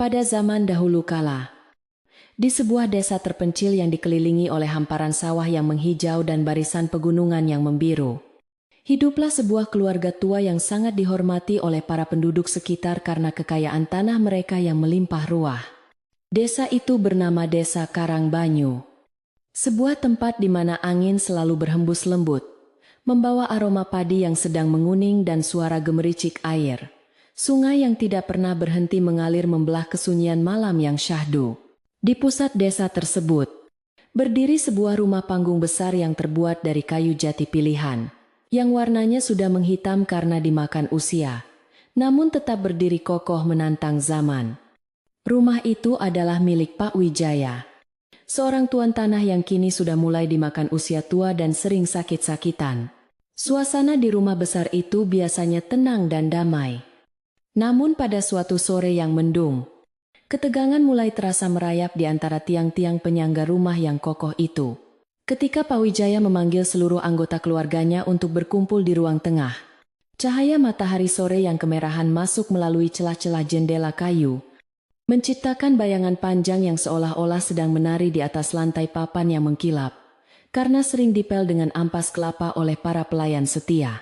Pada zaman dahulu kala, di sebuah desa terpencil yang dikelilingi oleh hamparan sawah yang menghijau dan barisan pegunungan yang membiru, hiduplah sebuah keluarga tua yang sangat dihormati oleh para penduduk sekitar karena kekayaan tanah mereka yang melimpah ruah. Desa itu bernama Desa Karangbanyu, sebuah tempat di mana angin selalu berhembus lembut, membawa aroma padi yang sedang menguning dan suara gemericik air. Sungai yang tidak pernah berhenti mengalir membelah kesunyian malam yang syahdu. Di pusat desa tersebut, berdiri sebuah rumah panggung besar yang terbuat dari kayu jati pilihan, yang warnanya sudah menghitam karena dimakan usia, namun tetap berdiri kokoh menantang zaman. Rumah itu adalah milik Pak Wijaya, seorang tuan tanah yang kini sudah mulai dimakan usia tua dan sering sakit-sakitan. Suasana di rumah besar itu biasanya tenang dan damai. Namun pada suatu sore yang mendung, ketegangan mulai terasa merayap di antara tiang-tiang penyangga rumah yang kokoh itu. Ketika Pak Wijaya memanggil seluruh anggota keluarganya untuk berkumpul di ruang tengah, cahaya matahari sore yang kemerahan masuk melalui celah-celah jendela kayu, menciptakan bayangan panjang yang seolah-olah sedang menari di atas lantai papan yang mengkilap, karena sering dipel dengan ampas kelapa oleh para pelayan setia.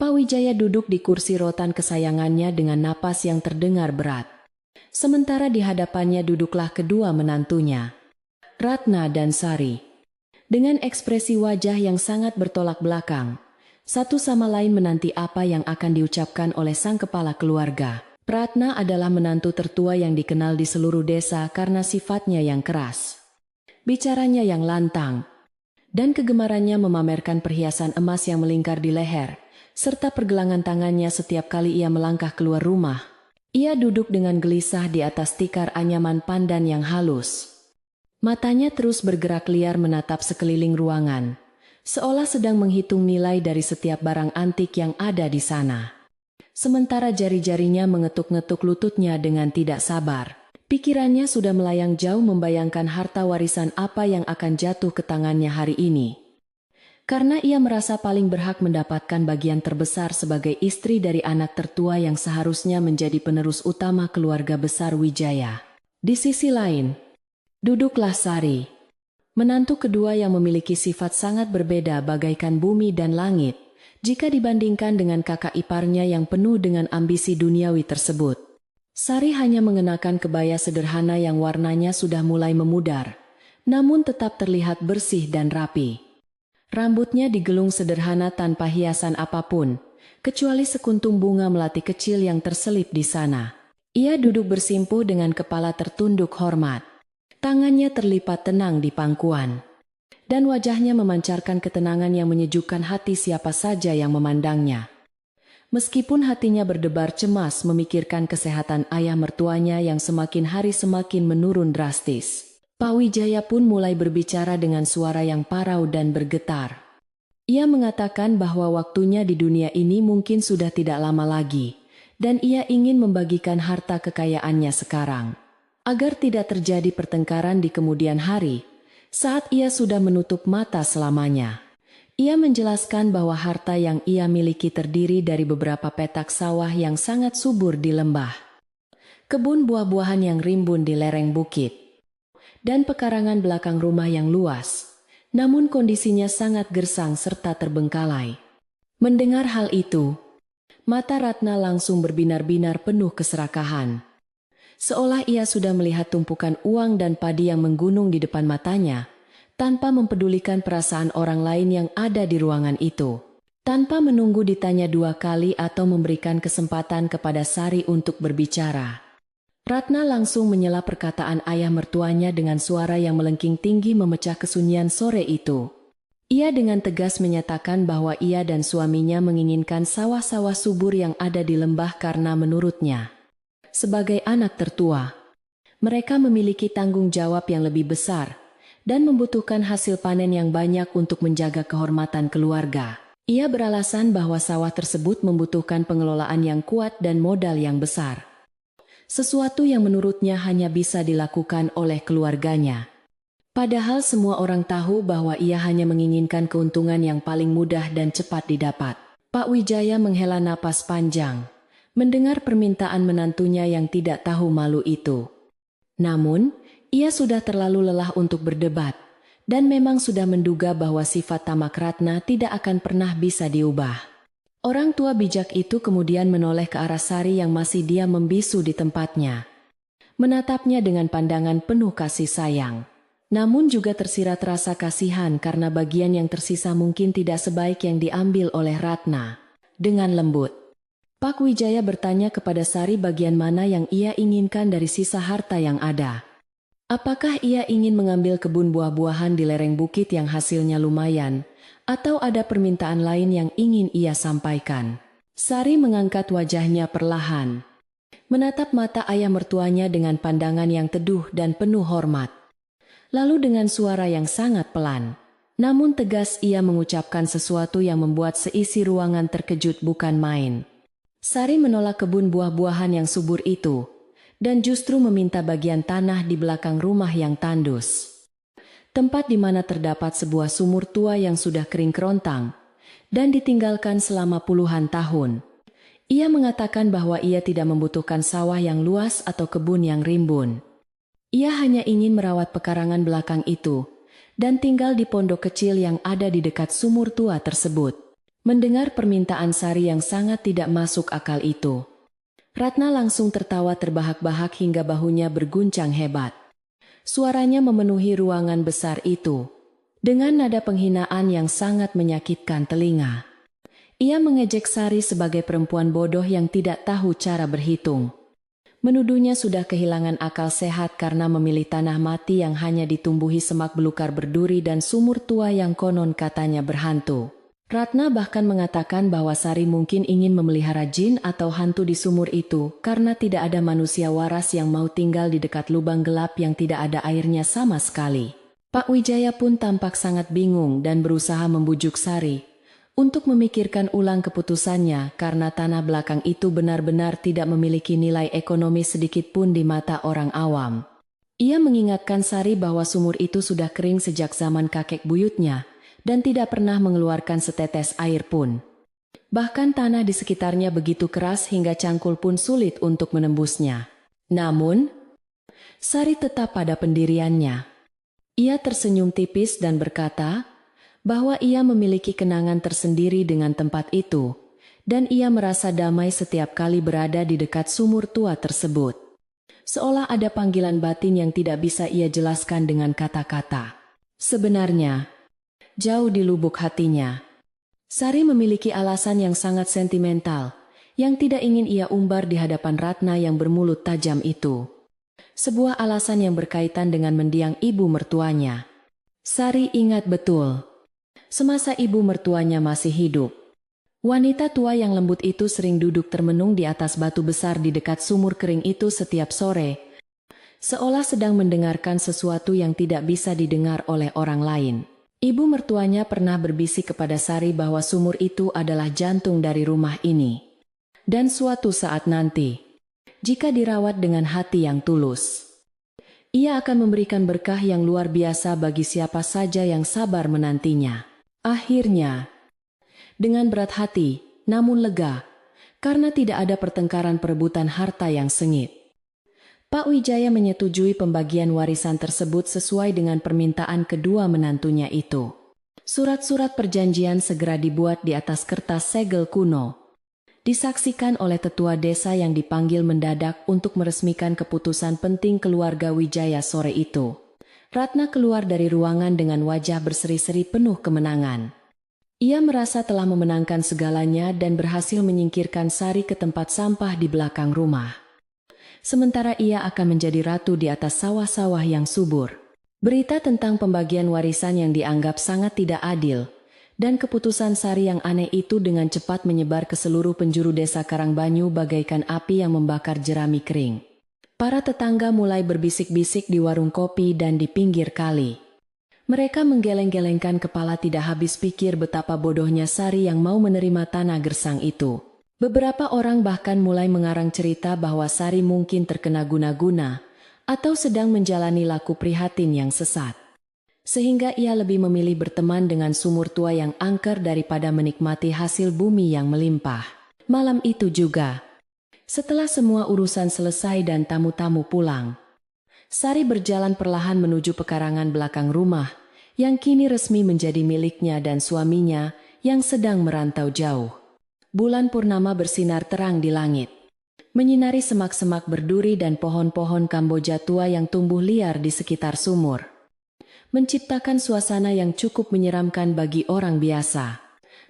Pak Wijaya duduk di kursi rotan kesayangannya dengan napas yang terdengar berat. Sementara di hadapannya duduklah kedua menantunya, Ratna dan Sari. Dengan ekspresi wajah yang sangat bertolak belakang, satu sama lain menanti apa yang akan diucapkan oleh sang kepala keluarga. Ratna adalah menantu tertua yang dikenal di seluruh desa karena sifatnya yang keras, bicaranya yang lantang, dan kegemarannya memamerkan perhiasan emas yang melingkar di leher, serta pergelangan tangannya setiap kali ia melangkah keluar rumah. Ia duduk dengan gelisah di atas tikar anyaman pandan yang halus. Matanya terus bergerak liar menatap sekeliling ruangan, seolah sedang menghitung nilai dari setiap barang antik yang ada di sana. Sementara jari-jarinya mengetuk-ngetuk lututnya dengan tidak sabar. Pikirannya sudah melayang jauh membayangkan harta warisan apa yang akan jatuh ke tangannya hari ini. Karena ia merasa paling berhak mendapatkan bagian terbesar sebagai istri dari anak tertua yang seharusnya menjadi penerus utama keluarga besar Wijaya. Di sisi lain, duduklah Sari, menantu kedua yang memiliki sifat sangat berbeda bagaikan bumi dan langit, jika dibandingkan dengan kakak iparnya yang penuh dengan ambisi duniawi tersebut. Sari hanya mengenakan kebaya sederhana yang warnanya sudah mulai memudar, namun tetap terlihat bersih dan rapi. Rambutnya digelung sederhana tanpa hiasan apapun, kecuali sekuntum bunga melati kecil yang terselip di sana. Ia duduk bersimpuh dengan kepala tertunduk hormat. Tangannya terlipat tenang di pangkuan, dan wajahnya memancarkan ketenangan yang menyejukkan hati siapa saja yang memandangnya. Meskipun hatinya berdebar cemas memikirkan kesehatan ayah mertuanya yang semakin hari semakin menurun drastis, Pak Wijaya pun mulai berbicara dengan suara yang parau dan bergetar. Ia mengatakan bahwa waktunya di dunia ini mungkin sudah tidak lama lagi, dan ia ingin membagikan harta kekayaannya sekarang, agar tidak terjadi pertengkaran di kemudian hari, saat ia sudah menutup mata selamanya. Ia menjelaskan bahwa harta yang ia miliki terdiri dari beberapa petak sawah yang sangat subur di lembah, kebun buah-buahan yang rimbun di lereng bukit, dan pekarangan belakang rumah yang luas, namun kondisinya sangat gersang serta terbengkalai. Mendengar hal itu, mata Ratna langsung berbinar-binar penuh keserakahan. Seolah ia sudah melihat tumpukan uang dan padi yang menggunung di depan matanya, tanpa mempedulikan perasaan orang lain yang ada di ruangan itu. Tanpa menunggu ditanya dua kali atau memberikan kesempatan kepada Sari untuk berbicara, Ratna langsung menyela perkataan ayah mertuanya dengan suara yang melengking tinggi memecah kesunyian sore itu. Ia dengan tegas menyatakan bahwa ia dan suaminya menginginkan sawah-sawah subur yang ada di lembah karena menurutnya, sebagai anak tertua, mereka memiliki tanggung jawab yang lebih besar dan membutuhkan hasil panen yang banyak untuk menjaga kehormatan keluarga. Ia beralasan bahwa sawah tersebut membutuhkan pengelolaan yang kuat dan modal yang besar, sesuatu yang menurutnya hanya bisa dilakukan oleh keluarganya. Padahal semua orang tahu bahwa ia hanya menginginkan keuntungan yang paling mudah dan cepat didapat. Pak Wijaya menghela napas panjang mendengar permintaan menantunya yang tidak tahu malu itu. Namun, ia sudah terlalu lelah untuk berdebat, dan memang sudah menduga bahwa sifat tamak Ratna tidak akan pernah bisa diubah. Orang tua bijak itu kemudian menoleh ke arah Sari yang masih diam membisu di tempatnya. Menatapnya dengan pandangan penuh kasih sayang. Namun juga tersirat rasa kasihan karena bagian yang tersisa mungkin tidak sebaik yang diambil oleh Ratna. Dengan lembut, Pak Wijaya bertanya kepada Sari bagian mana yang ia inginkan dari sisa harta yang ada. Apakah ia ingin mengambil kebun buah-buahan di lereng bukit yang hasilnya lumayan, atau ada permintaan lain yang ingin ia sampaikan? Sari mengangkat wajahnya perlahan, menatap mata ayah mertuanya dengan pandangan yang teduh dan penuh hormat. Lalu dengan suara yang sangat pelan, namun tegas ia mengucapkan sesuatu yang membuat seisi ruangan terkejut bukan main. Sari menolak kebun buah-buahan yang subur itu, dan justru meminta bagian tanah di belakang rumah yang tandus. Tempat di mana terdapat sebuah sumur tua yang sudah kering kerontang, dan ditinggalkan selama puluhan tahun. Ia mengatakan bahwa ia tidak membutuhkan sawah yang luas atau kebun yang rimbun. Ia hanya ingin merawat pekarangan belakang itu, dan tinggal di pondok kecil yang ada di dekat sumur tua tersebut. Mendengar permintaan Sari yang sangat tidak masuk akal itu, Ratna langsung tertawa terbahak-bahak hingga bahunya berguncang hebat. Suaranya memenuhi ruangan besar itu, dengan nada penghinaan yang sangat menyakitkan telinga. Ia mengejek Sari sebagai perempuan bodoh yang tidak tahu cara berhitung. Menuduhnya sudah kehilangan akal sehat karena memilih tanah mati yang hanya ditumbuhi semak belukar berduri dan sumur tua yang konon katanya berhantu. Ratna bahkan mengatakan bahwa Sari mungkin ingin memelihara jin atau hantu di sumur itu karena tidak ada manusia waras yang mau tinggal di dekat lubang gelap yang tidak ada airnya sama sekali. Pak Wijaya pun tampak sangat bingung dan berusaha membujuk Sari untuk memikirkan ulang keputusannya karena tanah belakang itu benar-benar tidak memiliki nilai ekonomi sedikit pun di mata orang awam. Ia mengingatkan Sari bahwa sumur itu sudah kering sejak zaman kakek buyutnya, dan tidak pernah mengeluarkan setetes air pun. Bahkan tanah di sekitarnya begitu keras hingga cangkul pun sulit untuk menembusnya. Namun, Sari tetap pada pendiriannya. Ia tersenyum tipis dan berkata bahwa ia memiliki kenangan tersendiri dengan tempat itu, dan ia merasa damai setiap kali berada di dekat sumur tua tersebut. Seolah ada panggilan batin yang tidak bisa ia jelaskan dengan kata-kata. Sebenarnya, jauh di lubuk hatinya, Sari memiliki alasan yang sangat sentimental, yang tidak ingin ia umbar di hadapan Ratna yang bermulut tajam itu. Sebuah alasan yang berkaitan dengan mendiang ibu mertuanya. Sari ingat betul, semasa ibu mertuanya masih hidup, wanita tua yang lembut itu sering duduk termenung di atas batu besar di dekat sumur kering itu setiap sore, seolah sedang mendengarkan sesuatu yang tidak bisa didengar oleh orang lain. Ibu mertuanya pernah berbisik kepada Sari bahwa sumur itu adalah jantung dari rumah ini. Dan suatu saat nanti, jika dirawat dengan hati yang tulus, ia akan memberikan berkah yang luar biasa bagi siapa saja yang sabar menantinya. Akhirnya, dengan berat hati, namun lega, karena tidak ada pertengkaran perebutan harta yang sengit, Pak Wijaya menyetujui pembagian warisan tersebut sesuai dengan permintaan kedua menantunya itu. Surat-surat perjanjian segera dibuat di atas kertas segel kuno, disaksikan oleh tetua desa yang dipanggil mendadak untuk meresmikan keputusan penting keluarga Wijaya sore itu. Ratna keluar dari ruangan dengan wajah berseri-seri penuh kemenangan. Ia merasa telah memenangkan segalanya dan berhasil menyingkirkan Sari ke tempat sampah di belakang rumah. Sementara ia akan menjadi ratu di atas sawah-sawah yang subur. Berita tentang pembagian warisan yang dianggap sangat tidak adil, dan keputusan Sari yang aneh itu dengan cepat menyebar ke seluruh penjuru desa Karangbanyu bagaikan api yang membakar jerami kering. Para tetangga mulai berbisik-bisik di warung kopi dan di pinggir kali. Mereka menggeleng-gelengkan kepala tidak habis pikir betapa bodohnya Sari yang mau menerima tanah gersang itu. Beberapa orang bahkan mulai mengarang cerita bahwa Sari mungkin terkena guna-guna atau sedang menjalani laku prihatin yang sesat. Sehingga ia lebih memilih berteman dengan sumur tua yang angker daripada menikmati hasil bumi yang melimpah. Malam itu juga, setelah semua urusan selesai dan tamu-tamu pulang, Sari berjalan perlahan menuju pekarangan belakang rumah, yang kini resmi menjadi miliknya dan suaminya yang sedang merantau jauh. Bulan purnama bersinar terang di langit, menyinari semak-semak berduri dan pohon-pohon Kamboja tua yang tumbuh liar di sekitar sumur, menciptakan suasana yang cukup menyeramkan bagi orang biasa.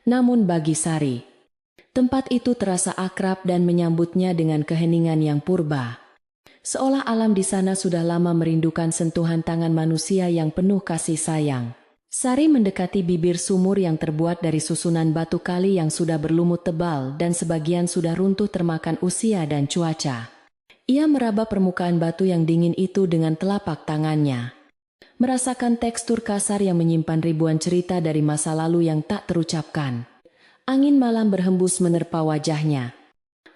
Namun bagi Sari, tempat itu terasa akrab dan menyambutnya dengan keheningan yang purba. Seolah alam di sana sudah lama merindukan sentuhan tangan manusia yang penuh kasih sayang. Sari mendekati bibir sumur yang terbuat dari susunan batu kali yang sudah berlumut tebal dan sebagian sudah runtuh termakan usia dan cuaca. Ia meraba permukaan batu yang dingin itu dengan telapak tangannya, merasakan tekstur kasar yang menyimpan ribuan cerita dari masa lalu yang tak terucapkan. Angin malam berhembus menerpa wajahnya,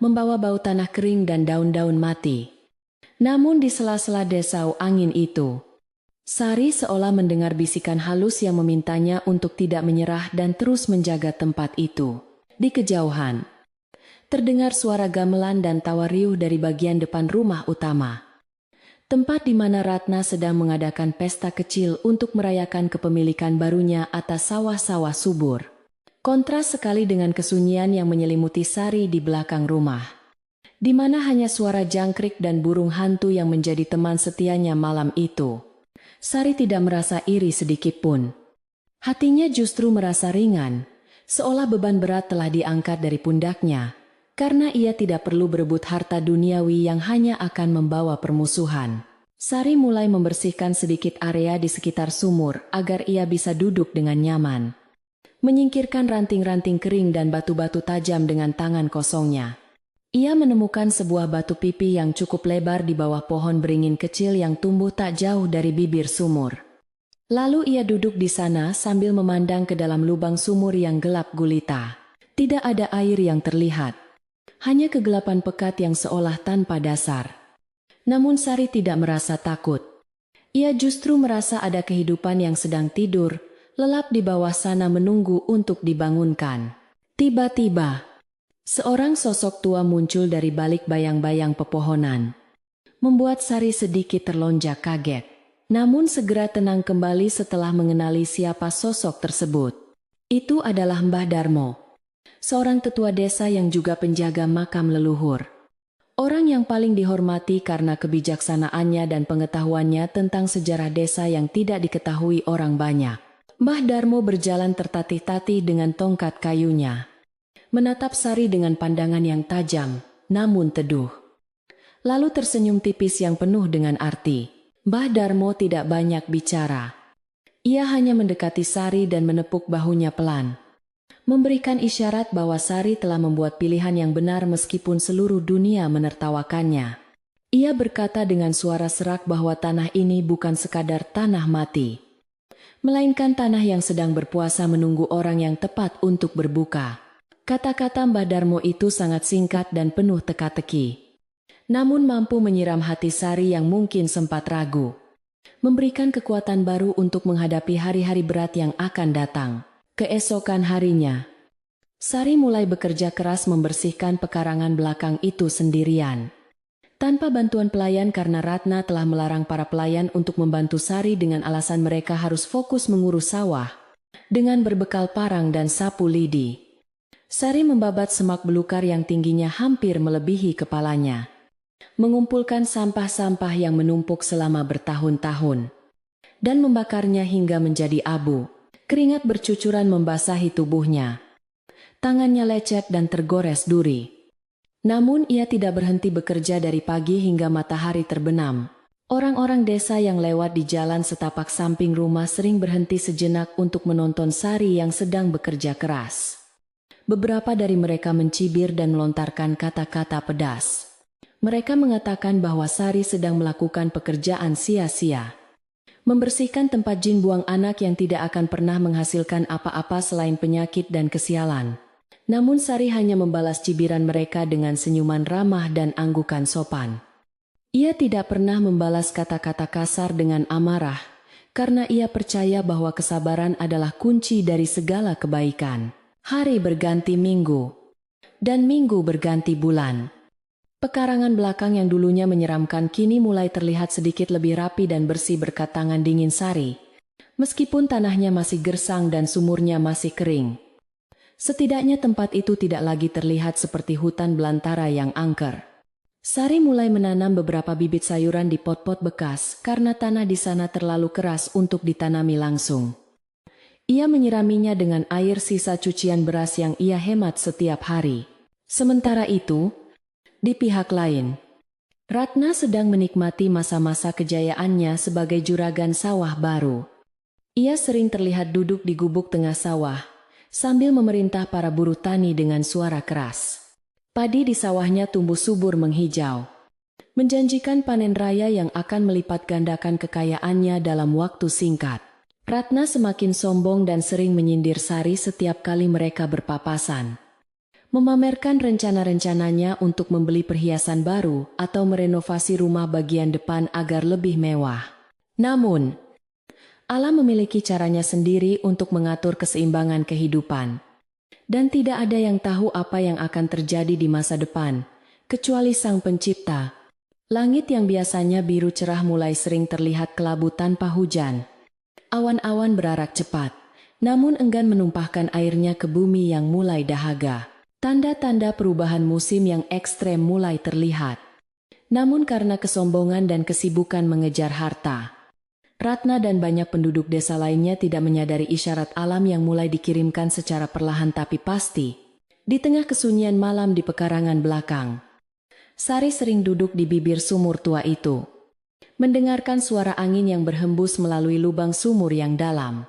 membawa bau tanah kering dan daun-daun mati. Namun di sela-sela desau angin itu, Sari seolah mendengar bisikan halus yang memintanya untuk tidak menyerah dan terus menjaga tempat itu. Di kejauhan, terdengar suara gamelan dan tawa riuh dari bagian depan rumah utama, tempat di mana Ratna sedang mengadakan pesta kecil untuk merayakan kepemilikan barunya atas sawah-sawah subur. Kontras sekali dengan kesunyian yang menyelimuti Sari di belakang rumah, di mana hanya suara jangkrik dan burung hantu yang menjadi teman setianya malam itu. Sari tidak merasa iri sedikit pun. Hatinya justru merasa ringan, seolah beban berat telah diangkat dari pundaknya, karena ia tidak perlu berebut harta duniawi yang hanya akan membawa permusuhan. Sari mulai membersihkan sedikit area di sekitar sumur agar ia bisa duduk dengan nyaman, menyingkirkan ranting-ranting kering dan batu-batu tajam dengan tangan kosongnya. Ia menemukan sebuah batu pipi yang cukup lebar di bawah pohon beringin kecil yang tumbuh tak jauh dari bibir sumur. Lalu ia duduk di sana sambil memandang ke dalam lubang sumur yang gelap gulita. Tidak ada air yang terlihat, hanya kegelapan pekat yang seolah tanpa dasar. Namun Sari tidak merasa takut. Ia justru merasa ada kehidupan yang sedang tidur, lelap di bawah sana menunggu untuk dibangunkan. Tiba-tiba, seorang sosok tua muncul dari balik bayang-bayang pepohonan, membuat Sari sedikit terlonjak kaget. Namun segera tenang kembali setelah mengenali siapa sosok tersebut. Itu adalah Mbah Darmo, seorang tetua desa yang juga penjaga makam leluhur. Orang yang paling dihormati karena kebijaksanaannya dan pengetahuannya tentang sejarah desa yang tidak diketahui orang banyak. Mbah Darmo berjalan tertatih-tatih dengan tongkat kayunya, menatap Sari dengan pandangan yang tajam, namun teduh. Lalu tersenyum tipis yang penuh dengan arti. Mbah Darmo tidak banyak bicara. Ia hanya mendekati Sari dan menepuk bahunya pelan, memberikan isyarat bahwa Sari telah membuat pilihan yang benar meskipun seluruh dunia menertawakannya. Ia berkata dengan suara serak bahwa tanah ini bukan sekadar tanah mati, melainkan tanah yang sedang berpuasa menunggu orang yang tepat untuk berbuka. Kata-kata Mbah Darmo itu sangat singkat dan penuh teka-teki, namun mampu menyiram hati Sari yang mungkin sempat ragu, memberikan kekuatan baru untuk menghadapi hari-hari berat yang akan datang. Keesokan harinya, Sari mulai bekerja keras membersihkan pekarangan belakang itu sendirian, tanpa bantuan pelayan karena Ratna telah melarang para pelayan untuk membantu Sari dengan alasan mereka harus fokus mengurus sawah dengan berbekal parang dan sapu lidi. Sari membabat semak belukar yang tingginya hampir melebihi kepalanya, mengumpulkan sampah-sampah yang menumpuk selama bertahun-tahun, dan membakarnya hingga menjadi abu. Keringat bercucuran membasahi tubuhnya. Tangannya lecet dan tergores duri. Namun ia tidak berhenti bekerja dari pagi hingga matahari terbenam. Orang-orang desa yang lewat di jalan setapak samping rumah sering berhenti sejenak untuk menonton Sari yang sedang bekerja keras. Beberapa dari mereka mencibir dan melontarkan kata-kata pedas. Mereka mengatakan bahwa Sari sedang melakukan pekerjaan sia-sia, membersihkan tempat jin buang anak yang tidak akan pernah menghasilkan apa-apa selain penyakit dan kesialan. Namun Sari hanya membalas cibiran mereka dengan senyuman ramah dan anggukan sopan. Ia tidak pernah membalas kata-kata kasar dengan amarah, karena ia percaya bahwa kesabaran adalah kunci dari segala kebaikan. Hari berganti minggu, dan minggu berganti bulan. Pekarangan belakang yang dulunya menyeramkan kini mulai terlihat sedikit lebih rapi dan bersih berkat tangan dingin Sari. Meskipun tanahnya masih gersang dan sumurnya masih kering. Setidaknya tempat itu tidak lagi terlihat seperti hutan belantara yang angker. Sari mulai menanam beberapa bibit sayuran di pot-pot bekas karena tanah di sana terlalu keras untuk ditanami langsung. Ia menyiraminya dengan air sisa cucian beras yang ia hemat setiap hari. Sementara itu, di pihak lain, Ratna sedang menikmati masa-masa kejayaannya sebagai juragan sawah baru. Ia sering terlihat duduk di gubuk tengah sawah, sambil memerintah para buruh tani dengan suara keras. Padi di sawahnya tumbuh subur menghijau, menjanjikan panen raya yang akan melipat gandakan kekayaannya dalam waktu singkat. Ratna semakin sombong dan sering menyindir Sari setiap kali mereka berpapasan. Memamerkan rencana-rencananya untuk membeli perhiasan baru atau merenovasi rumah bagian depan agar lebih mewah. Namun, alam memiliki caranya sendiri untuk mengatur keseimbangan kehidupan. Dan tidak ada yang tahu apa yang akan terjadi di masa depan, kecuali Sang Pencipta. Langit yang biasanya biru cerah mulai sering terlihat kelabu tanpa hujan. Awan-awan berarak cepat, namun enggan menumpahkan airnya ke bumi yang mulai dahaga. Tanda-tanda perubahan musim yang ekstrem mulai terlihat. Namun karena kesombongan dan kesibukan mengejar harta, Ratna dan banyak penduduk desa lainnya tidak menyadari isyarat alam yang mulai dikirimkan secara perlahan tapi pasti. Di tengah kesunyian malam di pekarangan belakang, Sari sering duduk di bibir sumur tua itu, mendengarkan suara angin yang berhembus melalui lubang sumur yang dalam.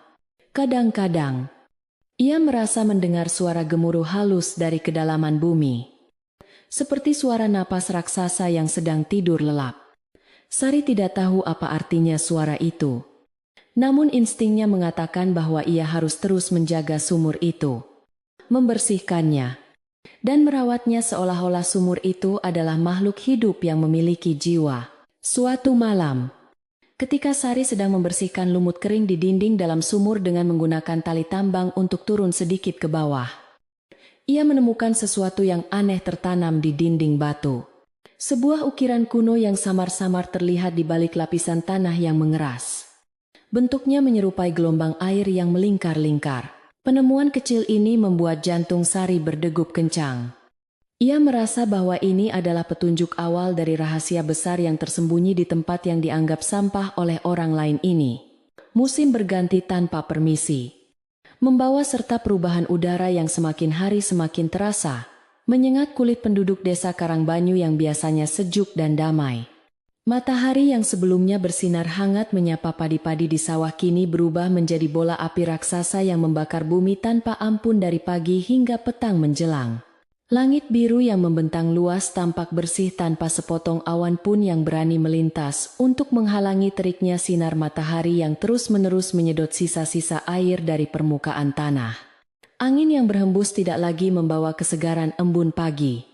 Kadang-kadang, ia merasa mendengar suara gemuruh halus dari kedalaman bumi, seperti suara napas raksasa yang sedang tidur lelap. Sari tidak tahu apa artinya suara itu. Namun instingnya mengatakan bahwa ia harus terus menjaga sumur itu, membersihkannya, dan merawatnya seolah-olah sumur itu adalah makhluk hidup yang memiliki jiwa. Suatu malam, ketika Sari sedang membersihkan lumut kering di dinding dalam sumur dengan menggunakan tali tambang untuk turun sedikit ke bawah, ia menemukan sesuatu yang aneh tertanam di dinding batu. Sebuah ukiran kuno yang samar-samar terlihat di balik lapisan tanah yang mengeras. Bentuknya menyerupai gelombang air yang melingkar-lingkar. Penemuan kecil ini membuat jantung Sari berdegup kencang. Ia merasa bahwa ini adalah petunjuk awal dari rahasia besar yang tersembunyi di tempat yang dianggap sampah oleh orang lain ini. Musim berganti tanpa permisi, membawa serta perubahan udara yang semakin hari semakin terasa, menyengat kulit penduduk desa Karangbanyu yang biasanya sejuk dan damai. Matahari yang sebelumnya bersinar hangat menyapa padi-padi di sawah kini berubah menjadi bola api raksasa yang membakar bumi tanpa ampun dari pagi hingga petang menjelang. Langit biru yang membentang luas tampak bersih tanpa sepotong awan pun yang berani melintas untuk menghalangi teriknya sinar matahari yang terus-menerus menyedot sisa-sisa air dari permukaan tanah. Angin yang berhembus tidak lagi membawa kesegaran embun pagi,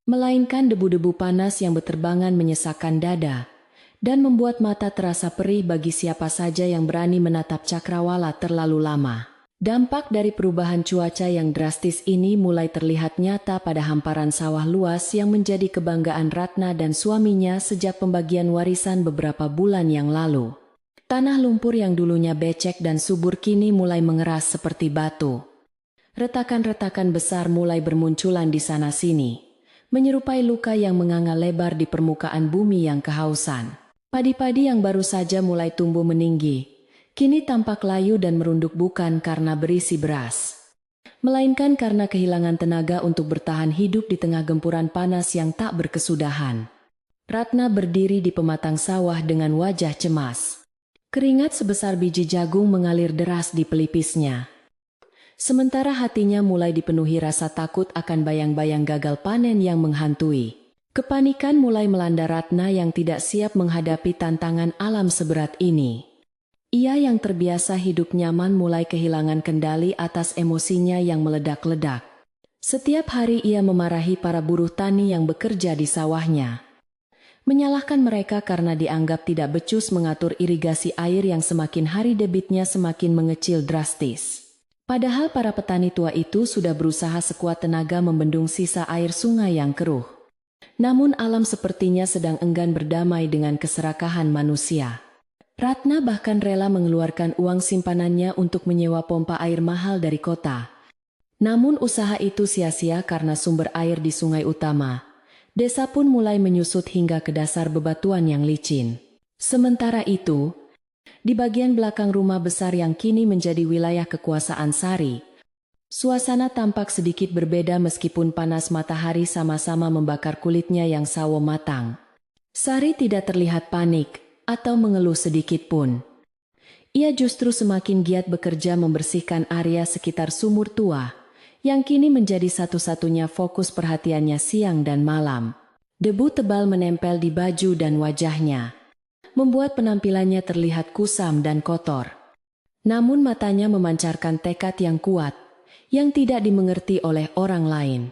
melainkan debu-debu panas yang berterbangan menyesakkan dada, dan membuat mata terasa perih bagi siapa saja yang berani menatap cakrawala terlalu lama. Dampak dari perubahan cuaca yang drastis ini mulai terlihat nyata pada hamparan sawah luas yang menjadi kebanggaan Ratna dan suaminya sejak pembagian warisan beberapa bulan yang lalu. Tanah lumpur yang dulunya becek dan subur kini mulai mengeras seperti batu. Retakan-retakan besar mulai bermunculan di sana-sini, menyerupai luka yang menganga lebar di permukaan bumi yang kehausan. Padi-padi yang baru saja mulai tumbuh meninggi, kini tampak layu dan merunduk bukan karena berisi beras, melainkan karena kehilangan tenaga untuk bertahan hidup di tengah gempuran panas yang tak berkesudahan. Ratna berdiri di pematang sawah dengan wajah cemas. Keringat sebesar biji jagung mengalir deras di pelipisnya. Sementara hatinya mulai dipenuhi rasa takut akan bayang-bayang gagal panen yang menghantui. Kepanikan mulai melanda Ratna yang tidak siap menghadapi tantangan alam seberat ini. Ia yang terbiasa hidup nyaman mulai kehilangan kendali atas emosinya yang meledak-ledak. Setiap hari ia memarahi para buruh tani yang bekerja di sawahnya, menyalahkan mereka karena dianggap tidak becus mengatur irigasi air yang semakin hari debitnya semakin mengecil drastis. Padahal para petani tua itu sudah berusaha sekuat tenaga membendung sisa air sungai yang keruh. Namun alam sepertinya sedang enggan berdamai dengan keserakahan manusia. Ratna bahkan rela mengeluarkan uang simpanannya untuk menyewa pompa air mahal dari kota. Namun usaha itu sia-sia karena sumber air di sungai utama. Desa pun mulai menyusut hingga ke dasar bebatuan yang licin. Sementara itu, di bagian belakang rumah besar yang kini menjadi wilayah kekuasaan Sari, suasana tampak sedikit berbeda meskipun panas matahari sama-sama membakar kulitnya yang sawo matang. Sari tidak terlihat panik atau mengeluh sedikit pun. Ia justru semakin giat bekerja membersihkan area sekitar sumur tua, yang kini menjadi satu-satunya fokus perhatiannya siang dan malam. Debu tebal menempel di baju dan wajahnya, membuat penampilannya terlihat kusam dan kotor. Namun matanya memancarkan tekad yang kuat, yang tidak dimengerti oleh orang lain.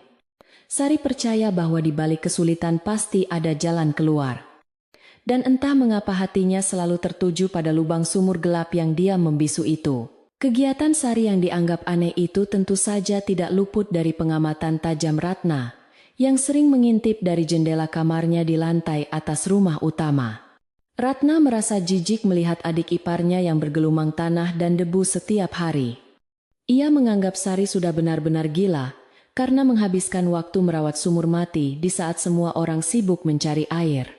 Sari percaya bahwa di balik kesulitan pasti ada jalan keluar. Dan entah mengapa hatinya selalu tertuju pada lubang sumur gelap yang diam membisu itu. Kegiatan Sari yang dianggap aneh itu tentu saja tidak luput dari pengamatan tajam Ratna, yang sering mengintip dari jendela kamarnya di lantai atas rumah utama. Ratna merasa jijik melihat adik iparnya yang bergelumang tanah dan debu setiap hari. Ia menganggap Sari sudah benar-benar gila, karena menghabiskan waktu merawat sumur mati di saat semua orang sibuk mencari air.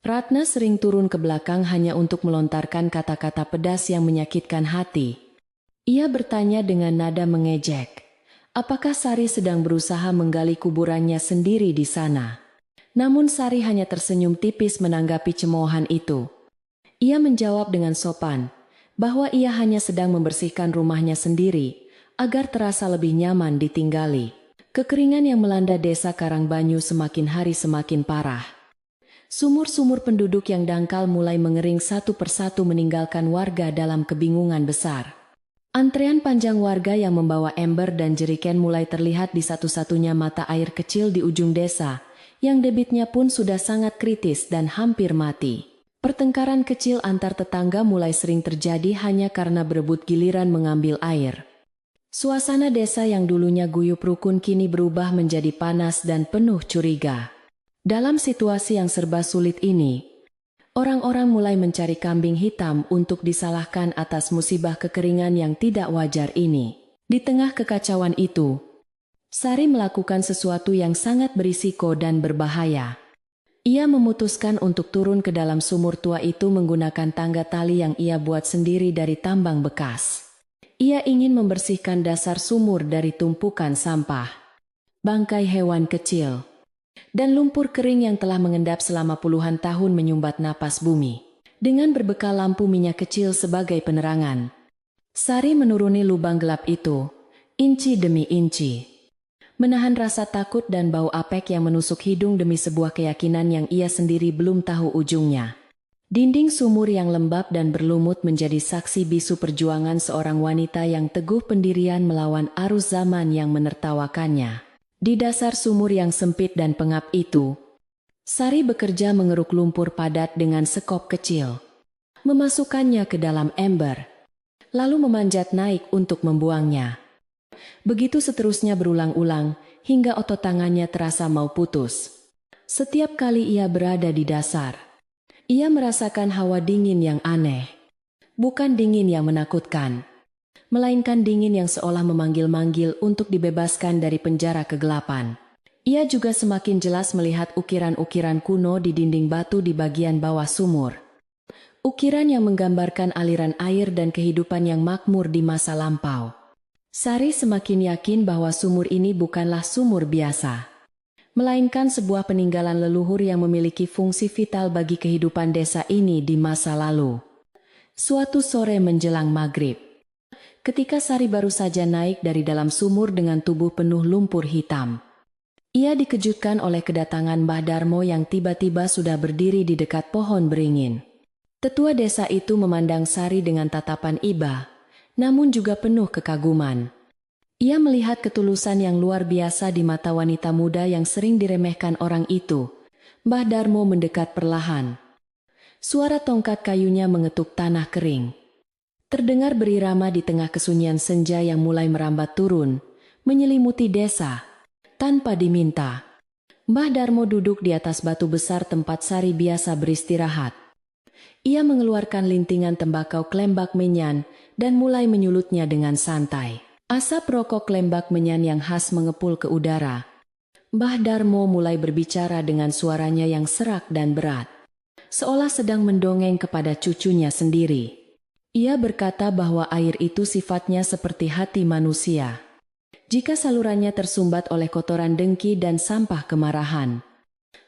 Ratna sering turun ke belakang hanya untuk melontarkan kata-kata pedas yang menyakitkan hati. Ia bertanya dengan nada mengejek, apakah Sari sedang berusaha menggali kuburannya sendiri di sana? Namun Sari hanya tersenyum tipis menanggapi cemoohan itu. Ia menjawab dengan sopan, bahwa ia hanya sedang membersihkan rumahnya sendiri, agar terasa lebih nyaman ditinggali. Kekeringan yang melanda desa Karangbanyu semakin hari semakin parah. Sumur-sumur penduduk yang dangkal mulai mengering satu persatu meninggalkan warga dalam kebingungan besar. Antrean panjang warga yang membawa ember dan jeriken mulai terlihat di satu-satunya mata air kecil di ujung desa, yang debitnya pun sudah sangat kritis dan hampir mati. Pertengkaran kecil antar tetangga mulai sering terjadi hanya karena berebut giliran mengambil air. Suasana desa yang dulunya guyup rukun kini berubah menjadi panas dan penuh curiga. Dalam situasi yang serba sulit ini, orang-orang mulai mencari kambing hitam untuk disalahkan atas musibah kekeringan yang tidak wajar ini. Di tengah kekacauan itu, Sari melakukan sesuatu yang sangat berisiko dan berbahaya. Ia memutuskan untuk turun ke dalam sumur tua itu menggunakan tangga tali yang ia buat sendiri dari tambang bekas. Ia ingin membersihkan dasar sumur dari tumpukan sampah, bangkai hewan kecil, dan lumpur kering yang telah mengendap selama puluhan tahun menyumbat napas bumi. Dengan berbekal lampu minyak kecil sebagai penerangan, Sari menuruni lubang gelap itu, inci demi inci. Menahan rasa takut dan bau apek yang menusuk hidung demi sebuah keyakinan yang ia sendiri belum tahu ujungnya. Dinding sumur yang lembab dan berlumut menjadi saksi bisu perjuangan seorang wanita yang teguh pendirian melawan arus zaman yang menertawakannya. Di dasar sumur yang sempit dan pengap itu, Sari bekerja mengeruk lumpur padat dengan sekop kecil, memasukkannya ke dalam ember, lalu memanjat naik untuk membuangnya. Begitu seterusnya berulang-ulang, hingga otot tangannya terasa mau putus. Setiap kali ia berada di dasar, ia merasakan hawa dingin yang aneh. Bukan dingin yang menakutkan, melainkan dingin yang seolah memanggil-manggil untuk dibebaskan dari penjara kegelapan. Ia juga semakin jelas melihat ukiran-ukiran kuno di dinding batu di bagian bawah sumur. Ukiran yang menggambarkan aliran air dan kehidupan yang makmur di masa lampau. Sari semakin yakin bahwa sumur ini bukanlah sumur biasa, melainkan sebuah peninggalan leluhur yang memiliki fungsi vital bagi kehidupan desa ini di masa lalu. Suatu sore menjelang maghrib, ketika Sari baru saja naik dari dalam sumur dengan tubuh penuh lumpur hitam, ia dikejutkan oleh kedatangan Mbah Darmo yang tiba-tiba sudah berdiri di dekat pohon beringin. Tetua desa itu memandang Sari dengan tatapan iba, namun juga penuh kekaguman. Ia melihat ketulusan yang luar biasa di mata wanita muda yang sering diremehkan orang itu. Mbah Darmo mendekat perlahan. Suara tongkat kayunya mengetuk tanah kering. Terdengar berirama di tengah kesunyian senja yang mulai merambat turun, menyelimuti desa, tanpa diminta. Mbah Darmo duduk di atas batu besar tempat Sari biasa beristirahat. Ia mengeluarkan lintingan tembakau klembak menyan dan mulai menyulutnya dengan santai. Asap rokok klembak menyan yang khas mengepul ke udara. Mbah Darmo mulai berbicara dengan suaranya yang serak dan berat, seolah sedang mendongeng kepada cucunya sendiri. Ia berkata bahwa air itu sifatnya seperti hati manusia. Jika salurannya tersumbat oleh kotoran dengki dan sampah kemarahan,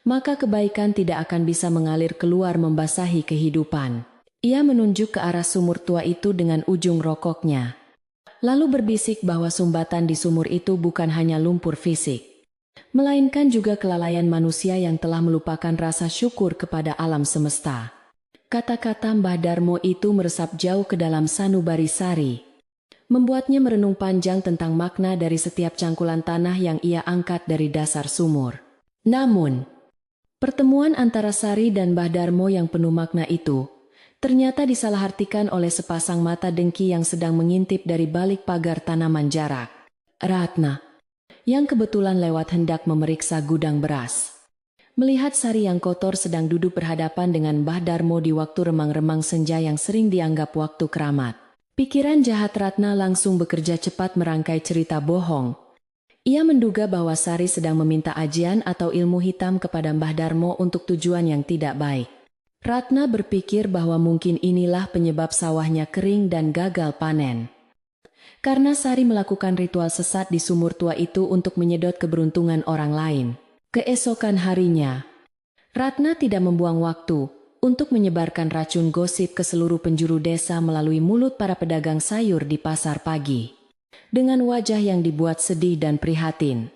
maka kebaikan tidak akan bisa mengalir keluar membasahi kehidupan. Ia menunjuk ke arah sumur tua itu dengan ujung rokoknya, lalu berbisik bahwa sumbatan di sumur itu bukan hanya lumpur fisik, melainkan juga kelalaian manusia yang telah melupakan rasa syukur kepada alam semesta. Kata-kata Mbah Darmo itu meresap jauh ke dalam sanubari Sari, membuatnya merenung panjang tentang makna dari setiap cangkulan tanah yang ia angkat dari dasar sumur. Namun, pertemuan antara Sari dan Mbah Darmo yang penuh makna itu ternyata disalahartikan oleh sepasang mata dengki yang sedang mengintip dari balik pagar tanaman jarak. Ratna, yang kebetulan lewat hendak memeriksa gudang beras, melihat Sari yang kotor sedang duduk berhadapan dengan Mbah Darmo di waktu remang-remang senja yang sering dianggap waktu keramat. Pikiran jahat Ratna langsung bekerja cepat merangkai cerita bohong. Ia menduga bahwa Sari sedang meminta ajian atau ilmu hitam kepada Mbah Darmo untuk tujuan yang tidak baik. Ratna berpikir bahwa mungkin inilah penyebab sawahnya kering dan gagal panen, karena Sari melakukan ritual sesat di sumur tua itu untuk menyedot keberuntungan orang lain. Keesokan harinya, Ratna tidak membuang waktu untuk menyebarkan racun gosip ke seluruh penjuru desa melalui mulut para pedagang sayur di pasar pagi. Dengan wajah yang dibuat sedih dan prihatin,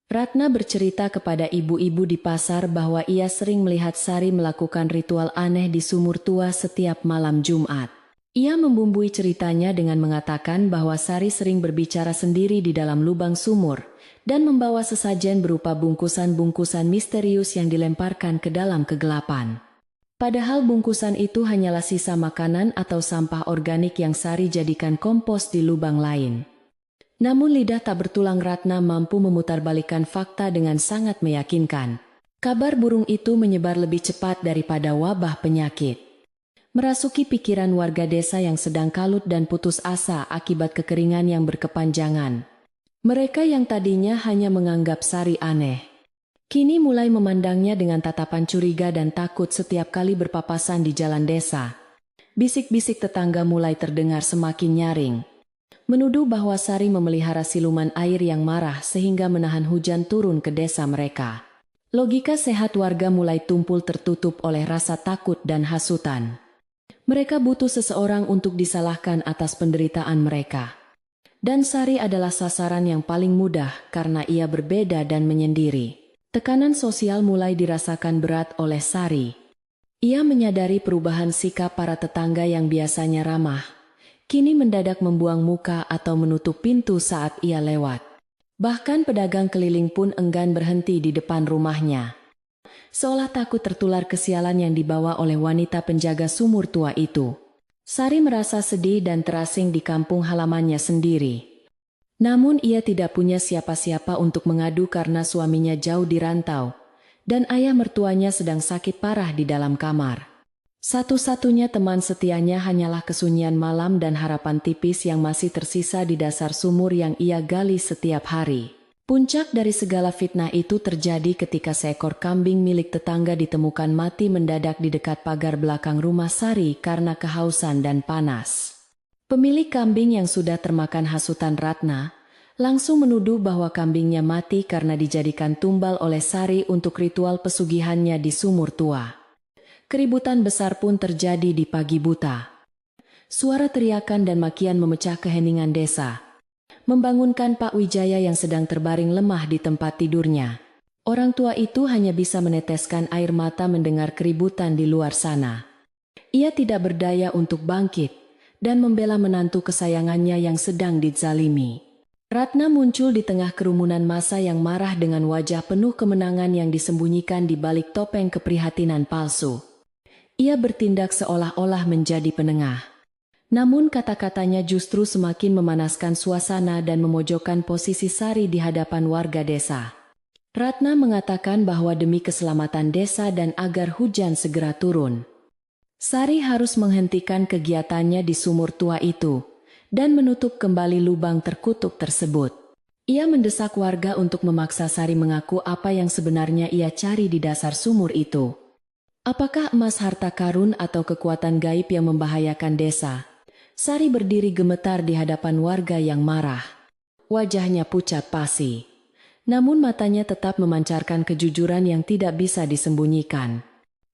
Ratna bercerita kepada ibu-ibu di pasar bahwa ia sering melihat Sari melakukan ritual aneh di sumur tua setiap malam Jumat. Ia membumbui ceritanya dengan mengatakan bahwa Sari sering berbicara sendiri di dalam lubang sumur dan membawa sesajen berupa bungkusan-bungkusan misterius yang dilemparkan ke dalam kegelapan. Padahal bungkusan itu hanyalah sisa makanan atau sampah organik yang Sari jadikan kompos di lubang lain. Namun lidah tak bertulang Ratna mampu memutarbalikkan fakta dengan sangat meyakinkan. Kabar burung itu menyebar lebih cepat daripada wabah penyakit, merasuki pikiran warga desa yang sedang kalut dan putus asa akibat kekeringan yang berkepanjangan. Mereka yang tadinya hanya menganggap Sari aneh, kini mulai memandangnya dengan tatapan curiga dan takut setiap kali berpapasan di jalan desa. Bisik-bisik tetangga mulai terdengar semakin nyaring, menuduh bahwa Sari memelihara siluman air yang marah sehingga menahan hujan turun ke desa mereka. Logika sehat warga mulai tumpul tertutup oleh rasa takut dan hasutan. Mereka butuh seseorang untuk disalahkan atas penderitaan mereka. Dan Sari adalah sasaran yang paling mudah karena ia berbeda dan menyendiri. Tekanan sosial mulai dirasakan berat oleh Sari. Ia menyadari perubahan sikap para tetangga yang biasanya ramah, kini mendadak membuang muka atau menutup pintu saat ia lewat. Bahkan pedagang keliling pun enggan berhenti di depan rumahnya, seolah takut tertular kesialan yang dibawa oleh wanita penjaga sumur tua itu. Sari merasa sedih dan terasing di kampung halamannya sendiri. Namun ia tidak punya siapa-siapa untuk mengadu karena suaminya jauh di rantau, dan ayah mertuanya sedang sakit parah di dalam kamar. Satu-satunya teman setianya hanyalah kesunyian malam dan harapan tipis yang masih tersisa di dasar sumur yang ia gali setiap hari. Puncak dari segala fitnah itu terjadi ketika seekor kambing milik tetangga ditemukan mati mendadak di dekat pagar belakang rumah Sari karena kehausan dan panas. Pemilik kambing yang sudah termakan hasutan Ratna langsung menuduh bahwa kambingnya mati karena dijadikan tumbal oleh Sari untuk ritual pesugihannya di sumur tua. Keributan besar pun terjadi di pagi buta. Suara teriakan dan makian memecah keheningan desa, membangunkan Pak Wijaya yang sedang terbaring lemah di tempat tidurnya. Orang tua itu hanya bisa meneteskan air mata mendengar keributan di luar sana. Ia tidak berdaya untuk bangkit dan membela menantu kesayangannya yang sedang dizalimi. Ratna muncul di tengah kerumunan massa yang marah dengan wajah penuh kemenangan yang disembunyikan di balik topeng keprihatinan palsu. Ia bertindak seolah-olah menjadi penengah. Namun kata-katanya justru semakin memanaskan suasana dan memojokkan posisi Sari di hadapan warga desa. Ratna mengatakan bahwa demi keselamatan desa dan agar hujan segera turun, Sari harus menghentikan kegiatannya di sumur tua itu dan menutup kembali lubang terkutuk tersebut. Ia mendesak warga untuk memaksa Sari mengaku apa yang sebenarnya ia cari di dasar sumur itu. Apakah emas harta karun atau kekuatan gaib yang membahayakan desa? Sari berdiri gemetar di hadapan warga yang marah. Wajahnya pucat pasi. Namun matanya tetap memancarkan kejujuran yang tidak bisa disembunyikan.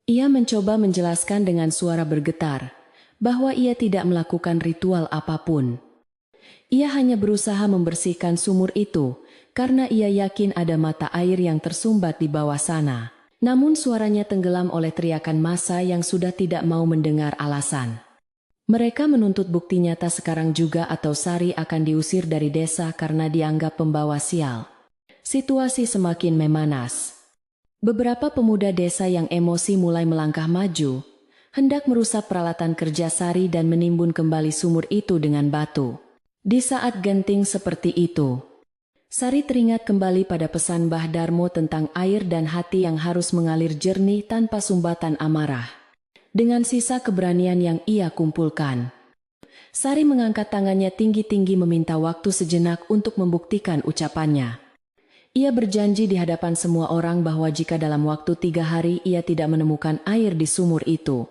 Ia mencoba menjelaskan dengan suara bergetar bahwa ia tidak melakukan ritual apapun. Ia hanya berusaha membersihkan sumur itu karena ia yakin ada mata air yang tersumbat di bawah sana. Namun suaranya tenggelam oleh teriakan massa yang sudah tidak mau mendengar alasan. Mereka menuntut bukti nyata sekarang juga atau Sari akan diusir dari desa karena dianggap pembawa sial. Situasi semakin memanas. Beberapa pemuda desa yang emosi mulai melangkah maju, hendak merusak peralatan kerja Sari dan menimbun kembali sumur itu dengan batu. Di saat genting seperti itu, Sari teringat kembali pada pesan Mbah Darmo tentang air dan hati yang harus mengalir jernih tanpa sumbatan amarah. Dengan sisa keberanian yang ia kumpulkan, Sari mengangkat tangannya tinggi-tinggi meminta waktu sejenak untuk membuktikan ucapannya. Ia berjanji di hadapan semua orang bahwa jika dalam waktu 3 hari ia tidak menemukan air di sumur itu,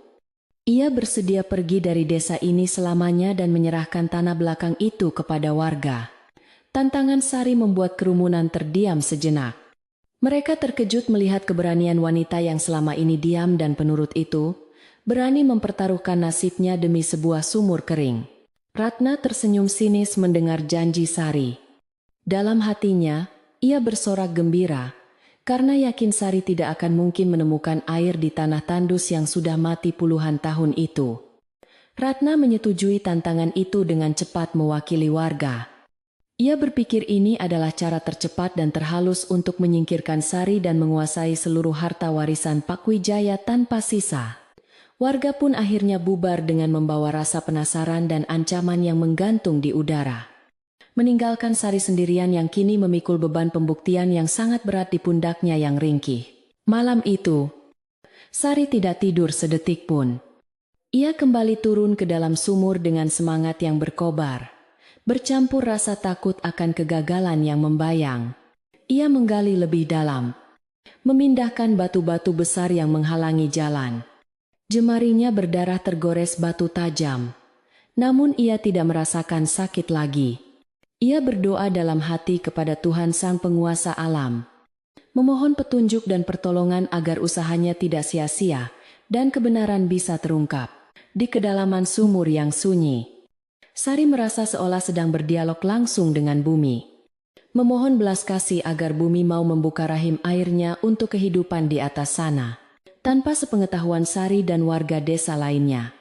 ia bersedia pergi dari desa ini selamanya dan menyerahkan tanah belakang itu kepada warga. Tantangan Sari membuat kerumunan terdiam sejenak. Mereka terkejut melihat keberanian wanita yang selama ini diam dan penurut itu, berani mempertaruhkan nasibnya demi sebuah sumur kering. Ratna tersenyum sinis mendengar janji Sari. Dalam hatinya, ia bersorak gembira, karena yakin Sari tidak akan mungkin menemukan air di tanah tandus yang sudah mati puluhan tahun itu. Ratna menyetujui tantangan itu dengan cepat mewakili warga. Ia berpikir ini adalah cara tercepat dan terhalus untuk menyingkirkan Sari dan menguasai seluruh harta warisan Pakwijaya tanpa sisa. Warga pun akhirnya bubar dengan membawa rasa penasaran dan ancaman yang menggantung di udara. Meninggalkan Sari sendirian yang kini memikul beban pembuktian yang sangat berat di pundaknya yang ringkih. Malam itu, Sari tidak tidur sedetik pun. Ia kembali turun ke dalam sumur dengan semangat yang berkobar, bercampur rasa takut akan kegagalan yang membayang. Ia menggali lebih dalam, memindahkan batu-batu besar yang menghalangi jalan. Jemarinya berdarah tergores batu tajam, namun ia tidak merasakan sakit lagi. Ia berdoa dalam hati kepada Tuhan Sang Penguasa Alam, memohon petunjuk dan pertolongan agar usahanya tidak sia-sia dan kebenaran bisa terungkap. Di kedalaman sumur yang sunyi, Sari merasa seolah sedang berdialog langsung dengan bumi, memohon belas kasih agar bumi mau membuka rahim airnya untuk kehidupan di atas sana. Tanpa sepengetahuan Sari dan warga desa lainnya,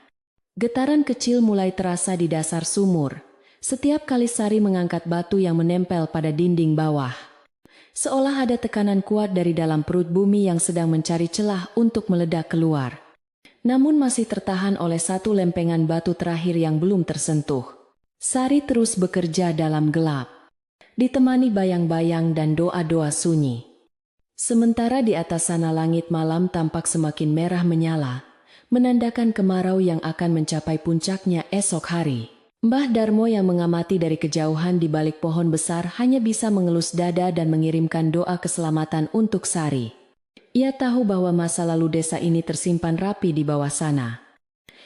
getaran kecil mulai terasa di dasar sumur. Setiap kali Sari mengangkat batu yang menempel pada dinding bawah, seolah ada tekanan kuat dari dalam perut bumi yang sedang mencari celah untuk meledak keluar. Namun masih tertahan oleh satu lempengan batu terakhir yang belum tersentuh. Sari terus bekerja dalam gelap, ditemani bayang-bayang dan doa-doa sunyi. Sementara di atas sana langit malam tampak semakin merah menyala, menandakan kemarau yang akan mencapai puncaknya esok hari. Mbah Darmo yang mengamati dari kejauhan di balik pohon besar hanya bisa mengelus dada dan mengirimkan doa keselamatan untuk Sari. Ia tahu bahwa masa lalu desa ini tersimpan rapi di bawah sana.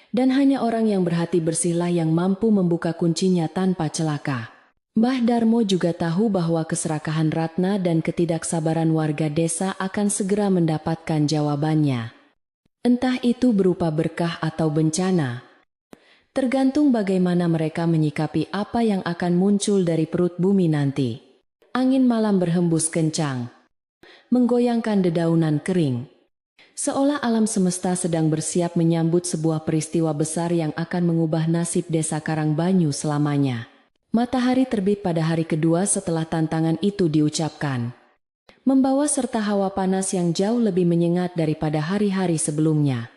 Dan hanya orang yang berhati bersihlah yang mampu membuka kuncinya tanpa celaka. Mbah Darmo juga tahu bahwa keserakahan Ratna dan ketidaksabaran warga desa akan segera mendapatkan jawabannya. Entah itu berupa berkah atau bencana. Tergantung bagaimana mereka menyikapi apa yang akan muncul dari perut bumi nanti. Angin malam berhembus kencang, menggoyangkan dedaunan kering. Seolah alam semesta sedang bersiap menyambut sebuah peristiwa besar yang akan mengubah nasib desa Karangbanyu selamanya. Matahari terbit pada hari kedua setelah tantangan itu diucapkan, membawa serta hawa panas yang jauh lebih menyengat daripada hari-hari sebelumnya.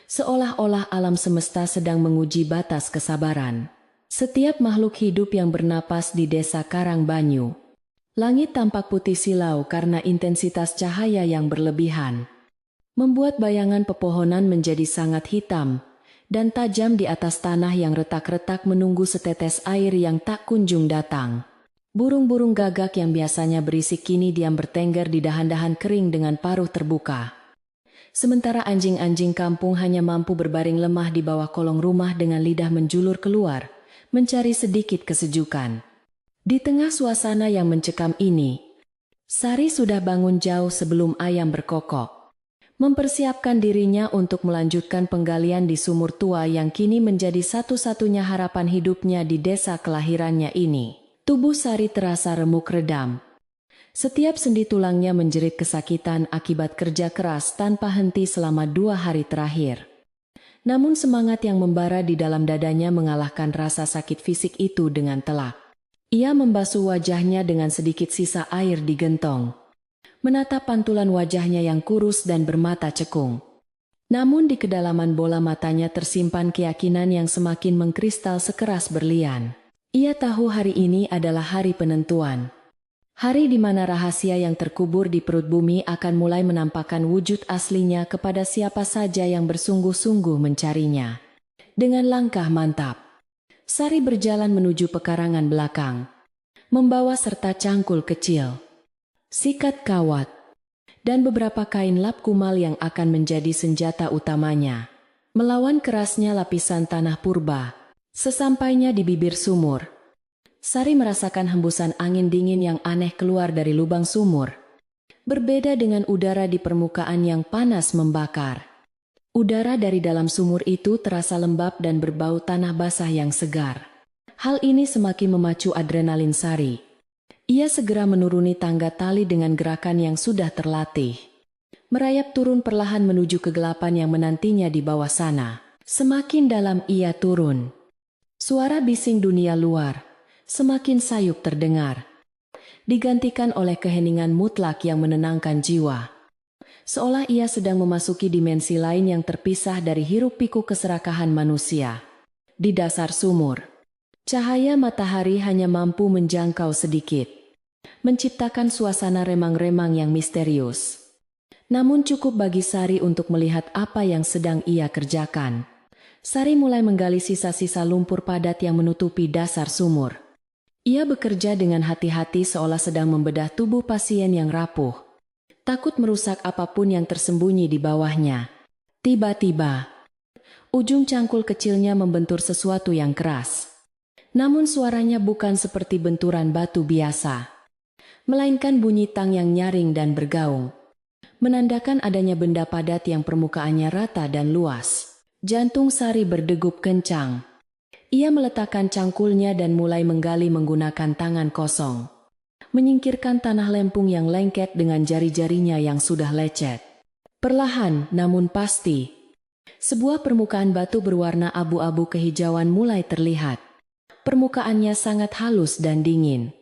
Seolah-olah alam semesta sedang menguji batas kesabaran. Setiap makhluk hidup yang bernapas di desa Karangbanyu Langit tampak putih silau karena intensitas cahaya yang berlebihan, membuat bayangan pepohonan menjadi sangat hitam dan tajam di atas tanah yang retak-retak menunggu setetes air yang tak kunjung datang. Burung-burung gagak yang biasanya berisik kini diam bertengger di dahan-dahan kering dengan paruh terbuka. Sementara anjing-anjing kampung hanya mampu berbaring lemah di bawah kolong rumah dengan lidah menjulur keluar, mencari sedikit kesejukan. Di tengah suasana yang mencekam ini, Sari sudah bangun jauh sebelum ayam berkokok, mempersiapkan dirinya untuk melanjutkan penggalian di sumur tua yang kini menjadi satu-satunya harapan hidupnya di desa kelahirannya ini. Tubuh Sari terasa remuk redam. Setiap sendi tulangnya menjerit kesakitan akibat kerja keras tanpa henti selama 2 hari terakhir. Namun semangat yang membara di dalam dadanya mengalahkan rasa sakit fisik itu dengan telak. Ia membasuh wajahnya dengan sedikit sisa air di gentong, menatap pantulan wajahnya yang kurus dan bermata cekung. Namun di kedalaman bola matanya tersimpan keyakinan yang semakin mengkristal sekeras berlian. Ia tahu hari ini adalah hari penentuan. Hari di mana rahasia yang terkubur di perut bumi akan mulai menampakkan wujud aslinya kepada siapa saja yang bersungguh-sungguh mencarinya. Dengan langkah mantap, Sari berjalan menuju pekarangan belakang, membawa serta cangkul kecil, sikat kawat, dan beberapa kain lap kumal yang akan menjadi senjata utamanya. Melawan kerasnya lapisan tanah purba, sesampainya di bibir sumur, Sari merasakan hembusan angin dingin yang aneh keluar dari lubang sumur. Berbeda dengan udara di permukaan yang panas membakar. Udara dari dalam sumur itu terasa lembab dan berbau tanah basah yang segar. Hal ini semakin memacu adrenalin Sari. Ia segera menuruni tangga tali dengan gerakan yang sudah terlatih. Merayap turun perlahan menuju kegelapan yang menantinya di bawah sana. Semakin dalam ia turun, suara bising dunia luar semakin sayup terdengar, digantikan oleh keheningan mutlak yang menenangkan jiwa. Seolah ia sedang memasuki dimensi lain yang terpisah dari hiruk-pikuk keserakahan manusia. Di dasar sumur, cahaya matahari hanya mampu menjangkau sedikit, menciptakan suasana remang-remang yang misterius. Namun cukup bagi Sari untuk melihat apa yang sedang ia kerjakan. Sari mulai menggali sisa-sisa lumpur padat yang menutupi dasar sumur. Ia bekerja dengan hati-hati seolah sedang membedah tubuh pasien yang rapuh, takut merusak apapun yang tersembunyi di bawahnya. Tiba-tiba, ujung cangkul kecilnya membentur sesuatu yang keras. Namun suaranya bukan seperti benturan batu biasa, melainkan bunyi tang yang nyaring dan bergaung, menandakan adanya benda padat yang permukaannya rata dan luas. Jantung Sari berdegup kencang. Ia meletakkan cangkulnya dan mulai menggali menggunakan tangan kosong, menyingkirkan tanah lempung yang lengket dengan jari-jarinya yang sudah lecet. Perlahan namun pasti, sebuah permukaan batu berwarna abu-abu kehijauan mulai terlihat. Permukaannya sangat halus dan dingin,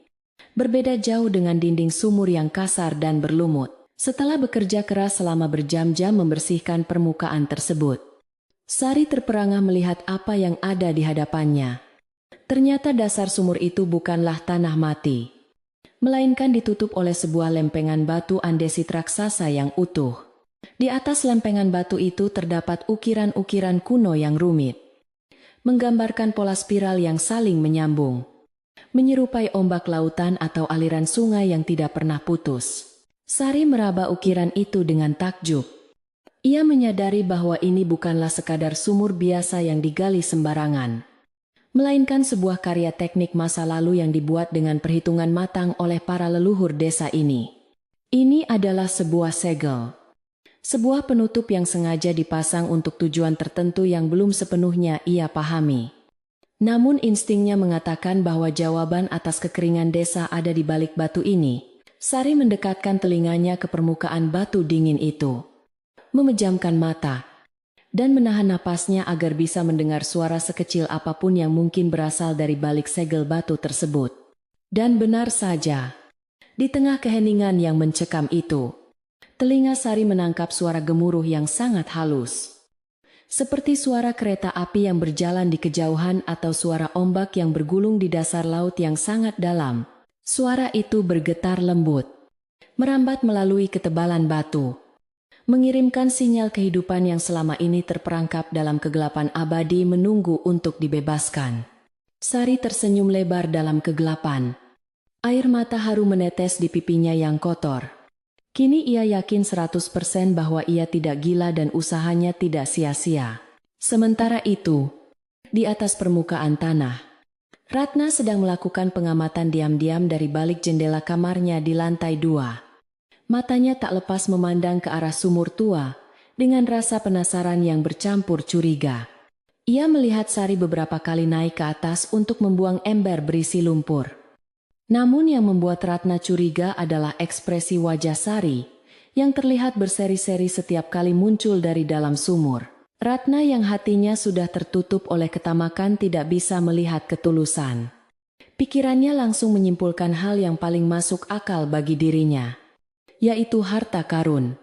berbeda jauh dengan dinding sumur yang kasar dan berlumut. Setelah bekerja keras selama berjam-jam membersihkan permukaan tersebut, Sari terperangah melihat apa yang ada di hadapannya. Ternyata dasar sumur itu bukanlah tanah mati, melainkan ditutup oleh sebuah lempengan batu andesit raksasa yang utuh. Di atas lempengan batu itu terdapat ukiran-ukiran kuno yang rumit, menggambarkan pola spiral yang saling menyambung, menyerupai ombak lautan atau aliran sungai yang tidak pernah putus. Sari meraba ukiran itu dengan takjub. Ia menyadari bahwa ini bukanlah sekadar sumur biasa yang digali sembarangan, melainkan sebuah karya teknik masa lalu yang dibuat dengan perhitungan matang oleh para leluhur desa ini. Ini adalah sebuah segel, sebuah penutup yang sengaja dipasang untuk tujuan tertentu yang belum sepenuhnya ia pahami. Namun instingnya mengatakan bahwa jawaban atas kekeringan desa ada di balik batu ini. Sari mendekatkan telinganya ke permukaan batu dingin itu, memejamkan mata, dan menahan napasnya agar bisa mendengar suara sekecil apapun yang mungkin berasal dari balik segel batu tersebut. Dan benar saja, di tengah keheningan yang mencekam itu, telinga Sari menangkap suara gemuruh yang sangat halus, seperti suara kereta api yang berjalan di kejauhan atau suara ombak yang bergulung di dasar laut yang sangat dalam. Suara itu bergetar lembut, merambat melalui ketebalan batu, mengirimkan sinyal kehidupan yang selama ini terperangkap dalam kegelapan abadi menunggu untuk dibebaskan. Sari tersenyum lebar dalam kegelapan. Air mata haru menetes di pipinya yang kotor. Kini ia yakin 100% bahwa ia tidak gila dan usahanya tidak sia-sia. Sementara itu, di atas permukaan tanah, Ratna sedang melakukan pengamatan diam-diam dari balik jendela kamarnya di lantai 2. Matanya tak lepas memandang ke arah sumur tua, dengan rasa penasaran yang bercampur curiga. Ia melihat Sari beberapa kali naik ke atas untuk membuang ember berisi lumpur. Namun yang membuat Ratna curiga adalah ekspresi wajah Sari, yang terlihat berseri-seri setiap kali muncul dari dalam sumur. Ratna yang hatinya sudah tertutup oleh ketamakan tidak bisa melihat ketulusan. Pikirannya langsung menyimpulkan hal yang paling masuk akal bagi dirinya, yaitu harta karun.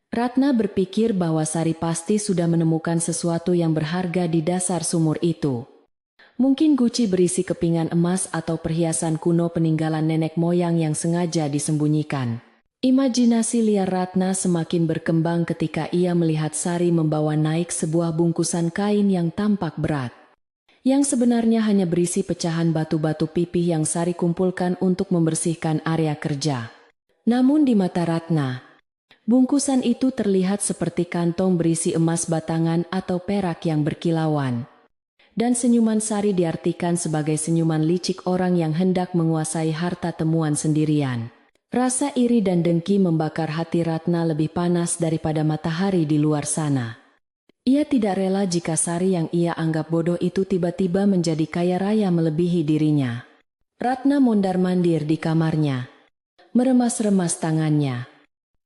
Ratna berpikir bahwa Sari pasti sudah menemukan sesuatu yang berharga di dasar sumur itu. Mungkin guci berisi kepingan emas atau perhiasan kuno peninggalan nenek moyang yang sengaja disembunyikan. Imajinasi liar Ratna semakin berkembang ketika ia melihat Sari membawa naik sebuah bungkusan kain yang tampak berat, yang sebenarnya hanya berisi pecahan batu-batu pipih yang Sari kumpulkan untuk membersihkan area kerja. Namun di mata Ratna, bungkusan itu terlihat seperti kantong berisi emas batangan atau perak yang berkilauan. Dan senyuman Sari diartikan sebagai senyuman licik orang yang hendak menguasai harta temuan sendirian. Rasa iri dan dengki membakar hati Ratna lebih panas daripada matahari di luar sana. Ia tidak rela jika Sari yang ia anggap bodoh itu tiba-tiba menjadi kaya raya melebihi dirinya. Ratna mondar-mandir di kamarnya, meremas-remas tangannya,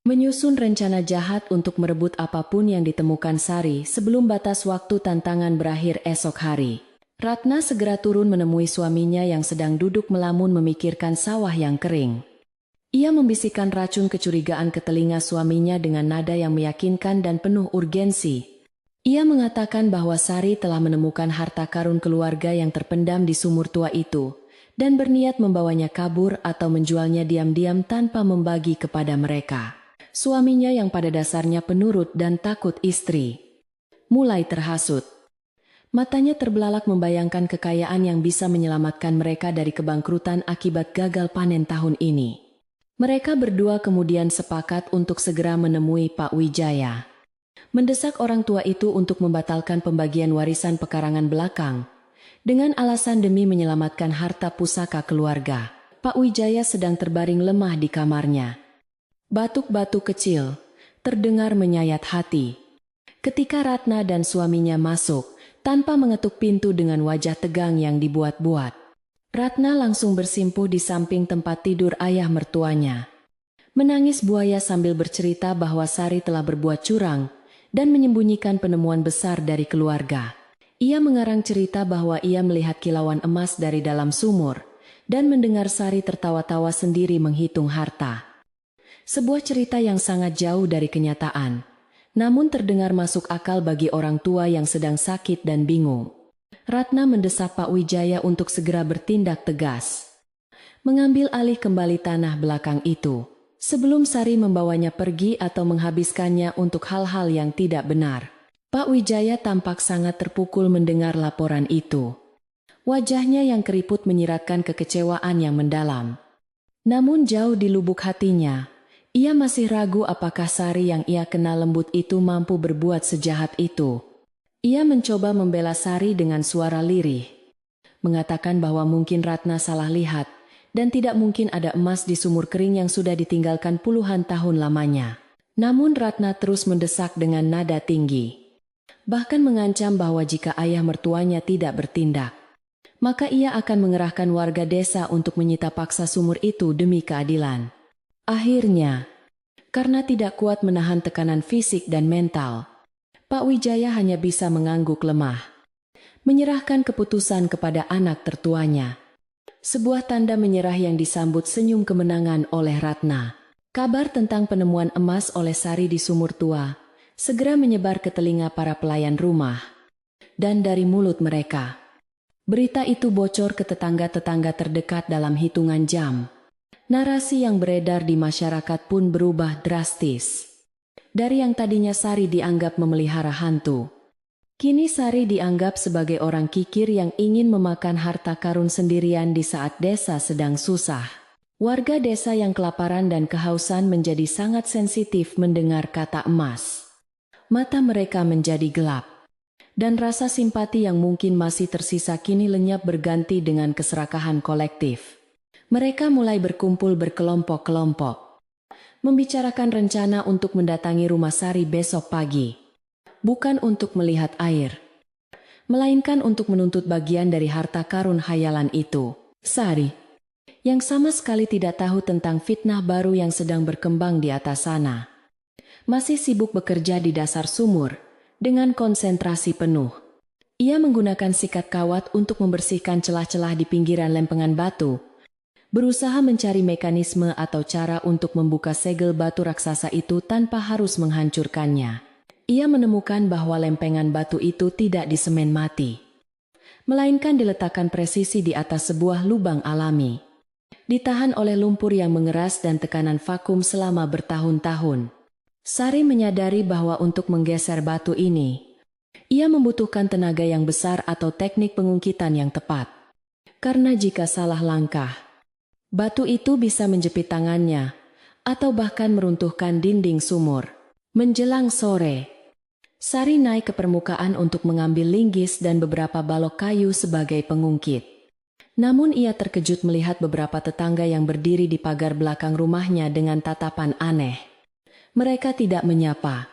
menyusun rencana jahat untuk merebut apapun yang ditemukan Sari sebelum batas waktu tantangan berakhir esok hari. Ratna segera turun menemui suaminya yang sedang duduk melamun memikirkan sawah yang kering. Ia membisikkan racun kecurigaan ke telinga suaminya dengan nada yang meyakinkan dan penuh urgensi. Ia mengatakan bahwa Sari telah menemukan harta karun keluarga yang terpendam di sumur tua itu, dan berniat membawanya kabur atau menjualnya diam-diam tanpa membagi kepada mereka. Suaminya yang pada dasarnya penurut dan takut istri mulai terhasut. Matanya terbelalak membayangkan kekayaan yang bisa menyelamatkan mereka dari kebangkrutan akibat gagal panen tahun ini. Mereka berdua kemudian sepakat untuk segera menemui Pak Wijaya, mendesak orang tua itu untuk membatalkan pembagian warisan pekarangan belakang, dengan alasan demi menyelamatkan harta pusaka keluarga. Pak Wijaya sedang terbaring lemah di kamarnya. Batuk-batuk kecil terdengar menyayat hati. Ketika Ratna dan suaminya masuk, tanpa mengetuk pintu dengan wajah tegang yang dibuat-buat, Ratna langsung bersimpuh di samping tempat tidur ayah mertuanya. Menangis buaya sambil bercerita bahwa Sari telah berbuat curang dan menyembunyikan penemuan besar dari keluarga. Ia mengarang cerita bahwa ia melihat kilauan emas dari dalam sumur dan mendengar Sari tertawa-tawa sendiri menghitung harta. Sebuah cerita yang sangat jauh dari kenyataan, namun terdengar masuk akal bagi orang tua yang sedang sakit dan bingung. Ratna mendesak Pak Wijaya untuk segera bertindak tegas, mengambil alih kembali tanah belakang itu, sebelum Sari membawanya pergi atau menghabiskannya untuk hal-hal yang tidak benar. Pak Wijaya tampak sangat terpukul mendengar laporan itu. Wajahnya yang keriput menyiratkan kekecewaan yang mendalam. Namun jauh di lubuk hatinya, ia masih ragu apakah Sari yang ia kenal lembut itu mampu berbuat sejahat itu. Ia mencoba membela Sari dengan suara lirih, mengatakan bahwa mungkin Ratna salah lihat, dan tidak mungkin ada emas di sumur kering yang sudah ditinggalkan puluhan tahun lamanya. Namun Ratna terus mendesak dengan nada tinggi, bahkan mengancam bahwa jika ayah mertuanya tidak bertindak, maka ia akan mengerahkan warga desa untuk menyita paksa sumur itu demi keadilan. Akhirnya, karena tidak kuat menahan tekanan fisik dan mental, Pak Wijaya hanya bisa mengangguk lemah, menyerahkan keputusan kepada anak tertuanya. Sebuah tanda menyerah yang disambut senyum kemenangan oleh Ratna. Kabar tentang penemuan emas oleh Sari di sumur tua segera menyebar ke telinga para pelayan rumah. Dan dari mulut mereka, berita itu bocor ke tetangga-tetangga terdekat dalam hitungan jam. Narasi yang beredar di masyarakat pun berubah drastis. Dari yang tadinya Sari dianggap memelihara hantu, kini Sari dianggap sebagai orang kikir yang ingin memakan harta karun sendirian di saat desa sedang susah. Warga desa yang kelaparan dan kehausan menjadi sangat sensitif mendengar kata emas. Mata mereka menjadi gelap, dan rasa simpati yang mungkin masih tersisa kini lenyap berganti dengan keserakahan kolektif. Mereka mulai berkumpul berkelompok-kelompok, membicarakan rencana untuk mendatangi rumah Sari besok pagi. Bukan untuk melihat air, melainkan untuk menuntut bagian dari harta karun hayalan itu. Sari, yang sama sekali tidak tahu tentang fitnah baru yang sedang berkembang di atas sana, masih sibuk bekerja di dasar sumur dengan konsentrasi penuh. Ia menggunakan sikat kawat untuk membersihkan celah-celah di pinggiran lempengan batu, berusaha mencari mekanisme atau cara untuk membuka segel batu raksasa itu tanpa harus menghancurkannya. Ia menemukan bahwa lempengan batu itu tidak disemen mati, melainkan diletakkan presisi di atas sebuah lubang alami, ditahan oleh lumpur yang mengeras dan tekanan vakum selama bertahun-tahun. Sari menyadari bahwa untuk menggeser batu ini, ia membutuhkan tenaga yang besar atau teknik pengungkitan yang tepat. Karena jika salah langkah, batu itu bisa menjepit tangannya, atau bahkan meruntuhkan dinding sumur. Menjelang sore, Sari naik ke permukaan untuk mengambil linggis dan beberapa balok kayu sebagai pengungkit. Namun ia terkejut melihat beberapa tetangga yang berdiri di pagar belakang rumahnya dengan tatapan aneh. Mereka tidak menyapa,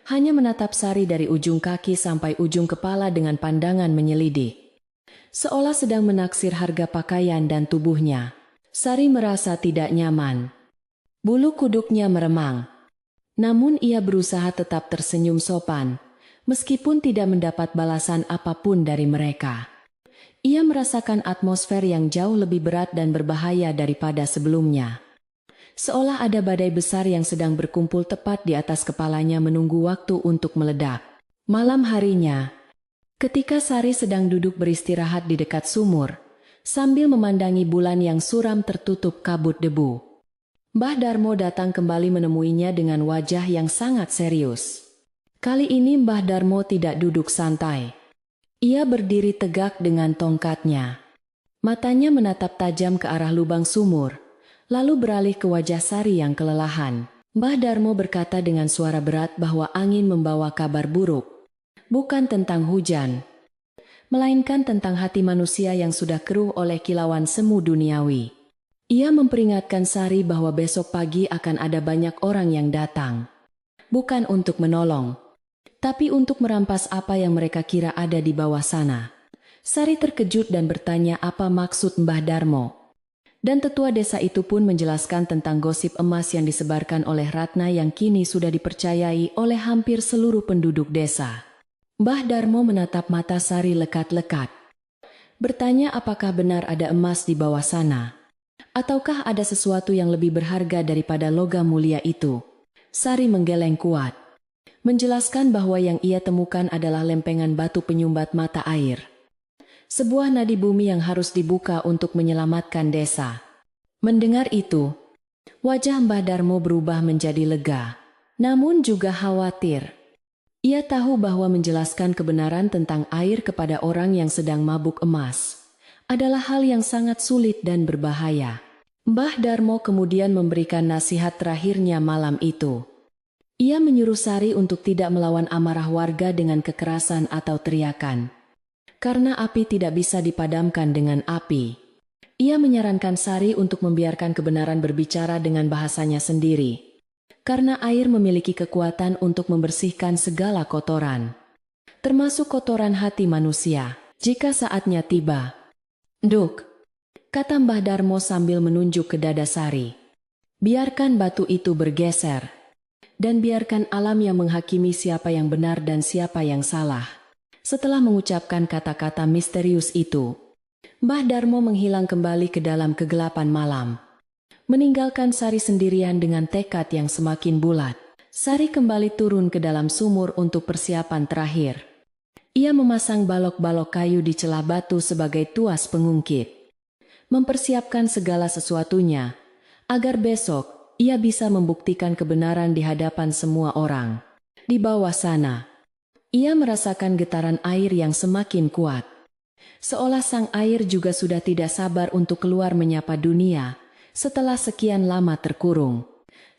hanya menatap Sari dari ujung kaki sampai ujung kepala dengan pandangan menyelidik, seolah sedang menaksir harga pakaian dan tubuhnya. Sari merasa tidak nyaman. Bulu kuduknya meremang. Namun ia berusaha tetap tersenyum sopan, meskipun tidak mendapat balasan apapun dari mereka. Ia merasakan atmosfer yang jauh lebih berat dan berbahaya daripada sebelumnya. Seolah ada badai besar yang sedang berkumpul tepat di atas kepalanya menunggu waktu untuk meledak. Malam harinya, ketika Sari sedang duduk beristirahat di dekat sumur, sambil memandangi bulan yang suram tertutup kabut debu, Mbah Darmo datang kembali menemuinya dengan wajah yang sangat serius. Kali ini Mbah Darmo tidak duduk santai. Ia berdiri tegak dengan tongkatnya. Matanya menatap tajam ke arah lubang sumur, lalu beralih ke wajah Sari yang kelelahan. Mbah Darmo berkata dengan suara berat bahwa angin membawa kabar buruk. Bukan tentang hujan, melainkan tentang hati manusia yang sudah keruh oleh kilauan semu duniawi. Ia memperingatkan Sari bahwa besok pagi akan ada banyak orang yang datang. Bukan untuk menolong, tapi untuk merampas apa yang mereka kira ada di bawah sana. Sari terkejut dan bertanya apa maksud Mbah Darmo. Dan tetua desa itu pun menjelaskan tentang gosip emas yang disebarkan oleh Ratna yang kini sudah dipercayai oleh hampir seluruh penduduk desa. Mbah Darmo menatap mata Sari lekat-lekat, bertanya apakah benar ada emas di bawah sana, ataukah ada sesuatu yang lebih berharga daripada logam mulia itu. Sari menggeleng kuat, menjelaskan bahwa yang ia temukan adalah lempengan batu penyumbat mata air, sebuah nadi bumi yang harus dibuka untuk menyelamatkan desa. Mendengar itu, wajah Mbah Darmo berubah menjadi lega, namun juga khawatir. Ia tahu bahwa menjelaskan kebenaran tentang air kepada orang yang sedang mabuk emas adalah hal yang sangat sulit dan berbahaya. Mbah Darmo kemudian memberikan nasihat terakhirnya malam itu. Ia menyuruh Sari untuk tidak melawan amarah warga dengan kekerasan atau teriakan, karena api tidak bisa dipadamkan dengan api. Ia menyarankan Sari untuk membiarkan kebenaran berbicara dengan bahasanya sendiri, karena air memiliki kekuatan untuk membersihkan segala kotoran, termasuk kotoran hati manusia, jika saatnya tiba. Duk, kata Mbah Darmo sambil menunjuk ke dada Sari. Biarkan batu itu bergeser, dan biarkan alam yang menghakimi siapa yang benar dan siapa yang salah. Setelah mengucapkan kata-kata misterius itu, Mbah Darmo menghilang kembali ke dalam kegelapan malam, meninggalkan Sari sendirian dengan tekad yang semakin bulat. Sari kembali turun ke dalam sumur untuk persiapan terakhir. Ia memasang balok-balok kayu di celah batu sebagai tuas pengungkit, mempersiapkan segala sesuatunya, agar besok ia bisa membuktikan kebenaran di hadapan semua orang. Di bawah sana, ia merasakan getaran air yang semakin kuat. Seolah sang air juga sudah tidak sabar untuk keluar menyapa dunia setelah sekian lama terkurung.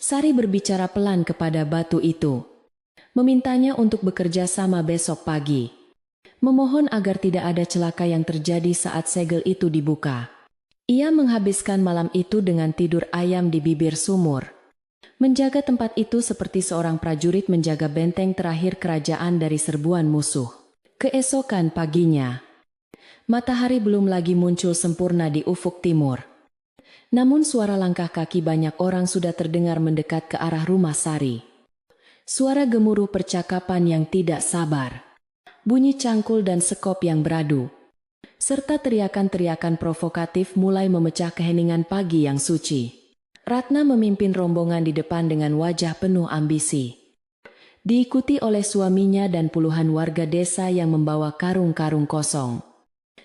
Sari berbicara pelan kepada batu itu, memintanya untuk bekerja sama besok pagi. Memohon agar tidak ada celaka yang terjadi saat segel itu dibuka. Ia menghabiskan malam itu dengan tidur ayam di bibir sumur, menjaga tempat itu seperti seorang prajurit menjaga benteng terakhir kerajaan dari serbuan musuh. Keesokan paginya, matahari belum lagi muncul sempurna di ufuk timur. Namun suara langkah kaki banyak orang sudah terdengar mendekat ke arah rumah Sari. Suara gemuruh percakapan yang tidak sabar, bunyi cangkul dan sekop yang beradu, serta teriakan-teriakan provokatif mulai memecah keheningan pagi yang suci. Ratna memimpin rombongan di depan dengan wajah penuh ambisi, diikuti oleh suaminya dan puluhan warga desa yang membawa karung-karung kosong,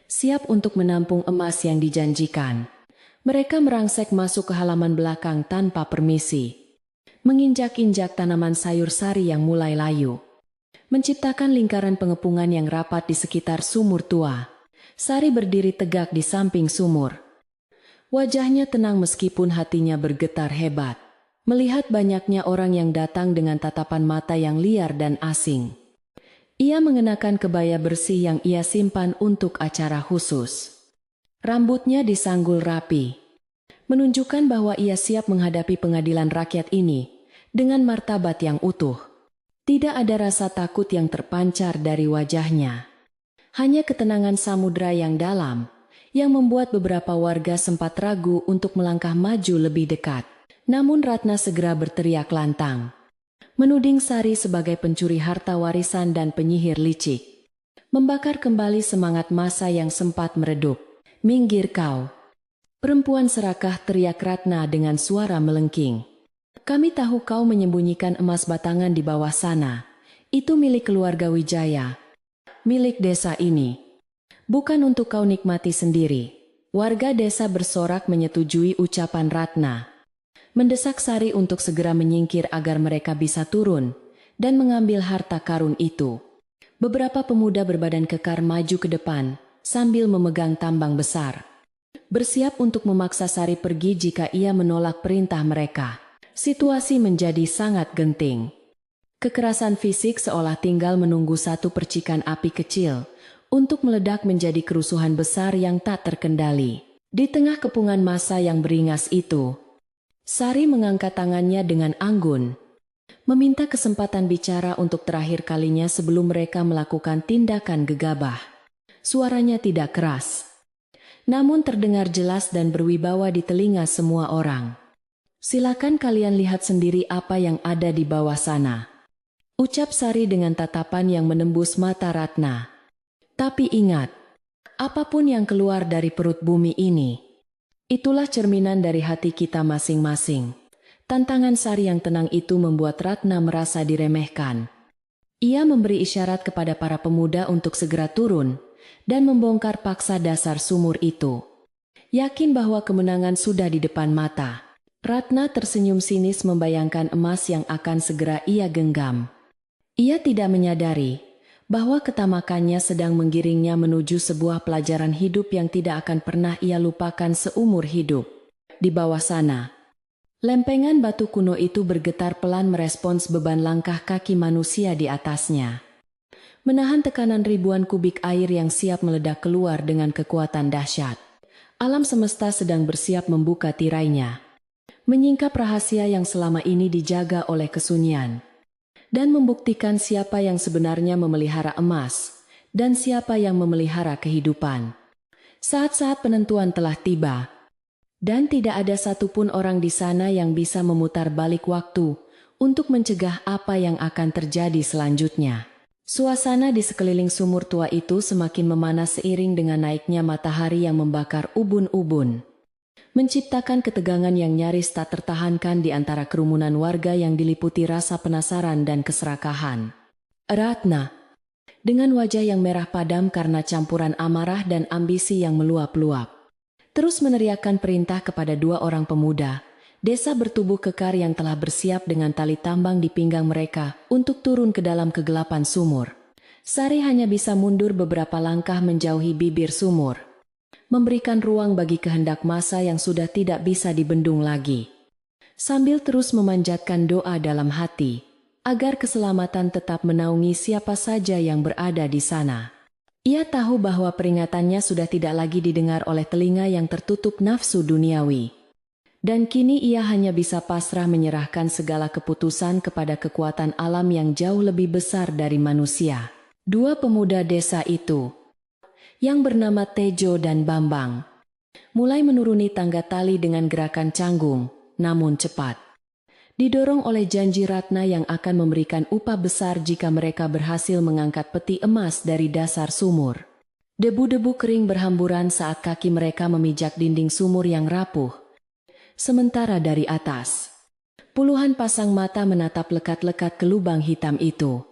siap untuk menampung emas yang dijanjikan. Mereka merangsek masuk ke halaman belakang tanpa permisi, menginjak-injak tanaman sayur Sari yang mulai layu, menciptakan lingkaran pengepungan yang rapat di sekitar sumur tua. Sari berdiri tegak di samping sumur. Wajahnya tenang meskipun hatinya bergetar hebat, melihat banyaknya orang yang datang dengan tatapan mata yang liar dan asing. Ia mengenakan kebaya bersih yang ia simpan untuk acara khusus. Rambutnya disanggul rapi, menunjukkan bahwa ia siap menghadapi pengadilan rakyat ini dengan martabat yang utuh. Tidak ada rasa takut yang terpancar dari wajahnya, hanya ketenangan samudra yang dalam, yang membuat beberapa warga sempat ragu untuk melangkah maju lebih dekat. Namun Ratna segera berteriak lantang, menuding Sari sebagai pencuri harta warisan dan penyihir licik, membakar kembali semangat massa yang sempat meredup. "Minggir kau, perempuan serakah!" teriak Ratna dengan suara melengking. "Kami tahu kau menyembunyikan emas batangan di bawah sana. Itu milik keluarga Wijaya, milik desa ini. Bukan untuk kau nikmati sendiri." Warga desa bersorak menyetujui ucapan Ratna, mendesak Sari untuk segera menyingkir agar mereka bisa turun dan mengambil harta karun itu. Beberapa pemuda berbadan kekar maju ke depan sambil memegang tambang besar, bersiap untuk memaksa Sari pergi jika ia menolak perintah mereka. Situasi menjadi sangat genting. Kekerasan fisik seolah tinggal menunggu satu percikan api kecil untuk meledak menjadi kerusuhan besar yang tak terkendali. Di tengah kepungan massa yang beringas itu, Sari mengangkat tangannya dengan anggun, meminta kesempatan bicara untuk terakhir kalinya sebelum mereka melakukan tindakan gegabah. Suaranya tidak keras, namun terdengar jelas dan berwibawa di telinga semua orang. "Silakan kalian lihat sendiri apa yang ada di bawah sana," ucap Sari dengan tatapan yang menembus mata Ratna. "Tapi ingat, apapun yang keluar dari perut bumi ini, itulah cerminan dari hati kita masing-masing." Tantangan Sari yang tenang itu membuat Ratna merasa diremehkan. Ia memberi isyarat kepada para pemuda untuk segera turun dan membongkar paksa dasar sumur itu, yakin bahwa kemenangan sudah di depan mata. Ratna tersenyum sinis membayangkan emas yang akan segera ia genggam. Ia tidak menyadari bahwa ketamakannya sedang menggiringnya menuju sebuah pelajaran hidup yang tidak akan pernah ia lupakan seumur hidup. Di bawah sana, lempengan batu kuno itu bergetar pelan merespons beban langkah kaki manusia di atasnya, menahan tekanan ribuan kubik air yang siap meledak keluar dengan kekuatan dahsyat. Alam semesta sedang bersiap membuka tirainya, menyingkap rahasia yang selama ini dijaga oleh kesunyian, dan membuktikan siapa yang sebenarnya memelihara emas dan siapa yang memelihara kehidupan. Saat-saat penentuan telah tiba, dan tidak ada satupun orang di sana yang bisa memutar balik waktu untuk mencegah apa yang akan terjadi selanjutnya. Suasana di sekeliling sumur tua itu semakin memanas seiring dengan naiknya matahari yang membakar ubun-ubun, menciptakan ketegangan yang nyaris tak tertahankan di antara kerumunan warga yang diliputi rasa penasaran dan keserakahan. Ratna, dengan wajah yang merah padam karena campuran amarah dan ambisi yang meluap-luap, terus meneriakkan perintah kepada dua orang pemuda Desa bertubuh kekar yang telah bersiap dengan tali tambang di pinggang mereka untuk turun ke dalam kegelapan sumur. Sari hanya bisa mundur beberapa langkah menjauhi bibir sumur, memberikan ruang bagi kehendak massa yang sudah tidak bisa dibendung lagi. Sambil terus memanjatkan doa dalam hati, agar keselamatan tetap menaungi siapa saja yang berada di sana. Ia tahu bahwa peringatannya sudah tidak lagi didengar oleh telinga yang tertutup nafsu duniawi. Dan kini ia hanya bisa pasrah menyerahkan segala keputusan kepada kekuatan alam yang jauh lebih besar dari manusia. Dua pemuda desa itu, yang bernama Tejo dan Bambang, mulai menuruni tangga tali dengan gerakan canggung, namun cepat. Didorong oleh janji Ratna yang akan memberikan upah besar jika mereka berhasil mengangkat peti emas dari dasar sumur. Debu-debu kering berhamburan saat kaki mereka memijak dinding sumur yang rapuh. Sementara dari atas, puluhan pasang mata menatap lekat-lekat ke lubang hitam itu,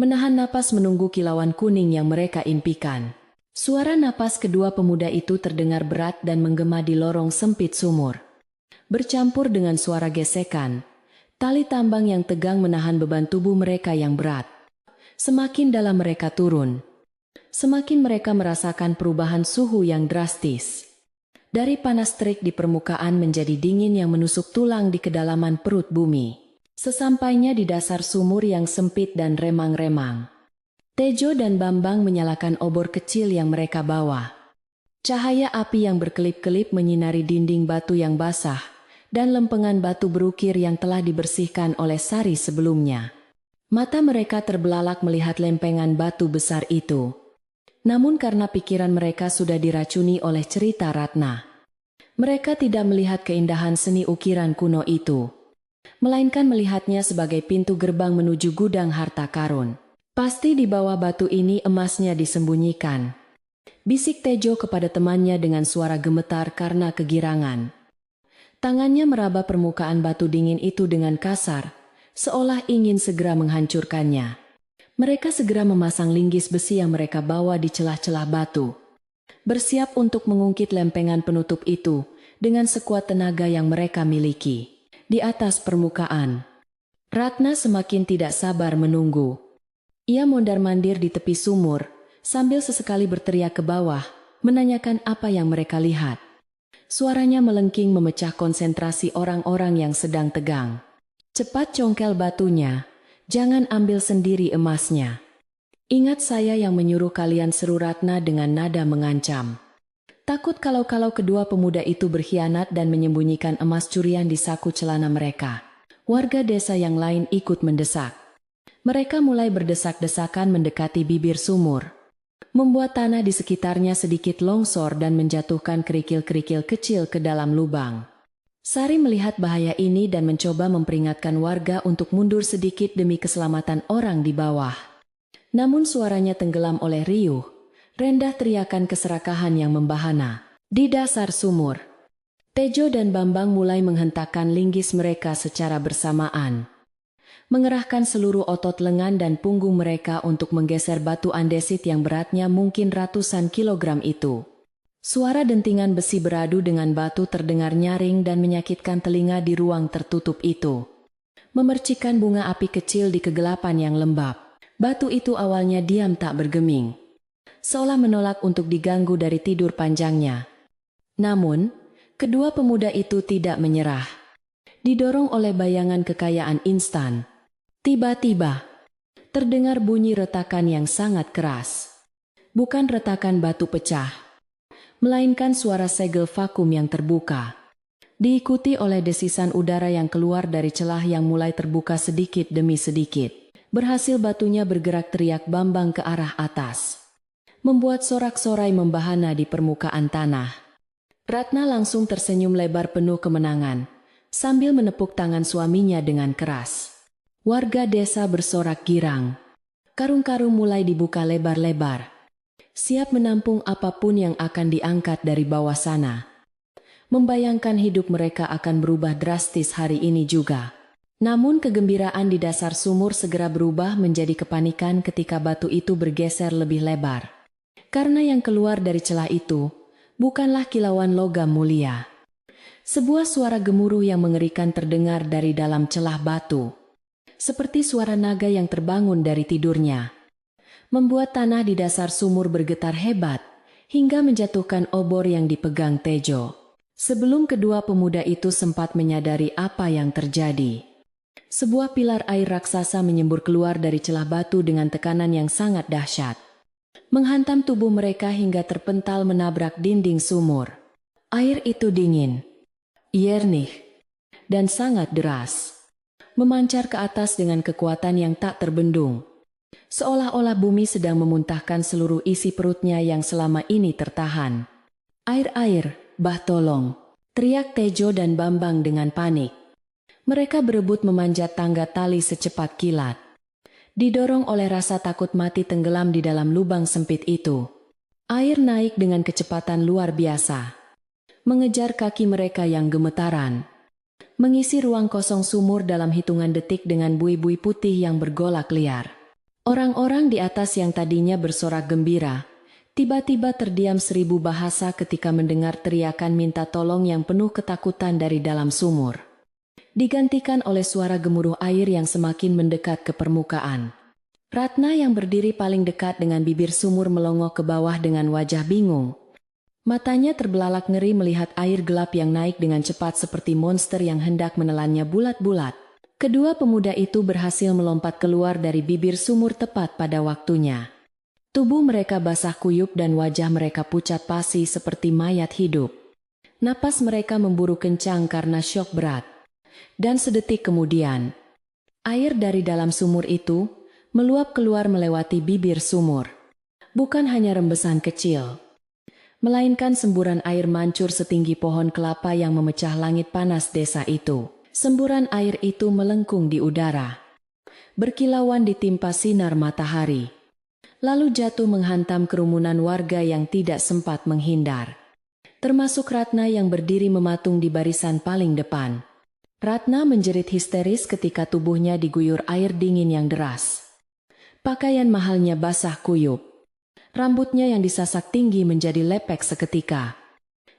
menahan napas menunggu kilauan kuning yang mereka impikan. Suara napas kedua pemuda itu terdengar berat dan menggema di lorong sempit sumur. Bercampur dengan suara gesekan, tali tambang yang tegang menahan beban tubuh mereka yang berat. Semakin dalam mereka turun, semakin mereka merasakan perubahan suhu yang drastis. Dari panas terik di permukaan menjadi dingin yang menusuk tulang di kedalaman perut bumi. Sesampainya di dasar sumur yang sempit dan remang-remang, Tejo dan Bambang menyalakan obor kecil yang mereka bawa. Cahaya api yang berkelip-kelip menyinari dinding batu yang basah dan lempengan batu berukir yang telah dibersihkan oleh Sari sebelumnya. Mata mereka terbelalak melihat lempengan batu besar itu. Namun karena pikiran mereka sudah diracuni oleh cerita Ratna, mereka tidak melihat keindahan seni ukiran kuno itu, melainkan melihatnya sebagai pintu gerbang menuju gudang harta karun. Pasti di bawah batu ini emasnya disembunyikan, bisik Tejo kepada temannya dengan suara gemetar karena kegirangan. Tangannya meraba permukaan batu dingin itu dengan kasar, seolah ingin segera menghancurkannya. Mereka segera memasang linggis besi yang mereka bawa di celah-celah batu, bersiap untuk mengungkit lempengan penutup itu dengan sekuat tenaga yang mereka miliki. Di atas permukaan, Ratna semakin tidak sabar menunggu. Ia mondar-mandir di tepi sumur, sambil sesekali berteriak ke bawah, menanyakan apa yang mereka lihat. Suaranya melengking memecah konsentrasi orang-orang yang sedang tegang. Cepat congkel batunya. Jangan ambil sendiri emasnya. Ingat saya yang menyuruh kalian, seru Ratna dengan nada mengancam. Takut kalau kedua pemuda itu berkhianat dan menyembunyikan emas curian di saku celana mereka. Warga desa yang lain ikut mendesak. Mereka mulai berdesak-desakan mendekati bibir sumur, membuat tanah di sekitarnya sedikit longsor dan menjatuhkan kerikil-kerikil kecil ke dalam lubang. Sari melihat bahaya ini dan mencoba memperingatkan warga untuk mundur sedikit demi keselamatan orang di bawah. Namun suaranya tenggelam oleh riuh, rendah teriakan keserakahan yang membahana. Di dasar sumur, Tejo dan Bambang mulai menghentakkan linggis mereka secara bersamaan, mengerahkan seluruh otot lengan dan punggung mereka untuk menggeser batu andesit yang beratnya mungkin ratusan kilogram itu. Suara dentingan besi beradu dengan batu terdengar nyaring dan menyakitkan telinga di ruang tertutup itu, memercikkan bunga api kecil di kegelapan yang lembab. Batu itu awalnya diam tak bergeming, seolah menolak untuk diganggu dari tidur panjangnya. Namun, kedua pemuda itu tidak menyerah. Didorong oleh bayangan kekayaan instan, tiba-tiba terdengar bunyi retakan yang sangat keras. Bukan retakan batu pecah, melainkan suara segel vakum yang terbuka, diikuti oleh desisan udara yang keluar dari celah yang mulai terbuka sedikit demi sedikit. Berhasil batunya bergerak, teriak Bambang ke arah atas, membuat sorak-sorai membahana di permukaan tanah. Ratna langsung tersenyum lebar penuh kemenangan, sambil menepuk tangan suaminya dengan keras. Warga desa bersorak girang. Karung-karung mulai dibuka lebar-lebar, siap menampung apapun yang akan diangkat dari bawah sana. Membayangkan hidup mereka akan berubah drastis hari ini juga. Namun kegembiraan di dasar sumur segera berubah menjadi kepanikan ketika batu itu bergeser lebih lebar. Karena yang keluar dari celah itu bukanlah kilauan logam mulia. Sebuah suara gemuruh yang mengerikan terdengar dari dalam celah batu. Seperti suara naga yang terbangun dari tidurnya. Membuat tanah di dasar sumur bergetar hebat, hingga menjatuhkan obor yang dipegang Tejo. Sebelum kedua pemuda itu sempat menyadari apa yang terjadi. Sebuah pilar air raksasa menyembur keluar dari celah batu dengan tekanan yang sangat dahsyat. Menghantam tubuh mereka hingga terpental menabrak dinding sumur. Air itu dingin, jernih, dan sangat deras. Memancar ke atas dengan kekuatan yang tak terbendung. Seolah-olah bumi sedang memuntahkan seluruh isi perutnya yang selama ini tertahan. Air, bah tolong, teriak Tejo dan Bambang dengan panik. Mereka berebut memanjat tangga tali secepat kilat. Didorong oleh rasa takut mati tenggelam di dalam lubang sempit itu. Air naik dengan kecepatan luar biasa. Mengejar kaki mereka yang gemetaran. Mengisi ruang kosong sumur dalam hitungan detik dengan buih-buih putih yang bergolak liar. Orang-orang di atas yang tadinya bersorak gembira, tiba-tiba terdiam 1000 bahasa ketika mendengar teriakan minta tolong yang penuh ketakutan dari dalam sumur. Digantikan oleh suara gemuruh air yang semakin mendekat ke permukaan. Ratna yang berdiri paling dekat dengan bibir sumur melongo ke bawah dengan wajah bingung. Matanya terbelalak ngeri melihat air gelap yang naik dengan cepat seperti monster yang hendak menelannya bulat-bulat. Kedua pemuda itu berhasil melompat keluar dari bibir sumur tepat pada waktunya. Tubuh mereka basah kuyup dan wajah mereka pucat pasi seperti mayat hidup. Napas mereka memburu kencang karena syok berat. Dan sedetik kemudian, air dari dalam sumur itu meluap keluar melewati bibir sumur. Bukan hanya rembesan kecil, melainkan semburan air mancur setinggi pohon kelapa yang memecah langit panas desa itu. Semburan air itu melengkung di udara, berkilauan ditimpa sinar matahari, lalu jatuh menghantam kerumunan warga yang tidak sempat menghindar. Termasuk Ratna yang berdiri mematung di barisan paling depan. Ratna menjerit histeris ketika tubuhnya diguyur air dingin yang deras. Pakaian mahalnya basah kuyup. Rambutnya yang disasak tinggi menjadi lepek seketika.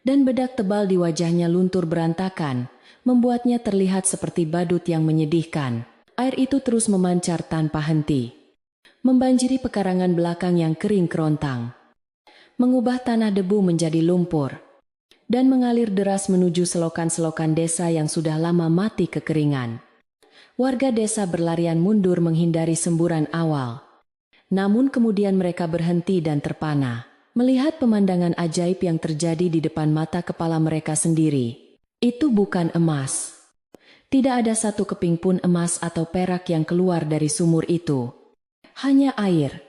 Dan bedak tebal di wajahnya luntur berantakan, membuatnya terlihat seperti badut yang menyedihkan. Air itu terus memancar tanpa henti, membanjiri pekarangan belakang yang kering kerontang, mengubah tanah debu menjadi lumpur, dan mengalir deras menuju selokan-selokan desa yang sudah lama mati kekeringan. Warga desa berlarian mundur menghindari semburan awal. Namun kemudian mereka berhenti dan terpana, melihat pemandangan ajaib yang terjadi di depan mata kepala mereka sendiri. Itu bukan emas. Tidak ada satu keping pun emas atau perak yang keluar dari sumur itu. Hanya air.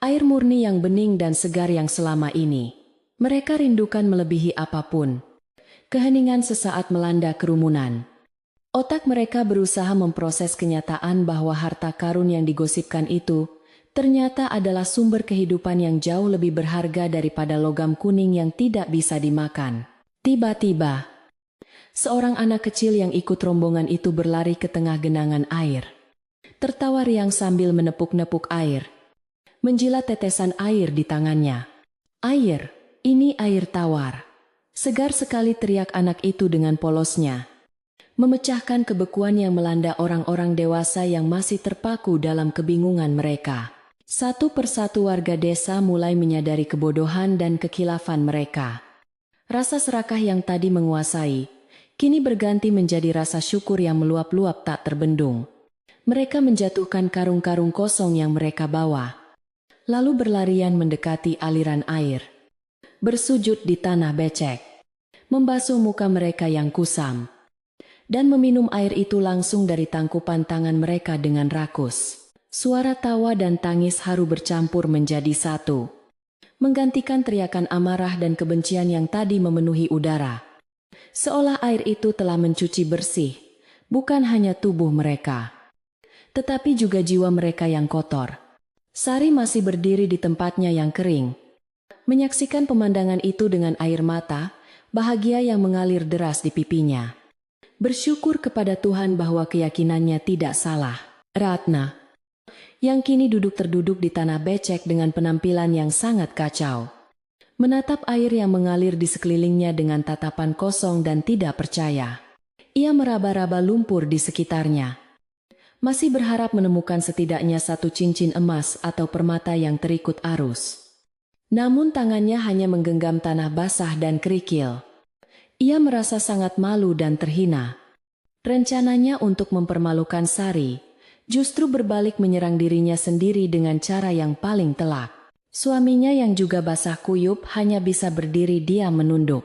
Air murni yang bening dan segar yang selama ini mereka rindukan melebihi apapun. Keheningan sesaat melanda kerumunan. Otak mereka berusaha memproses kenyataan bahwa harta karun yang digosipkan itu ternyata adalah sumber kehidupan yang jauh lebih berharga daripada logam kuning yang tidak bisa dimakan. Tiba-tiba, seorang anak kecil yang ikut rombongan itu berlari ke tengah genangan air. Tertawa riang sambil menepuk-nepuk air. Menjilat tetesan air di tangannya. Air, ini air tawar. Segar sekali teriak anak itu dengan polosnya. Memecahkan kebekuan yang melanda orang-orang dewasa yang masih terpaku dalam kebingungan mereka. Satu persatu warga desa mulai menyadari kebodohan dan kekilafan mereka. Rasa serakah yang tadi menguasai, kini berganti menjadi rasa syukur yang meluap-luap tak terbendung. Mereka menjatuhkan karung-karung kosong yang mereka bawa, lalu berlarian mendekati aliran air. Bersujud di tanah becek, membasuh muka mereka yang kusam, dan meminum air itu langsung dari tangkupan tangan mereka dengan rakus. Suara tawa dan tangis haru bercampur menjadi satu, menggantikan teriakan amarah dan kebencian yang tadi memenuhi udara. Seolah air itu telah mencuci bersih, bukan hanya tubuh mereka, tetapi juga jiwa mereka yang kotor. Sari masih berdiri di tempatnya yang kering, menyaksikan pemandangan itu dengan air mata, bahagia yang mengalir deras di pipinya. Bersyukur kepada Tuhan bahwa keyakinannya tidak salah. Ratna, yang kini duduk terduduk di tanah becek dengan penampilan yang sangat kacau, menatap air yang mengalir di sekelilingnya dengan tatapan kosong dan tidak percaya. Ia meraba-raba lumpur di sekitarnya, masih berharap menemukan setidaknya satu cincin emas atau permata yang terikut arus. Namun tangannya hanya menggenggam tanah basah dan kerikil. Ia merasa sangat malu dan terhina. Rencananya untuk mempermalukan Sari, justru berbalik menyerang dirinya sendiri dengan cara yang paling telak. Suaminya yang juga basah kuyup hanya bisa berdiri diam menunduk.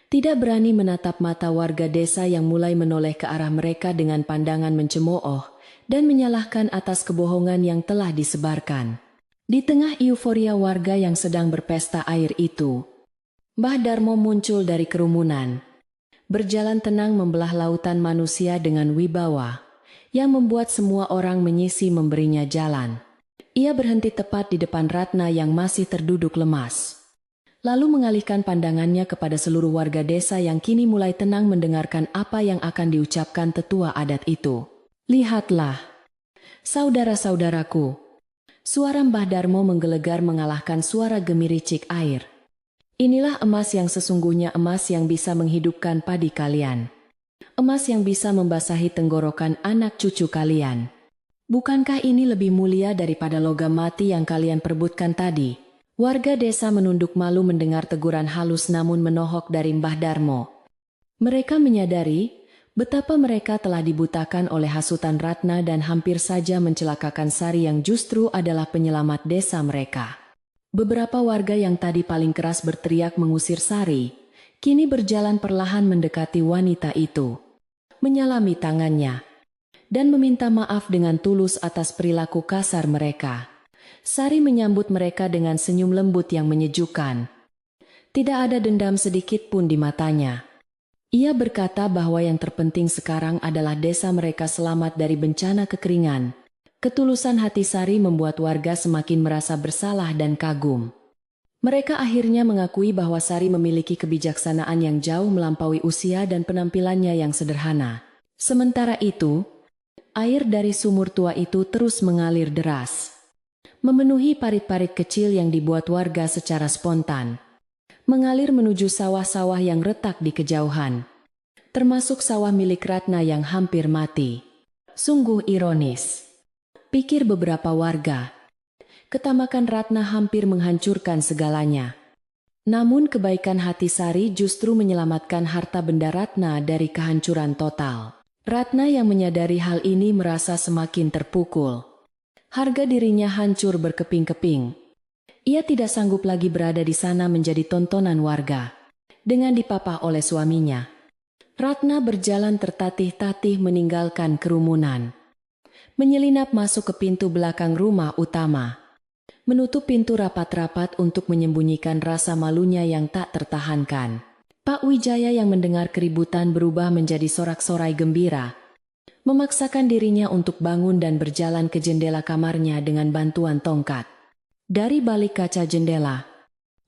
Tidak berani menatap mata warga desa yang mulai menoleh ke arah mereka dengan pandangan mencemooh dan menyalahkan atas kebohongan yang telah disebarkan. Di tengah euforia warga yang sedang berpesta air itu, Mbah Darmo muncul dari kerumunan. Berjalan tenang membelah lautan manusia dengan wibawa, yang membuat semua orang menyisi memberinya jalan. Ia berhenti tepat di depan Ratna yang masih terduduk lemas. Lalu mengalihkan pandangannya kepada seluruh warga desa yang kini mulai tenang mendengarkan apa yang akan diucapkan tetua adat itu. Lihatlah, saudara-saudaraku. Suara Mbah Darmo menggelegar mengalahkan suara gemiricik air. Inilah emas yang sesungguhnya, emas yang bisa menghidupkan padi kalian. Emas yang bisa membasahi tenggorokan anak cucu kalian. Bukankah ini lebih mulia daripada logam mati yang kalian perebutkan tadi? Warga desa menunduk malu mendengar teguran halus namun menohok dari Mbah Darmo. Mereka menyadari betapa mereka telah dibutakan oleh hasutan Ratna dan hampir saja mencelakakan Sari yang justru adalah penyelamat desa mereka. Beberapa warga yang tadi paling keras berteriak mengusir Sari, kini berjalan perlahan mendekati wanita itu, menyalami tangannya, dan meminta maaf dengan tulus atas perilaku kasar mereka. Sari menyambut mereka dengan senyum lembut yang menyejukkan. Tidak ada dendam sedikit pun di matanya. Ia berkata bahwa yang terpenting sekarang adalah desa mereka selamat dari bencana kekeringan. Ketulusan hati Sari membuat warga semakin merasa bersalah dan kagum. Mereka akhirnya mengakui bahwa Sari memiliki kebijaksanaan yang jauh melampaui usia dan penampilannya yang sederhana. Sementara itu, air dari sumur tua itu terus mengalir deras, memenuhi parit-parit kecil yang dibuat warga secara spontan. Mengalir menuju sawah-sawah yang retak di kejauhan, termasuk sawah milik Ratna yang hampir mati. Sungguh ironis, pikir beberapa warga. Ketamakan Ratna hampir menghancurkan segalanya. Namun kebaikan hati Sari justru menyelamatkan harta benda Ratna dari kehancuran total. Ratna yang menyadari hal ini merasa semakin terpukul. Harga dirinya hancur berkeping-keping. Ia tidak sanggup lagi berada di sana menjadi tontonan warga. Dengan dipapah oleh suaminya, Ratna berjalan tertatih-tatih meninggalkan kerumunan. Menyelinap masuk ke pintu belakang rumah utama. Menutup pintu rapat-rapat untuk menyembunyikan rasa malunya yang tak tertahankan. Pak Wijaya yang mendengar keributan berubah menjadi sorak-sorai gembira. Memaksakan dirinya untuk bangun dan berjalan ke jendela kamarnya dengan bantuan tongkat. Dari balik kaca jendela,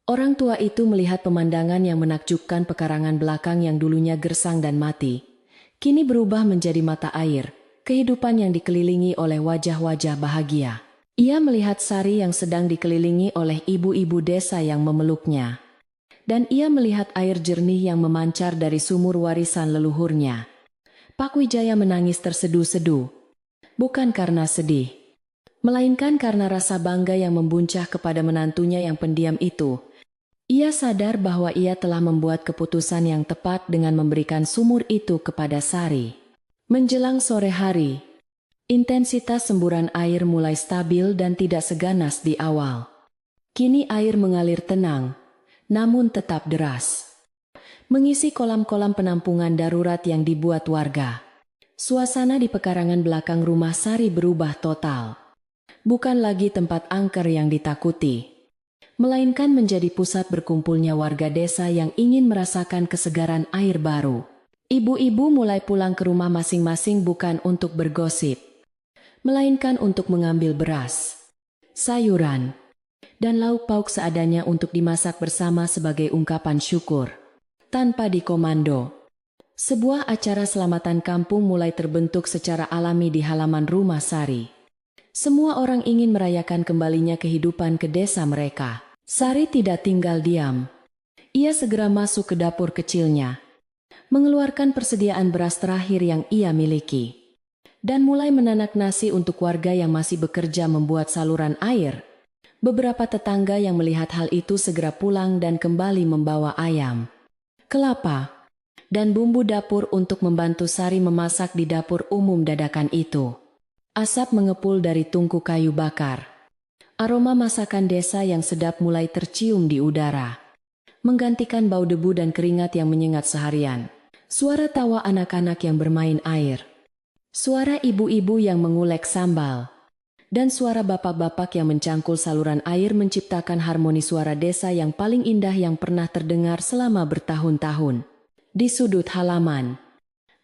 orang tua itu melihat pemandangan yang menakjubkan. Pekarangan belakang yang dulunya gersang dan mati, kini berubah menjadi mata air, kehidupan yang dikelilingi oleh wajah-wajah bahagia. Ia melihat Sari yang sedang dikelilingi oleh ibu-ibu desa yang memeluknya. Dan ia melihat air jernih yang memancar dari sumur warisan leluhurnya. Pak Wijaya menangis terseduh-seduh, bukan karena sedih, melainkan karena rasa bangga yang membuncah kepada menantunya yang pendiam itu. Ia sadar bahwa ia telah membuat keputusan yang tepat dengan memberikan sumur itu kepada Sari. Menjelang sore hari, intensitas semburan air mulai stabil dan tidak seganas di awal. Kini air mengalir tenang, namun tetap deras, mengisi kolam-kolam penampungan darurat yang dibuat warga. Suasana di pekarangan belakang rumah Sari berubah total. Bukan lagi tempat angker yang ditakuti, melainkan menjadi pusat berkumpulnya warga desa yang ingin merasakan kesegaran air baru. Ibu-ibu mulai pulang ke rumah masing-masing bukan untuk bergosip, melainkan untuk mengambil beras, sayuran, dan lauk pauk seadanya untuk dimasak bersama sebagai ungkapan syukur. Tanpa dikomando, sebuah acara selamatan kampung mulai terbentuk secara alami di halaman rumah Sari. Semua orang ingin merayakan kembalinya kehidupan ke desa mereka. Sari tidak tinggal diam. Ia segera masuk ke dapur kecilnya, mengeluarkan persediaan beras terakhir yang ia miliki, dan mulai menanak nasi untuk warga yang masih bekerja membuat saluran air. Beberapa tetangga yang melihat hal itu segera pulang dan kembali membawa ayam, kelapa, dan bumbu dapur untuk membantu Sari memasak di dapur umum dadakan itu. Asap mengepul dari tungku kayu bakar. Aroma masakan desa yang sedap mulai tercium di udara, menggantikan bau debu dan keringat yang menyengat seharian. Suara tawa anak-anak yang bermain air, suara ibu-ibu yang mengulek sambal, dan suara bapak-bapak yang mencangkul saluran air menciptakan harmoni suara desa yang paling indah yang pernah terdengar selama bertahun-tahun. Di sudut halaman,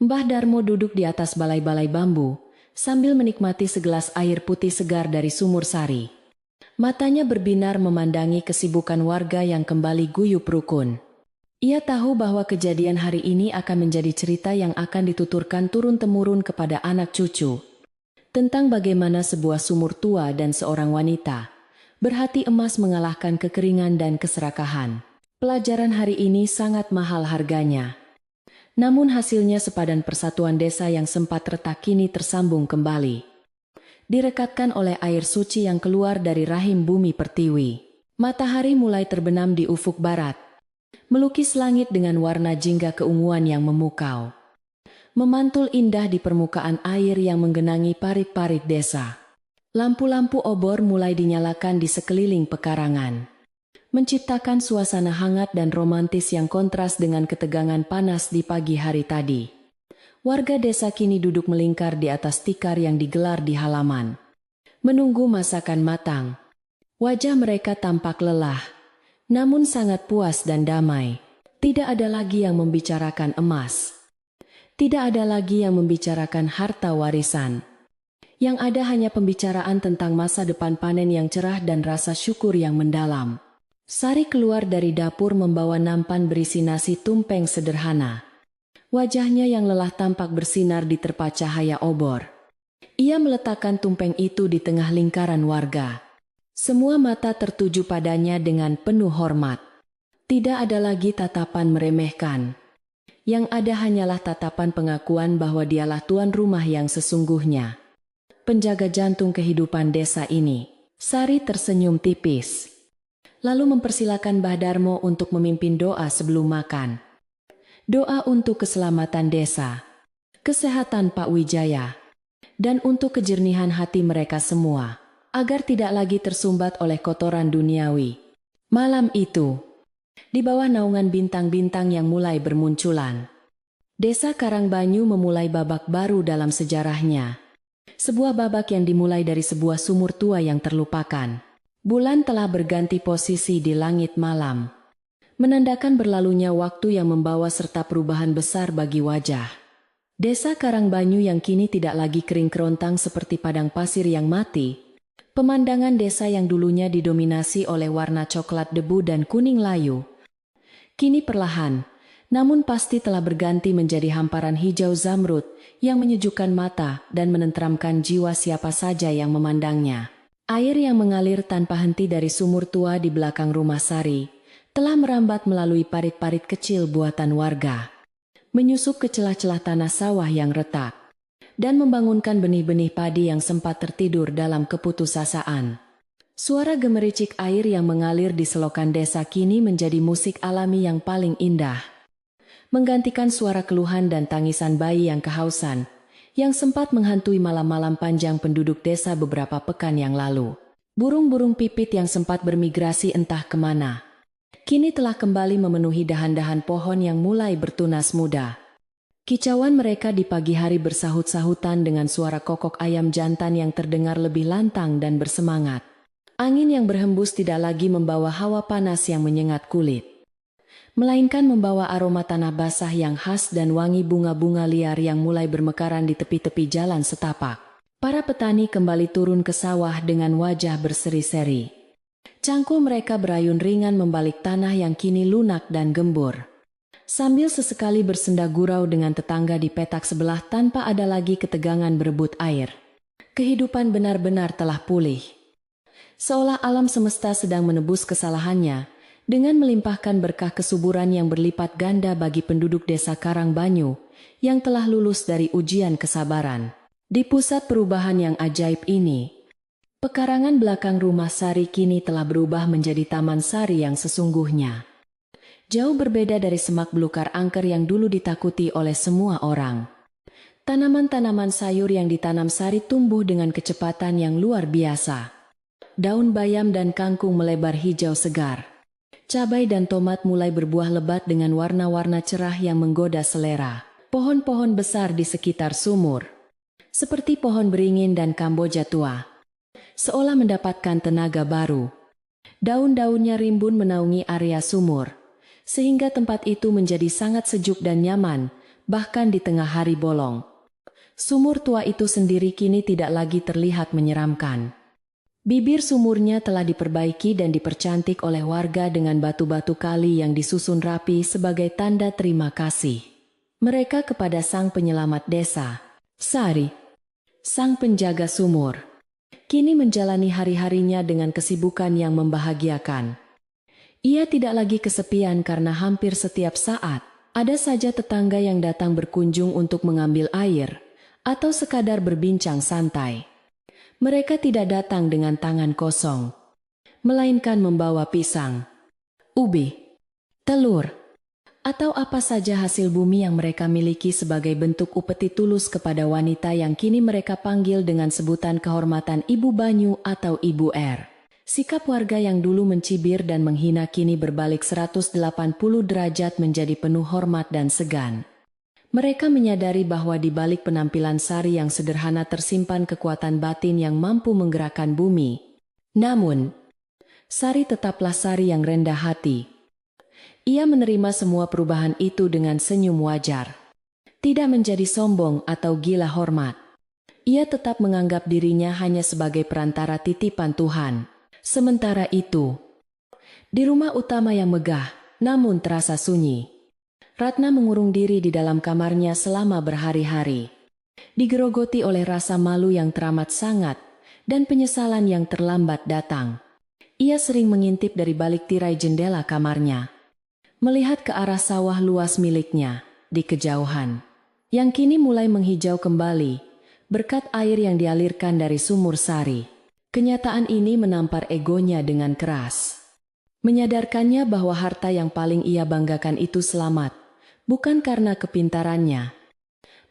Mbah Darmo duduk di atas balai-balai bambu, sambil menikmati segelas air putih segar dari sumur Sari. Matanya berbinar memandangi kesibukan warga yang kembali guyup rukun. Ia tahu bahwa kejadian hari ini akan menjadi cerita yang akan dituturkan turun-temurun kepada anak cucu, tentang bagaimana sebuah sumur tua dan seorang wanita berhati emas mengalahkan kekeringan dan keserakahan. Pelajaran hari ini sangat mahal harganya. Namun hasilnya sepadan persatuan desa yang sempat retak kini tersambung kembali, direkatkan oleh air suci yang keluar dari rahim bumi pertiwi. Matahari mulai terbenam di ufuk barat, melukis langit dengan warna jingga keunguan yang memukau, memantul indah di permukaan air yang menggenangi parit-parit desa. Lampu-lampu obor mulai dinyalakan di sekeliling pekarangan, menciptakan suasana hangat dan romantis yang kontras dengan ketegangan panas di pagi hari tadi. Warga desa kini duduk melingkar di atas tikar yang digelar di halaman, menunggu masakan matang. Wajah mereka tampak lelah, namun sangat puas dan damai. Tidak ada lagi yang membicarakan emas. Tidak ada lagi yang membicarakan harta warisan. Yang ada hanya pembicaraan tentang masa depan panen yang cerah dan rasa syukur yang mendalam. Sari keluar dari dapur membawa nampan berisi nasi tumpeng sederhana. Wajahnya yang lelah tampak bersinar di terpa cahaya obor. Ia meletakkan tumpeng itu di tengah lingkaran warga. Semua mata tertuju padanya dengan penuh hormat. Tidak ada lagi tatapan meremehkan. Yang ada hanyalah tatapan pengakuan bahwa dialah tuan rumah yang sesungguhnya, penjaga jantung kehidupan desa ini. Sari tersenyum tipis, lalu mempersilakan Mbah Darmo untuk memimpin doa sebelum makan. Doa untuk keselamatan desa, kesehatan Pak Wijaya, dan untuk kejernihan hati mereka semua, agar tidak lagi tersumbat oleh kotoran duniawi. Malam itu, di bawah naungan bintang-bintang yang mulai bermunculan, Desa Karangbanyu memulai babak baru dalam sejarahnya. Sebuah babak yang dimulai dari sebuah sumur tua yang terlupakan. Bulan telah berganti posisi di langit malam, menandakan berlalunya waktu yang membawa serta perubahan besar bagi wajah Desa Karangbanyu yang kini tidak lagi kering kerontang seperti padang pasir yang mati. Pemandangan desa yang dulunya didominasi oleh warna coklat debu dan kuning layu, kini perlahan, namun pasti telah berganti menjadi hamparan hijau zamrud yang menyejukkan mata dan menenteramkan jiwa siapa saja yang memandangnya. Air yang mengalir tanpa henti dari sumur tua di belakang rumah Sari telah merambat melalui parit-parit kecil buatan warga, menyusup ke celah-celah tanah sawah yang retak, dan membangunkan benih-benih padi yang sempat tertidur dalam keputusasaan. Suara gemericik air yang mengalir di selokan desa kini menjadi musik alami yang paling indah, menggantikan suara keluhan dan tangisan bayi yang kehausan, yang sempat menghantui malam-malam panjang penduduk desa beberapa pekan yang lalu. Burung-burung pipit yang sempat bermigrasi entah kemana, kini telah kembali memenuhi dahan-dahan pohon yang mulai bertunas muda. Kicauan mereka di pagi hari bersahut-sahutan dengan suara kokok ayam jantan yang terdengar lebih lantang dan bersemangat. Angin yang berhembus tidak lagi membawa hawa panas yang menyengat kulit, melainkan membawa aroma tanah basah yang khas dan wangi bunga-bunga liar yang mulai bermekaran di tepi-tepi jalan setapak. Para petani kembali turun ke sawah dengan wajah berseri-seri. Cangkul mereka berayun ringan membalik tanah yang kini lunak dan gembur, sambil sesekali bersenda gurau dengan tetangga di petak sebelah tanpa ada lagi ketegangan berebut air. Kehidupan benar-benar telah pulih. Seolah alam semesta sedang menebus kesalahannya, dengan melimpahkan berkah kesuburan yang berlipat ganda bagi penduduk desa Karangbanyu, yang telah lulus dari ujian kesabaran. Di pusat perubahan yang ajaib ini, pekarangan belakang rumah Sari kini telah berubah menjadi taman sari yang sesungguhnya. Jauh berbeda dari semak belukar angker yang dulu ditakuti oleh semua orang. Tanaman-tanaman sayur yang ditanam Sari tumbuh dengan kecepatan yang luar biasa. Daun bayam dan kangkung melebar hijau segar. Cabai dan tomat mulai berbuah lebat dengan warna-warna cerah yang menggoda selera. Pohon-pohon besar di sekitar sumur, seperti pohon beringin dan kamboja tua, seolah mendapatkan tenaga baru. Daun-daunnya rimbun menaungi area sumur, sehingga tempat itu menjadi sangat sejuk dan nyaman, bahkan di tengah hari bolong. Sumur tua itu sendiri kini tidak lagi terlihat menyeramkan. Bibir sumurnya telah diperbaiki dan dipercantik oleh warga dengan batu-batu kali yang disusun rapi sebagai tanda terima kasih mereka kepada sang penyelamat desa. Sari, sang penjaga sumur, kini menjalani hari-harinya dengan kesibukan yang membahagiakan. Ia tidak lagi kesepian karena hampir setiap saat ada saja tetangga yang datang berkunjung untuk mengambil air atau sekadar berbincang santai. Mereka tidak datang dengan tangan kosong, melainkan membawa pisang, ubi, telur, atau apa saja hasil bumi yang mereka miliki sebagai bentuk upeti tulus kepada wanita yang kini mereka panggil dengan sebutan kehormatan Ibu Banyu atau Ibu R. Sikap warga yang dulu mencibir dan menghina kini berbalik 180 derajat menjadi penuh hormat dan segan. Mereka menyadari bahwa di balik penampilan Sari yang sederhana tersimpan kekuatan batin yang mampu menggerakkan bumi. Namun, Sari tetaplah Sari yang rendah hati. Ia menerima semua perubahan itu dengan senyum wajar. Tidak menjadi sombong atau gila hormat. Ia tetap menganggap dirinya hanya sebagai perantara titipan Tuhan. Sementara itu, di rumah utama yang megah, namun terasa sunyi, Ratna mengurung diri di dalam kamarnya selama berhari-hari. Digerogoti oleh rasa malu yang teramat sangat dan penyesalan yang terlambat datang. Ia sering mengintip dari balik tirai jendela kamarnya, melihat ke arah sawah luas miliknya di kejauhan, yang kini mulai menghijau kembali berkat air yang dialirkan dari sumur Sari. Kenyataan ini menampar egonya dengan keras. Menyadarkannya bahwa harta yang paling ia banggakan itu selamat, bukan karena kepintarannya,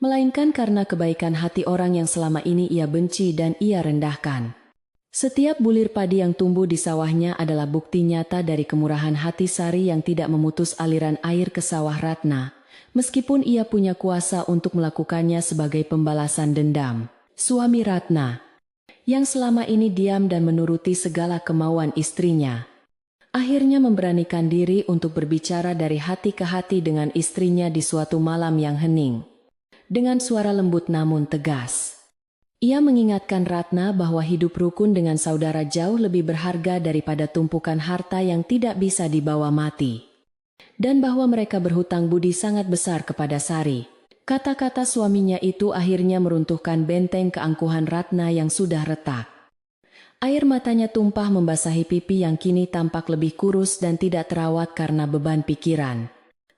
melainkan karena kebaikan hati orang yang selama ini ia benci dan ia rendahkan. Setiap bulir padi yang tumbuh di sawahnya adalah bukti nyata dari kemurahan hati Sari yang tidak memutus aliran air ke sawah Ratna, meskipun ia punya kuasa untuk melakukannya sebagai pembalasan dendam. Suami Ratna, yang selama ini diam dan menuruti segala kemauan istrinya, akhirnya memberanikan diri untuk berbicara dari hati ke hati dengan istrinya di suatu malam yang hening. Dengan suara lembut namun tegas, ia mengingatkan Ratna bahwa hidup rukun dengan saudara jauh lebih berharga daripada tumpukan harta yang tidak bisa dibawa mati. Dan bahwa mereka berhutang budi sangat besar kepada Sari. Kata-kata suaminya itu akhirnya meruntuhkan benteng keangkuhan Ratna yang sudah retak. Air matanya tumpah membasahi pipi yang kini tampak lebih kurus dan tidak terawat karena beban pikiran.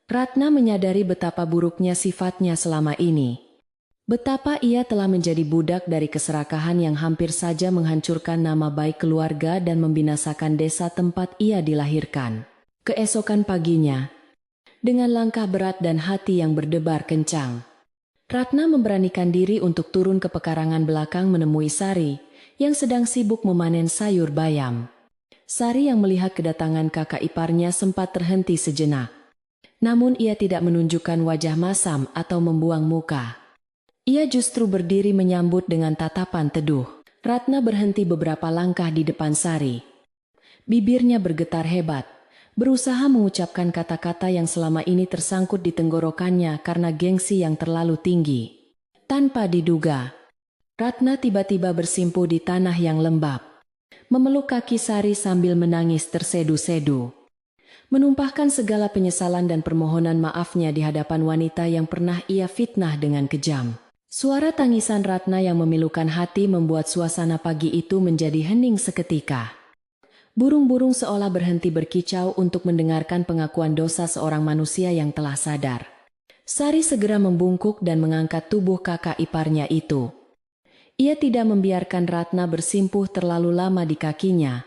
Ratna menyadari betapa buruknya sifatnya selama ini. Betapa ia telah menjadi budak dari keserakahan yang hampir saja menghancurkan nama baik keluarga dan membinasakan desa tempat ia dilahirkan. Keesokan paginya, dengan langkah berat dan hati yang berdebar kencang, Ratna memberanikan diri untuk turun ke pekarangan belakang menemui Sari, yang sedang sibuk memanen sayur bayam. Sari yang melihat kedatangan kakak iparnya sempat terhenti sejenak. Namun ia tidak menunjukkan wajah masam atau membuang muka. Ia justru berdiri menyambut dengan tatapan teduh. Ratna berhenti beberapa langkah di depan Sari. Bibirnya bergetar hebat, berusaha mengucapkan kata-kata yang selama ini tersangkut di tenggorokannya karena gengsi yang terlalu tinggi. Tanpa diduga, Ratna tiba-tiba bersimpuh di tanah yang lembab, memeluk kaki Sari sambil menangis tersedu-sedu, menumpahkan segala penyesalan dan permohonan maafnya di hadapan wanita yang pernah ia fitnah dengan kejam. Suara tangisan Ratna yang memilukan hati membuat suasana pagi itu menjadi hening seketika. Burung-burung seolah berhenti berkicau untuk mendengarkan pengakuan dosa seorang manusia yang telah sadar. Sari segera membungkuk dan mengangkat tubuh kakak iparnya itu. Ia tidak membiarkan Ratna bersimpuh terlalu lama di kakinya,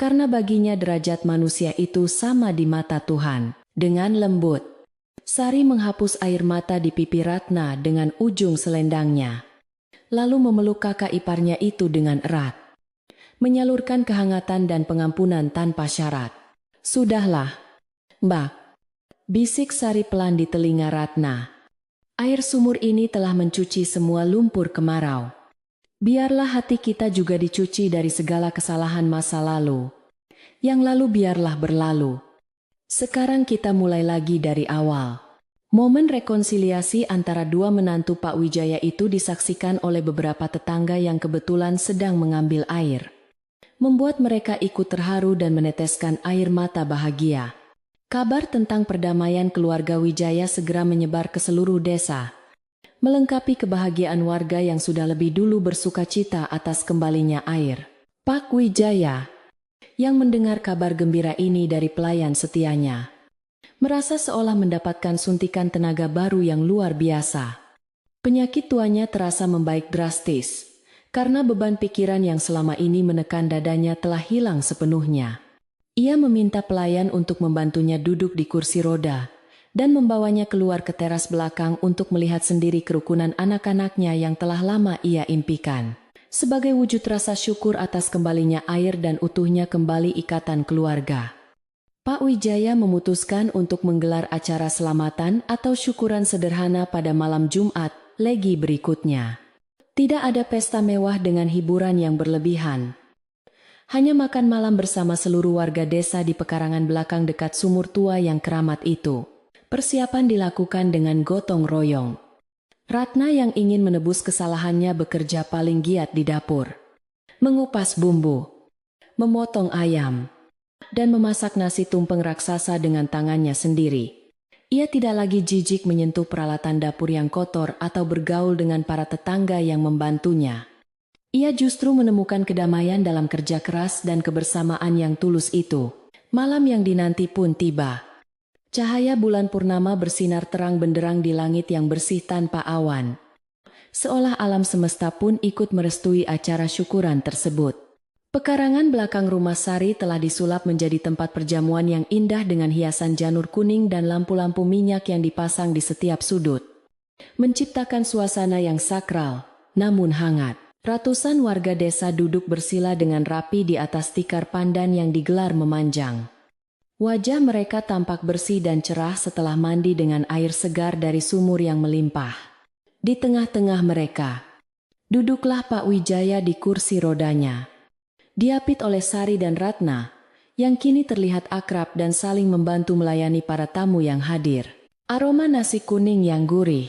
karena baginya derajat manusia itu sama di mata Tuhan. Dengan lembut, Sari menghapus air mata di pipi Ratna dengan ujung selendangnya, lalu memeluk kakak iparnya itu dengan erat, menyalurkan kehangatan dan pengampunan tanpa syarat. "Sudahlah, Mbak," bisik Sari pelan di telinga Ratna. "Air sumur ini telah mencuci semua lumpur kemarau. Biarlah hati kita juga dicuci dari segala kesalahan masa lalu. Yang lalu biarlah berlalu. Sekarang kita mulai lagi dari awal." Momen rekonsiliasi antara dua menantu Pak Wijaya itu disaksikan oleh beberapa tetangga yang kebetulan sedang mengambil air, membuat mereka ikut terharu dan meneteskan air mata bahagia. Kabar tentang perdamaian keluarga Wijaya segera menyebar ke seluruh desa, melengkapi kebahagiaan warga yang sudah lebih dulu bersukacita atas kembalinya air. Pak Wijaya, yang mendengar kabar gembira ini dari pelayan setianya, merasa seolah mendapatkan suntikan tenaga baru yang luar biasa. Penyakit tuanya terasa membaik drastis, karena beban pikiran yang selama ini menekan dadanya telah hilang sepenuhnya. Ia meminta pelayan untuk membantunya duduk di kursi roda, dan membawanya keluar ke teras belakang untuk melihat sendiri kerukunan anak-anaknya yang telah lama ia impikan. Sebagai wujud rasa syukur atas kembalinya air dan utuhnya kembali ikatan keluarga, Pak Wijaya memutuskan untuk menggelar acara selamatan atau syukuran sederhana pada malam Jumat Legi berikutnya. Tidak ada pesta mewah dengan hiburan yang berlebihan. Hanya makan malam bersama seluruh warga desa di pekarangan belakang dekat sumur tua yang keramat itu. Persiapan dilakukan dengan gotong royong. Ratna yang ingin menebus kesalahannya bekerja paling giat di dapur, mengupas bumbu, memotong ayam, dan memasak nasi tumpeng raksasa dengan tangannya sendiri. Ia tidak lagi jijik menyentuh peralatan dapur yang kotor atau bergaul dengan para tetangga yang membantunya. Ia justru menemukan kedamaian dalam kerja keras dan kebersamaan yang tulus itu. Malam yang dinanti pun tiba. Cahaya bulan purnama bersinar terang benderang di langit yang bersih tanpa awan. Seolah alam semesta pun ikut merestui acara syukuran tersebut. Pekarangan belakang rumah Sari telah disulap menjadi tempat perjamuan yang indah dengan hiasan janur kuning dan lampu-lampu minyak yang dipasang di setiap sudut, menciptakan suasana yang sakral, namun hangat. Ratusan warga desa duduk bersila dengan rapi di atas tikar pandan yang digelar memanjang. Wajah mereka tampak bersih dan cerah setelah mandi dengan air segar dari sumur yang melimpah. Di tengah-tengah mereka, duduklah Pak Wijaya di kursi rodanya, diapit oleh Sari dan Ratna, yang kini terlihat akrab dan saling membantu melayani para tamu yang hadir. Aroma nasi kuning yang gurih,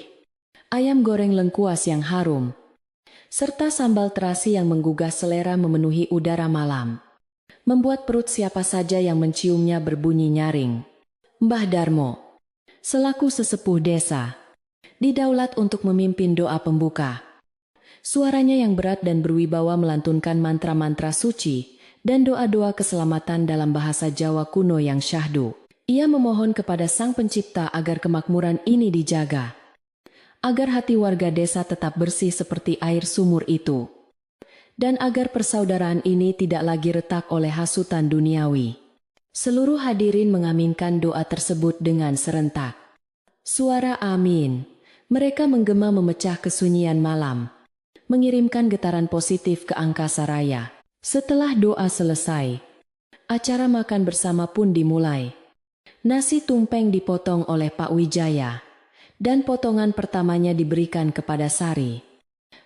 ayam goreng lengkuas yang harum, serta sambal terasi yang menggugah selera memenuhi udara malam, membuat perut siapa saja yang menciumnya berbunyi nyaring. Mbah Darmo, selaku sesepuh desa, didaulat untuk memimpin doa pembuka. Suaranya yang berat dan berwibawa melantunkan mantra-mantra suci dan doa-doa keselamatan dalam bahasa Jawa kuno yang syahdu. Ia memohon kepada Sang Pencipta agar kemakmuran ini dijaga, agar hati warga desa tetap bersih seperti air sumur itu, dan agar persaudaraan ini tidak lagi retak oleh hasutan duniawi. Seluruh hadirin mengaminkan doa tersebut dengan serentak. Suara amin mereka menggema memecah kesunyian malam, mengirimkan getaran positif ke angkasa raya. Setelah doa selesai, acara makan bersama pun dimulai. Nasi tumpeng dipotong oleh Pak Wijaya, dan potongan pertamanya diberikan kepada Sari,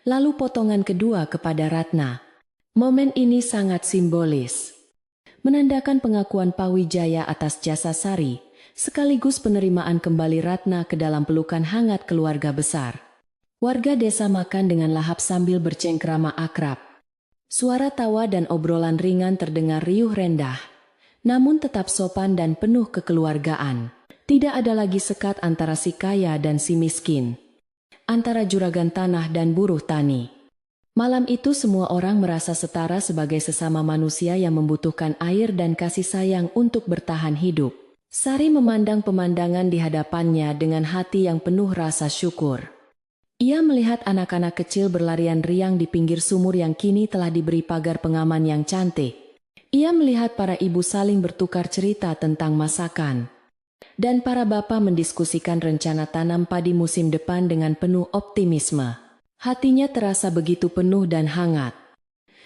lalu potongan kedua kepada Ratna. Momen ini sangat simbolis, menandakan pengakuan Pak Wijaya atas jasa Sari, sekaligus penerimaan kembali Ratna ke dalam pelukan hangat keluarga besar. Warga desa makan dengan lahap sambil bercengkrama akrab. Suara tawa dan obrolan ringan terdengar riuh rendah, namun tetap sopan dan penuh kekeluargaan. Tidak ada lagi sekat antara si kaya dan si miskin, antara juragan tanah dan buruh tani. Malam itu semua orang merasa setara sebagai sesama manusia yang membutuhkan air dan kasih sayang untuk bertahan hidup. Sari memandang pemandangan di hadapannya dengan hati yang penuh rasa syukur. Ia melihat anak-anak kecil berlarian riang di pinggir sumur yang kini telah diberi pagar pengaman yang cantik. Ia melihat para ibu saling bertukar cerita tentang masakan. Dan para bapak mendiskusikan rencana tanam padi musim depan dengan penuh optimisme. Hatinya terasa begitu penuh dan hangat.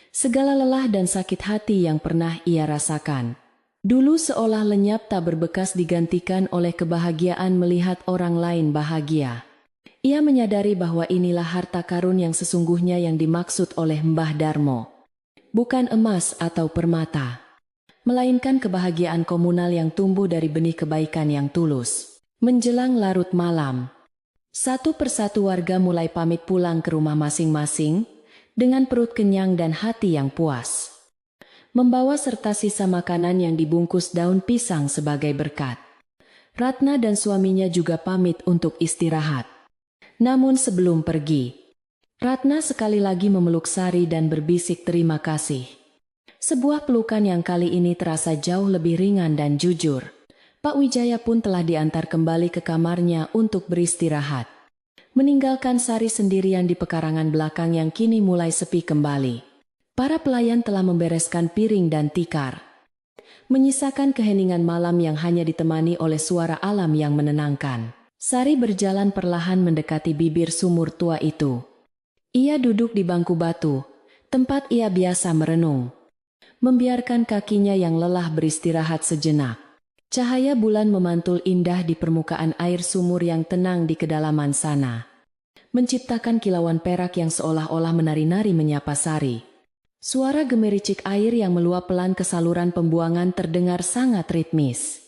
Segala lelah dan sakit hati yang pernah ia rasakan dulu seolah lenyap tak berbekas digantikan oleh kebahagiaan melihat orang lain bahagia. Ia menyadari bahwa inilah harta karun yang sesungguhnya yang dimaksud oleh Mbah Darmo. Bukan emas atau permata, melainkan kebahagiaan komunal yang tumbuh dari benih kebaikan yang tulus. Menjelang larut malam, satu persatu warga mulai pamit pulang ke rumah masing-masing dengan perut kenyang dan hati yang puas. Membawa serta sisa makanan yang dibungkus daun pisang sebagai berkat. Ratna dan suaminya juga pamit untuk istirahat. Namun sebelum pergi, Ratna sekali lagi memeluk Sari dan berbisik terima kasih. Sebuah pelukan yang kali ini terasa jauh lebih ringan dan jujur. Pak Wijaya pun telah diantar kembali ke kamarnya untuk beristirahat, meninggalkan Sari sendirian di pekarangan belakang yang kini mulai sepi kembali. Para pelayan telah membereskan piring dan tikar, menyisakan keheningan malam yang hanya ditemani oleh suara alam yang menenangkan. Sari berjalan perlahan mendekati bibir sumur tua itu. Ia duduk di bangku batu, tempat ia biasa merenung, membiarkan kakinya yang lelah beristirahat sejenak. Cahaya bulan memantul indah di permukaan air sumur yang tenang di kedalaman sana, menciptakan kilauan perak yang seolah-olah menari-nari menyapa Sari. Suara gemericik air yang meluap pelan ke saluran pembuangan terdengar sangat ritmis,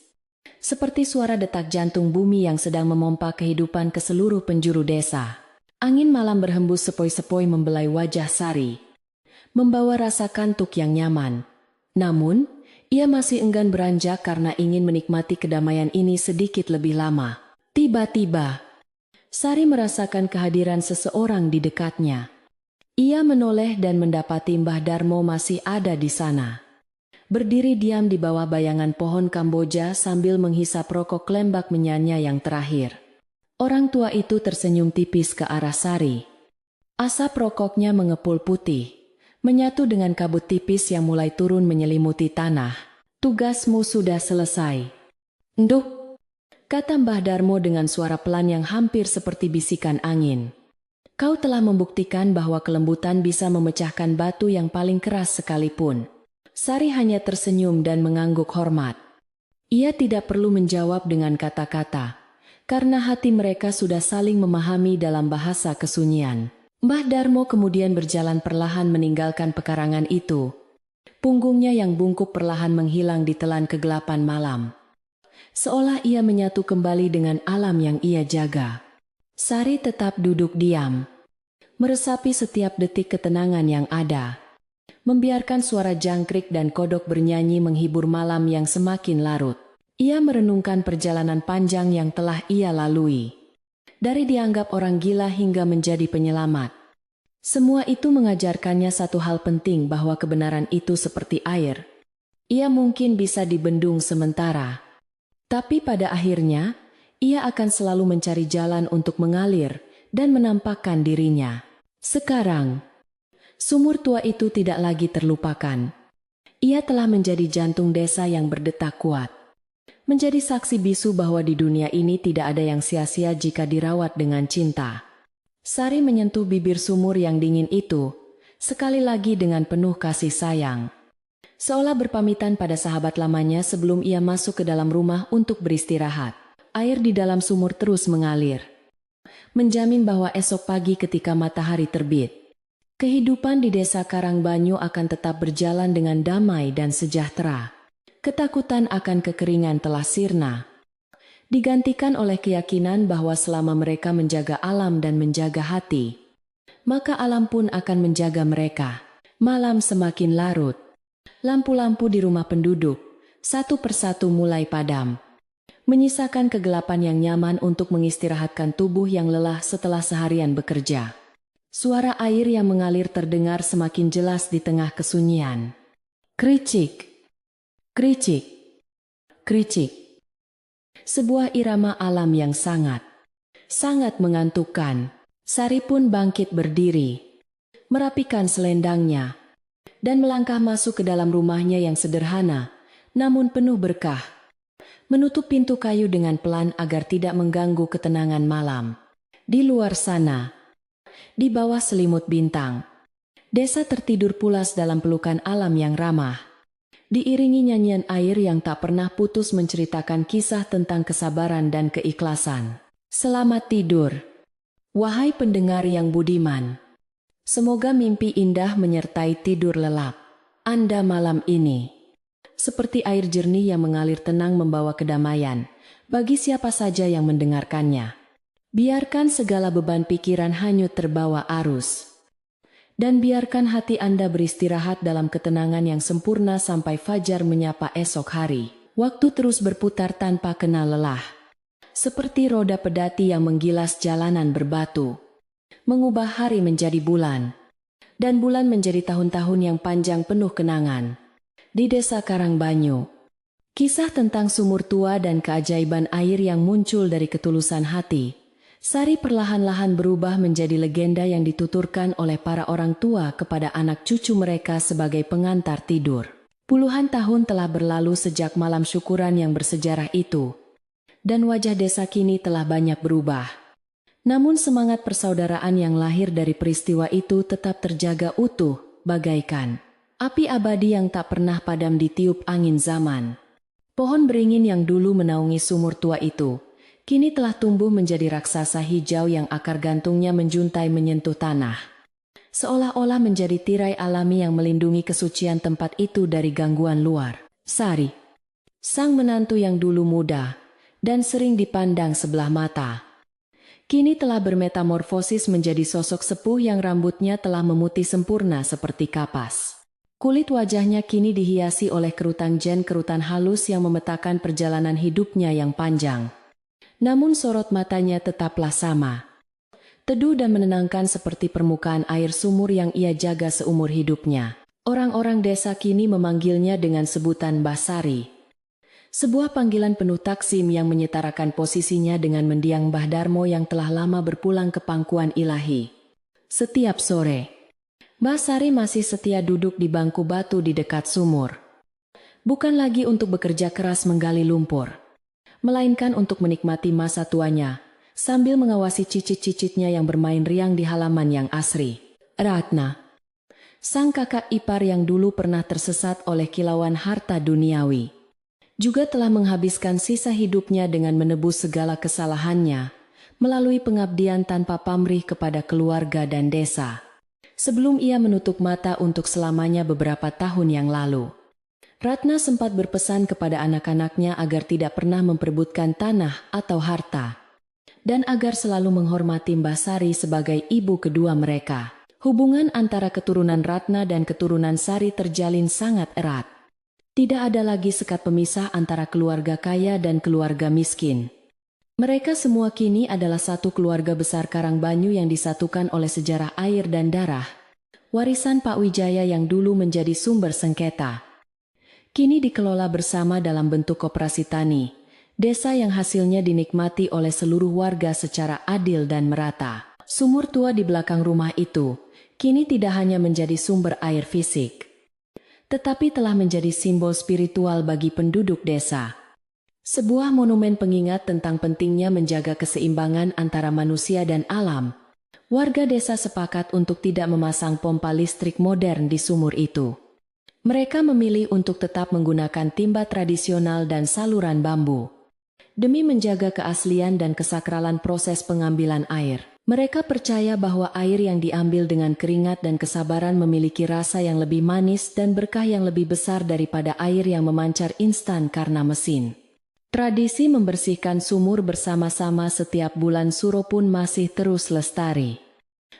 seperti suara detak jantung bumi yang sedang memompa kehidupan ke seluruh penjuru desa. Angin malam berhembus sepoi-sepoi membelai wajah Sari, membawa rasa kantuk yang nyaman. Namun, ia masih enggan beranjak karena ingin menikmati kedamaian ini sedikit lebih lama. Tiba-tiba, Sari merasakan kehadiran seseorang di dekatnya. Ia menoleh dan mendapati Mbah Darmo masih ada di sana, berdiri diam di bawah bayangan pohon Kamboja sambil menghisap rokok lembak menyanyi yang terakhir. Orang tua itu tersenyum tipis ke arah Sari. Asap rokoknya mengepul putih, menyatu dengan kabut tipis yang mulai turun menyelimuti tanah. Tugasmu sudah selesai, Nduk, kata Mbah Darmo dengan suara pelan yang hampir seperti bisikan angin. Kau telah membuktikan bahwa kelembutan bisa memecahkan batu yang paling keras sekalipun. Sari hanya tersenyum dan mengangguk hormat. Ia tidak perlu menjawab dengan kata-kata, karena hati mereka sudah saling memahami dalam bahasa kesunyian. Mbah Darmo kemudian berjalan perlahan meninggalkan pekarangan itu. Punggungnya yang bungkuk perlahan menghilang di telan kegelapan malam, seolah ia menyatu kembali dengan alam yang ia jaga. Sari tetap duduk diam, meresapi setiap detik ketenangan yang ada, membiarkan suara jangkrik dan kodok bernyanyi menghibur malam yang semakin larut. Ia merenungkan perjalanan panjang yang telah ia lalui, dari dianggap orang gila hingga menjadi penyelamat. Semua itu mengajarkannya satu hal penting, bahwa kebenaran itu seperti air. Ia mungkin bisa dibendung sementara, tapi pada akhirnya ia akan selalu mencari jalan untuk mengalir dan menampakkan dirinya. Sekarang, sumur tua itu tidak lagi terlupakan. Ia telah menjadi jantung desa yang berdetak kuat, menjadi saksi bisu bahwa di dunia ini tidak ada yang sia-sia jika dirawat dengan cinta. Sari menyentuh bibir sumur yang dingin itu, sekali lagi dengan penuh kasih sayang, seolah berpamitan pada sahabat lamanya sebelum ia masuk ke dalam rumah untuk beristirahat. Air di dalam sumur terus mengalir, menjamin bahwa esok pagi ketika matahari terbit, kehidupan di desa Karangbanyu akan tetap berjalan dengan damai dan sejahtera. Ketakutan akan kekeringan telah sirna, digantikan oleh keyakinan bahwa selama mereka menjaga alam dan menjaga hati, maka alam pun akan menjaga mereka. Malam semakin larut. Lampu-lampu di rumah penduduk satu persatu mulai padam, menyisakan kegelapan yang nyaman untuk mengistirahatkan tubuh yang lelah setelah seharian bekerja. Suara air yang mengalir terdengar semakin jelas di tengah kesunyian. Kricik, kricik, kricik. Sebuah irama alam yang sangat mengantukkan. Sari pun bangkit berdiri, merapikan selendangnya, dan melangkah masuk ke dalam rumahnya yang sederhana, namun penuh berkah. Menutup pintu kayu dengan pelan agar tidak mengganggu ketenangan malam. Di luar sana, di bawah selimut bintang, desa tertidur pulas dalam pelukan alam yang ramah. Diiringi nyanyian air yang tak pernah putus menceritakan kisah tentang kesabaran dan keikhlasan. Selamat tidur, wahai pendengar yang budiman. Semoga mimpi indah menyertai tidur lelap Anda malam ini. Seperti air jernih yang mengalir tenang membawa kedamaian bagi siapa saja yang mendengarkannya. Biarkan segala beban pikiran hanyut terbawa arus. Dan biarkan hati Anda beristirahat dalam ketenangan yang sempurna sampai fajar menyapa esok hari. Waktu terus berputar tanpa kenal lelah. Seperti roda pedati yang menggilas jalanan berbatu. Mengubah hari menjadi bulan. Dan bulan menjadi tahun-tahun yang panjang penuh kenangan. Di desa Karangbanyu, kisah tentang sumur tua dan keajaiban air yang muncul dari ketulusan hati. Sari perlahan-lahan berubah menjadi legenda yang dituturkan oleh para orang tua kepada anak cucu mereka sebagai pengantar tidur. Puluhan tahun telah berlalu sejak malam syukuran yang bersejarah itu. Dan wajah desa kini telah banyak berubah. Namun semangat persaudaraan yang lahir dari peristiwa itu tetap terjaga utuh, bagaikan api abadi yang tak pernah padam ditiup angin zaman. Pohon beringin yang dulu menaungi sumur tua itu kini telah tumbuh menjadi raksasa hijau yang akar gantungnya menjuntai menyentuh tanah. Seolah-olah menjadi tirai alami yang melindungi kesucian tempat itu dari gangguan luar. Sari, sang menantu yang dulu muda dan sering dipandang sebelah mata, kini telah bermetamorfosis menjadi sosok sepuh yang rambutnya telah memutih sempurna seperti kapas. Kulit wajahnya kini dihiasi oleh kerutan halus yang memetakan perjalanan hidupnya yang panjang. Namun sorot matanya tetaplah sama. Teduh dan menenangkan seperti permukaan air sumur yang ia jaga seumur hidupnya. Orang-orang desa kini memanggilnya dengan sebutan Mbah Sari. Sebuah panggilan penuh taksim yang menyetarakan posisinya dengan mendiang Mbah Darmo yang telah lama berpulang ke pangkuan ilahi. Setiap sore, Mbah Sari masih setia duduk di bangku batu di dekat sumur. Bukan lagi untuk bekerja keras menggali lumpur, melainkan untuk menikmati masa tuanya, sambil mengawasi cicit-cicitnya yang bermain riang di halaman yang asri. Ratna, sang kakak ipar yang dulu pernah tersesat oleh kilauan harta duniawi, juga telah menghabiskan sisa hidupnya dengan menebus segala kesalahannya, melalui pengabdian tanpa pamrih kepada keluarga dan desa. Sebelum ia menutup mata untuk selamanya beberapa tahun yang lalu, Ratna sempat berpesan kepada anak-anaknya agar tidak pernah memperebutkan tanah atau harta, dan agar selalu menghormati Mbah Sari sebagai ibu kedua mereka. Hubungan antara keturunan Ratna dan keturunan Sari terjalin sangat erat. Tidak ada lagi sekat pemisah antara keluarga kaya dan keluarga miskin. Mereka semua kini adalah satu keluarga besar Karangbanyu yang disatukan oleh sejarah air dan darah, warisan Pak Wijaya yang dulu menjadi sumber sengketa. Kini dikelola bersama dalam bentuk koperasi tani, desa yang hasilnya dinikmati oleh seluruh warga secara adil dan merata. Sumur tua di belakang rumah itu, kini tidak hanya menjadi sumber air fisik, tetapi telah menjadi simbol spiritual bagi penduduk desa. Sebuah monumen pengingat tentang pentingnya menjaga keseimbangan antara manusia dan alam. Warga desa sepakat untuk tidak memasang pompa listrik modern di sumur itu. Mereka memilih untuk tetap menggunakan timba tradisional dan saluran bambu. Demi menjaga keaslian dan kesakralan proses pengambilan air. Mereka percaya bahwa air yang diambil dengan keringat dan kesabaran memiliki rasa yang lebih manis dan berkah yang lebih besar daripada air yang memancar instan karena mesin. Tradisi membersihkan sumur bersama-sama setiap bulan Suro pun masih terus lestari.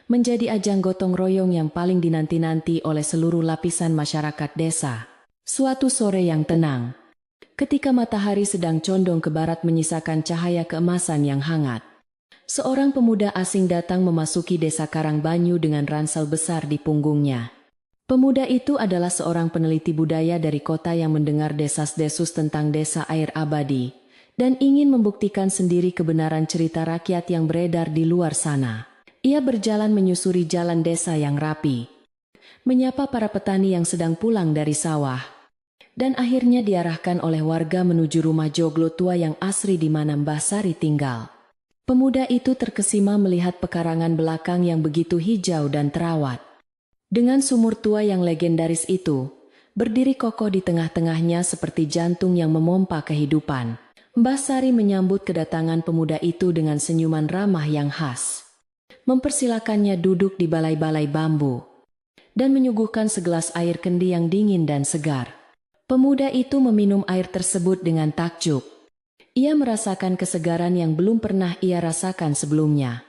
Menjadi ajang gotong royong yang paling dinanti-nanti oleh seluruh lapisan masyarakat desa. Suatu sore yang tenang, ketika matahari sedang condong ke barat menyisakan cahaya keemasan yang hangat, Seorang pemuda asing datang memasuki desa Karangbanyu dengan ransel besar di punggungnya. Pemuda itu adalah seorang peneliti budaya dari kota yang mendengar desas-desus tentang desa air abadi dan ingin membuktikan sendiri kebenaran cerita rakyat yang beredar di luar sana. Ia berjalan menyusuri jalan desa yang rapi, menyapa para petani yang sedang pulang dari sawah, dan akhirnya diarahkan oleh warga menuju rumah joglo tua yang asri di mana Mbah Sari tinggal. Pemuda itu terkesima melihat pekarangan belakang yang begitu hijau dan terawat. Dengan sumur tua yang legendaris itu, berdiri kokoh di tengah-tengahnya seperti jantung yang memompa kehidupan. Mbah Sari menyambut kedatangan pemuda itu dengan senyuman ramah yang khas. Mempersilakannya duduk di balai-balai bambu dan menyuguhkan segelas air kendi yang dingin dan segar. Pemuda itu meminum air tersebut dengan takjub. Ia merasakan kesegaran yang belum pernah ia rasakan sebelumnya.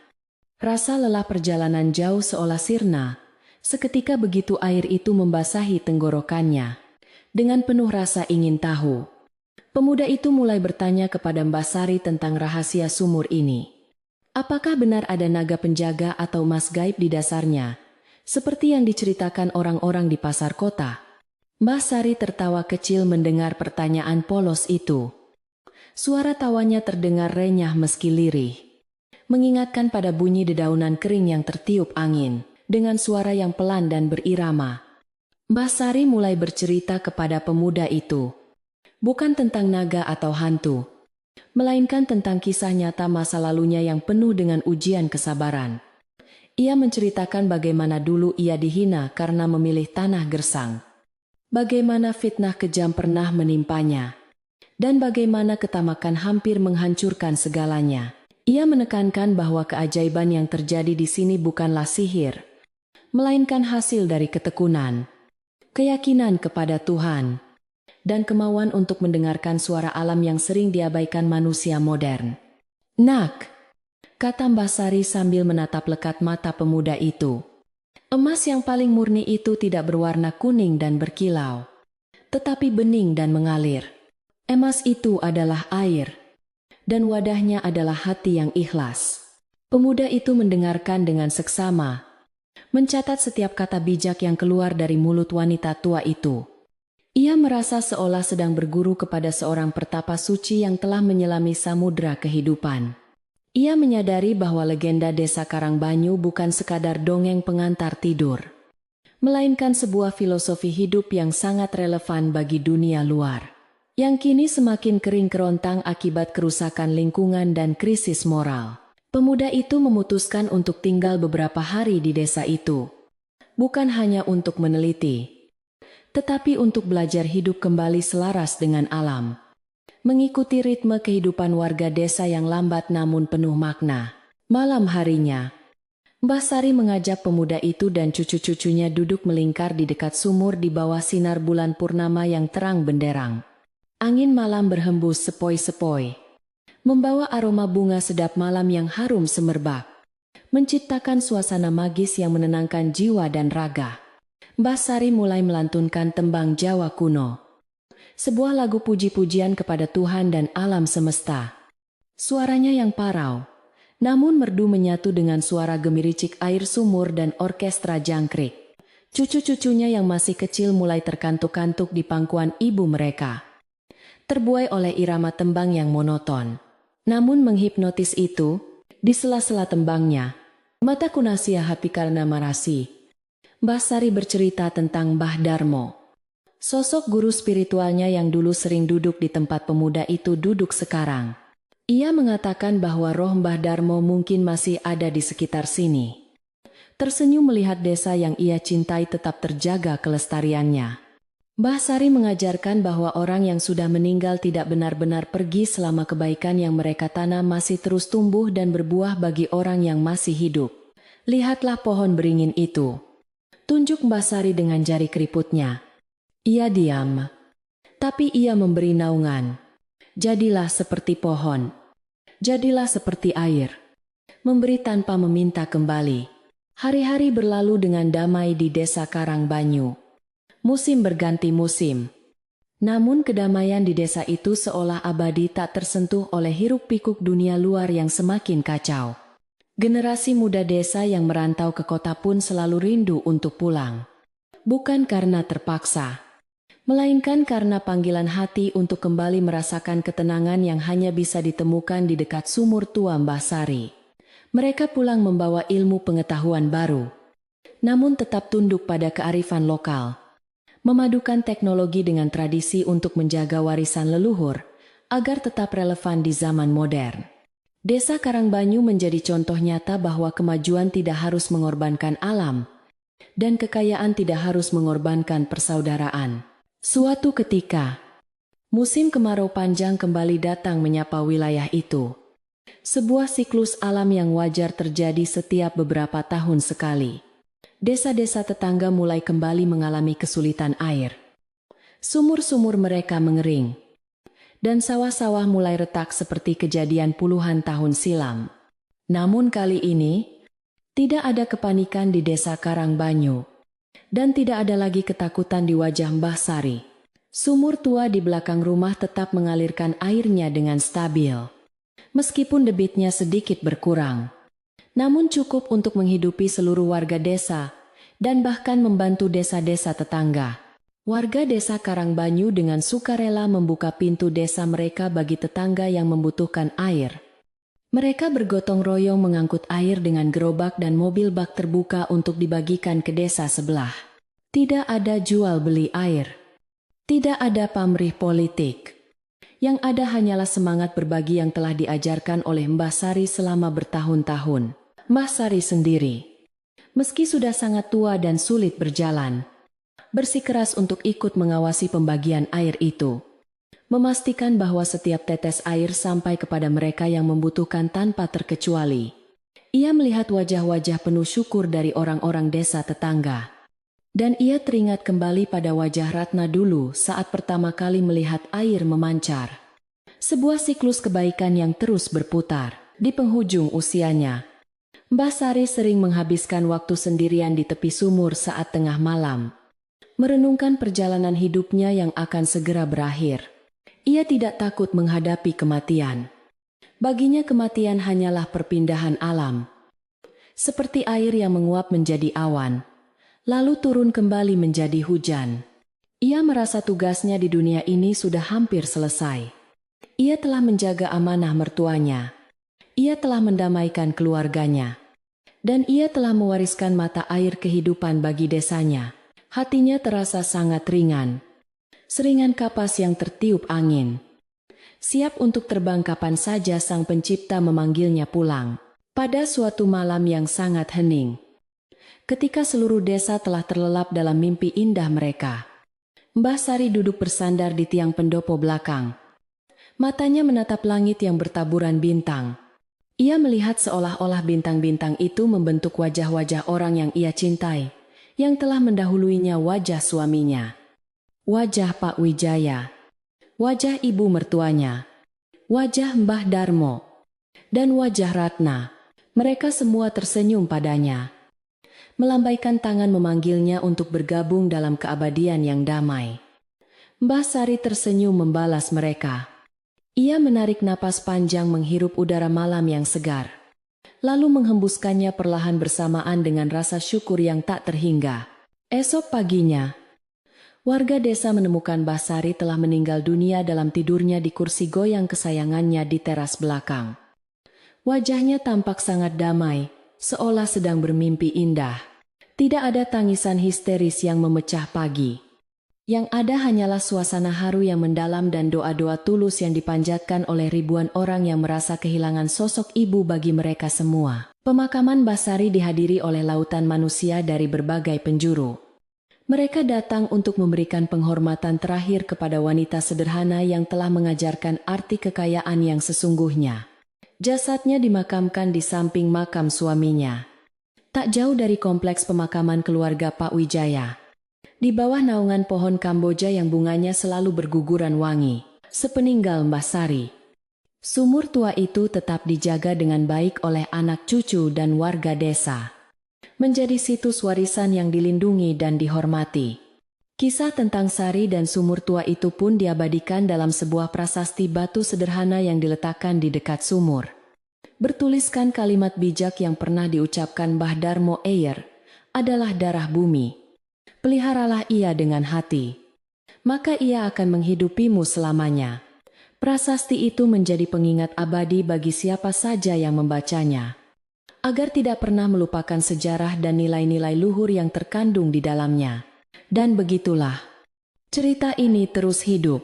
Rasa lelah perjalanan jauh seolah sirna, seketika begitu air itu membasahi tenggorokannya. Dengan penuh rasa ingin tahu, pemuda itu mulai bertanya kepada Mbah Sari tentang rahasia sumur ini. Apakah benar ada naga penjaga atau emas gaib di dasarnya, seperti yang diceritakan orang-orang di pasar kota? Mbah Sari tertawa kecil mendengar pertanyaan polos itu. Suara tawanya terdengar renyah meski lirih, mengingatkan pada bunyi dedaunan kering yang tertiup angin, dengan suara yang pelan dan berirama. Mbah Sari mulai bercerita kepada pemuda itu, bukan tentang naga atau hantu, melainkan tentang kisah nyata masa lalunya yang penuh dengan ujian kesabaran. Ia menceritakan bagaimana dulu ia dihina karena memilih tanah gersang, bagaimana fitnah kejam pernah menimpanya, dan bagaimana ketamakan hampir menghancurkan segalanya. Ia menekankan bahwa keajaiban yang terjadi di sini bukanlah sihir, melainkan hasil dari ketekunan, keyakinan kepada Tuhan, dan kemauan untuk mendengarkan suara alam yang sering diabaikan manusia modern. "Nak," kata Mbah Sari sambil menatap lekat mata pemuda itu. Emas yang paling murni itu tidak berwarna kuning dan berkilau, tetapi bening dan mengalir. Emas itu adalah air, dan wadahnya adalah hati yang ikhlas. Pemuda itu mendengarkan dengan seksama, mencatat setiap kata bijak yang keluar dari mulut wanita tua itu. Ia merasa seolah sedang berguru kepada seorang pertapa suci yang telah menyelami samudra kehidupan. Ia menyadari bahwa legenda desa Karangbanyu bukan sekadar dongeng pengantar tidur, melainkan sebuah filosofi hidup yang sangat relevan bagi dunia luar, yang kini semakin kering kerontang akibat kerusakan lingkungan dan krisis moral. Pemuda itu memutuskan untuk tinggal beberapa hari di desa itu, bukan hanya untuk meneliti, tetapi untuk belajar hidup kembali selaras dengan alam, mengikuti ritme kehidupan warga desa yang lambat namun penuh makna. Malam harinya, Mbah Sari mengajak pemuda itu dan cucu-cucunya duduk melingkar di dekat sumur di bawah sinar bulan purnama yang terang benderang. Angin malam berhembus sepoi-sepoi, membawa aroma bunga sedap malam yang harum semerbak, menciptakan suasana magis yang menenangkan jiwa dan raga. Mbah Sari mulai melantunkan tembang Jawa kuno, sebuah lagu puji-pujian kepada Tuhan dan alam semesta. Suaranya yang parau, namun merdu menyatu dengan suara gemiricik air sumur dan orkestra jangkrik. Cucu-cucunya yang masih kecil mulai terkantuk-kantuk di pangkuan ibu mereka, terbuai oleh irama tembang yang monoton, namun menghipnotis itu. Di sela-sela tembangnya, mata kunasia hapi karena marasi, Mbah Sari bercerita tentang Mbah Darmo, sosok guru spiritualnya yang dulu sering duduk di tempat pemuda itu duduk sekarang. Ia mengatakan bahwa roh Mbah Darmo mungkin masih ada di sekitar sini. Tersenyum melihat desa yang ia cintai tetap terjaga kelestariannya. Mbah Sari mengajarkan bahwa orang yang sudah meninggal tidak benar-benar pergi selama kebaikan yang mereka tanam masih terus tumbuh dan berbuah bagi orang yang masih hidup. "Lihatlah pohon beringin itu," tunjuk Mbah Sari dengan jari keriputnya. Ia diam, tapi ia memberi naungan. "Jadilah seperti pohon, jadilah seperti air," memberi tanpa meminta kembali. Hari-hari berlalu dengan damai di desa Karangbanyu. Musim berganti musim, namun kedamaian di desa itu seolah abadi, tak tersentuh oleh hiruk-pikuk dunia luar yang semakin kacau. Generasi muda desa yang merantau ke kota pun selalu rindu untuk pulang. Bukan karena terpaksa, melainkan karena panggilan hati untuk kembali merasakan ketenangan yang hanya bisa ditemukan di dekat sumur tua Mbah Sari. Mereka pulang membawa ilmu pengetahuan baru, namun tetap tunduk pada kearifan lokal. Memadukan teknologi dengan tradisi untuk menjaga warisan leluhur, agar tetap relevan di zaman modern. Desa Karangbanyu menjadi contoh nyata bahwa kemajuan tidak harus mengorbankan alam, dan kekayaan tidak harus mengorbankan persaudaraan. Suatu ketika, musim kemarau panjang kembali datang menyapa wilayah itu. Sebuah siklus alam yang wajar terjadi setiap beberapa tahun sekali. Desa-desa tetangga mulai kembali mengalami kesulitan air. Sumur-sumur mereka mengering, dan sawah-sawah mulai retak seperti kejadian puluhan tahun silam. Namun kali ini, tidak ada kepanikan di desa Karangbanyu, dan tidak ada lagi ketakutan di wajah Mbah Sari. Sumur tua di belakang rumah tetap mengalirkan airnya dengan stabil. Meskipun debitnya sedikit berkurang, namun cukup untuk menghidupi seluruh warga desa, dan bahkan membantu desa-desa tetangga. Warga desa Karangbanyu dengan sukarela membuka pintu desa mereka bagi tetangga yang membutuhkan air. Mereka bergotong royong mengangkut air dengan gerobak dan mobil bak terbuka untuk dibagikan ke desa sebelah. Tidak ada jual beli air. Tidak ada pamrih politik. Yang ada hanyalah semangat berbagi yang telah diajarkan oleh Mbah Sari selama bertahun-tahun. Mbah Sari sendiri, meski sudah sangat tua dan sulit berjalan, bersikeras untuk ikut mengawasi pembagian air itu, memastikan bahwa setiap tetes air sampai kepada mereka yang membutuhkan tanpa terkecuali. Ia melihat wajah-wajah penuh syukur dari orang-orang desa tetangga. Dan ia teringat kembali pada wajah Ratna dulu saat pertama kali melihat air memancar. Sebuah siklus kebaikan yang terus berputar. Di penghujung usianya, Mbah Sari sering menghabiskan waktu sendirian di tepi sumur saat tengah malam, merenungkan perjalanan hidupnya yang akan segera berakhir. Ia tidak takut menghadapi kematian. Baginya kematian hanyalah perpindahan alam. Seperti air yang menguap menjadi awan, lalu turun kembali menjadi hujan. Ia merasa tugasnya di dunia ini sudah hampir selesai. Ia telah menjaga amanah mertuanya. Ia telah mendamaikan keluarganya. Dan ia telah mewariskan mata air kehidupan bagi desanya. Hatinya terasa sangat ringan. Seringan kapas yang tertiup angin. Siap untuk terbang kapan saja sang pencipta memanggilnya pulang. Pada suatu malam yang sangat hening, ketika seluruh desa telah terlelap dalam mimpi indah mereka, Mbah Sari duduk bersandar di tiang pendopo belakang. Matanya menatap langit yang bertaburan bintang. Ia melihat seolah-olah bintang-bintang itu membentuk wajah-wajah orang yang ia cintai, yang telah mendahuluinya wajah suaminya. Wajah Pak Wijaya, wajah ibu mertuanya, wajah Mbah Darmo, dan wajah Ratna. Mereka semua tersenyum padanya, melambaikan tangan memanggilnya untuk bergabung dalam keabadian yang damai. Mbah Sari tersenyum membalas mereka. Ia menarik napas panjang menghirup udara malam yang segar, lalu menghembuskannya perlahan bersamaan dengan rasa syukur yang tak terhingga. Esok paginya, warga desa menemukan Mbah Sari telah meninggal dunia dalam tidurnya di kursi goyang kesayangannya di teras belakang. Wajahnya tampak sangat damai, seolah sedang bermimpi indah. Tidak ada tangisan histeris yang memecah pagi. Yang ada hanyalah suasana haru yang mendalam dan doa-doa tulus yang dipanjatkan oleh ribuan orang yang merasa kehilangan sosok ibu bagi mereka semua. Pemakaman Mbah Sari dihadiri oleh lautan manusia dari berbagai penjuru. Mereka datang untuk memberikan penghormatan terakhir kepada wanita sederhana yang telah mengajarkan arti kekayaan yang sesungguhnya. Jasadnya dimakamkan di samping makam suaminya, tak jauh dari kompleks pemakaman keluarga Pak Wijaya. Di bawah naungan pohon Kamboja yang bunganya selalu berguguran wangi, sepeninggal Mbah Sari, sumur tua itu tetap dijaga dengan baik oleh anak cucu dan warga desa. Menjadi situs warisan yang dilindungi dan dihormati. Kisah tentang Sari dan sumur tua itu pun diabadikan dalam sebuah prasasti batu sederhana yang diletakkan di dekat sumur. Bertuliskan kalimat bijak yang pernah diucapkan Mbah Darmo Eyer, adalah darah bumi. Peliharalah ia dengan hati, maka ia akan menghidupimu selamanya. Prasasti itu menjadi pengingat abadi bagi siapa saja yang membacanya, agar tidak pernah melupakan sejarah dan nilai-nilai luhur yang terkandung di dalamnya. Dan begitulah, cerita ini terus hidup,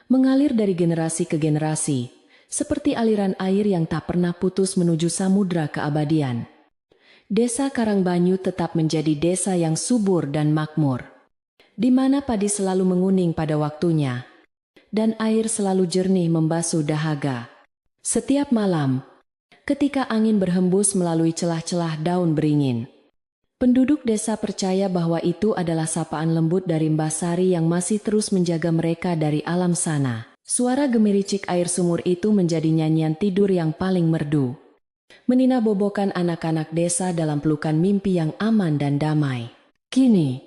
mengalir dari generasi ke generasi, seperti aliran air yang tak pernah putus menuju samudra keabadian. Desa Karangbanyu tetap menjadi desa yang subur dan makmur, di mana padi selalu menguning pada waktunya, dan air selalu jernih membasuh dahaga. Setiap malam, ketika angin berhembus melalui celah-celah daun beringin, penduduk desa percaya bahwa itu adalah sapaan lembut dari Mbah Sari yang masih terus menjaga mereka dari alam sana. Suara gemericik air sumur itu menjadi nyanyian tidur yang paling merdu, meninabobokan anak-anak desa dalam pelukan mimpi yang aman dan damai. Kini,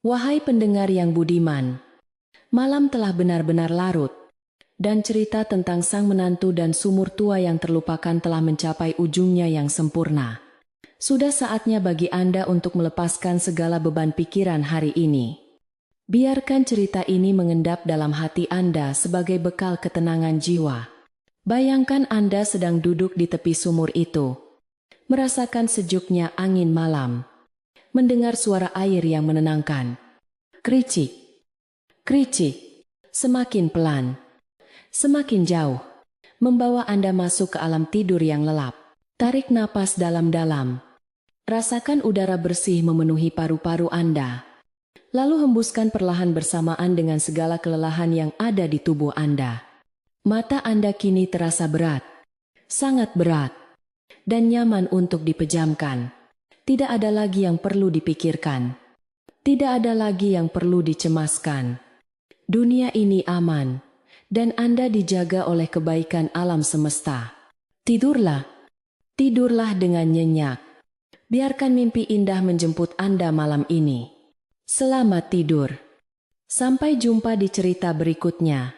wahai pendengar yang budiman, malam telah benar-benar larut, dan cerita tentang sang menantu dan sumur tua yang terlupakan telah mencapai ujungnya yang sempurna. Sudah saatnya bagi Anda untuk melepaskan segala beban pikiran hari ini. Biarkan cerita ini mengendap dalam hati Anda sebagai bekal ketenangan jiwa. Bayangkan Anda sedang duduk di tepi sumur itu, merasakan sejuknya angin malam, mendengar suara air yang menenangkan. Kericik, kericik, semakin pelan, semakin jauh, membawa Anda masuk ke alam tidur yang lelap. Tarik napas dalam-dalam, rasakan udara bersih memenuhi paru-paru Anda, lalu hembuskan perlahan bersamaan dengan segala kelelahan yang ada di tubuh Anda. Mata Anda kini terasa berat, sangat berat, dan nyaman untuk dipejamkan. Tidak ada lagi yang perlu dipikirkan, tidak ada lagi yang perlu dicemaskan. Dunia ini aman, dan Anda dijaga oleh kebaikan alam semesta. Tidurlah, tidurlah dengan nyenyak. Biarkan mimpi indah menjemput Anda malam ini. Selamat tidur. Sampai jumpa di cerita berikutnya.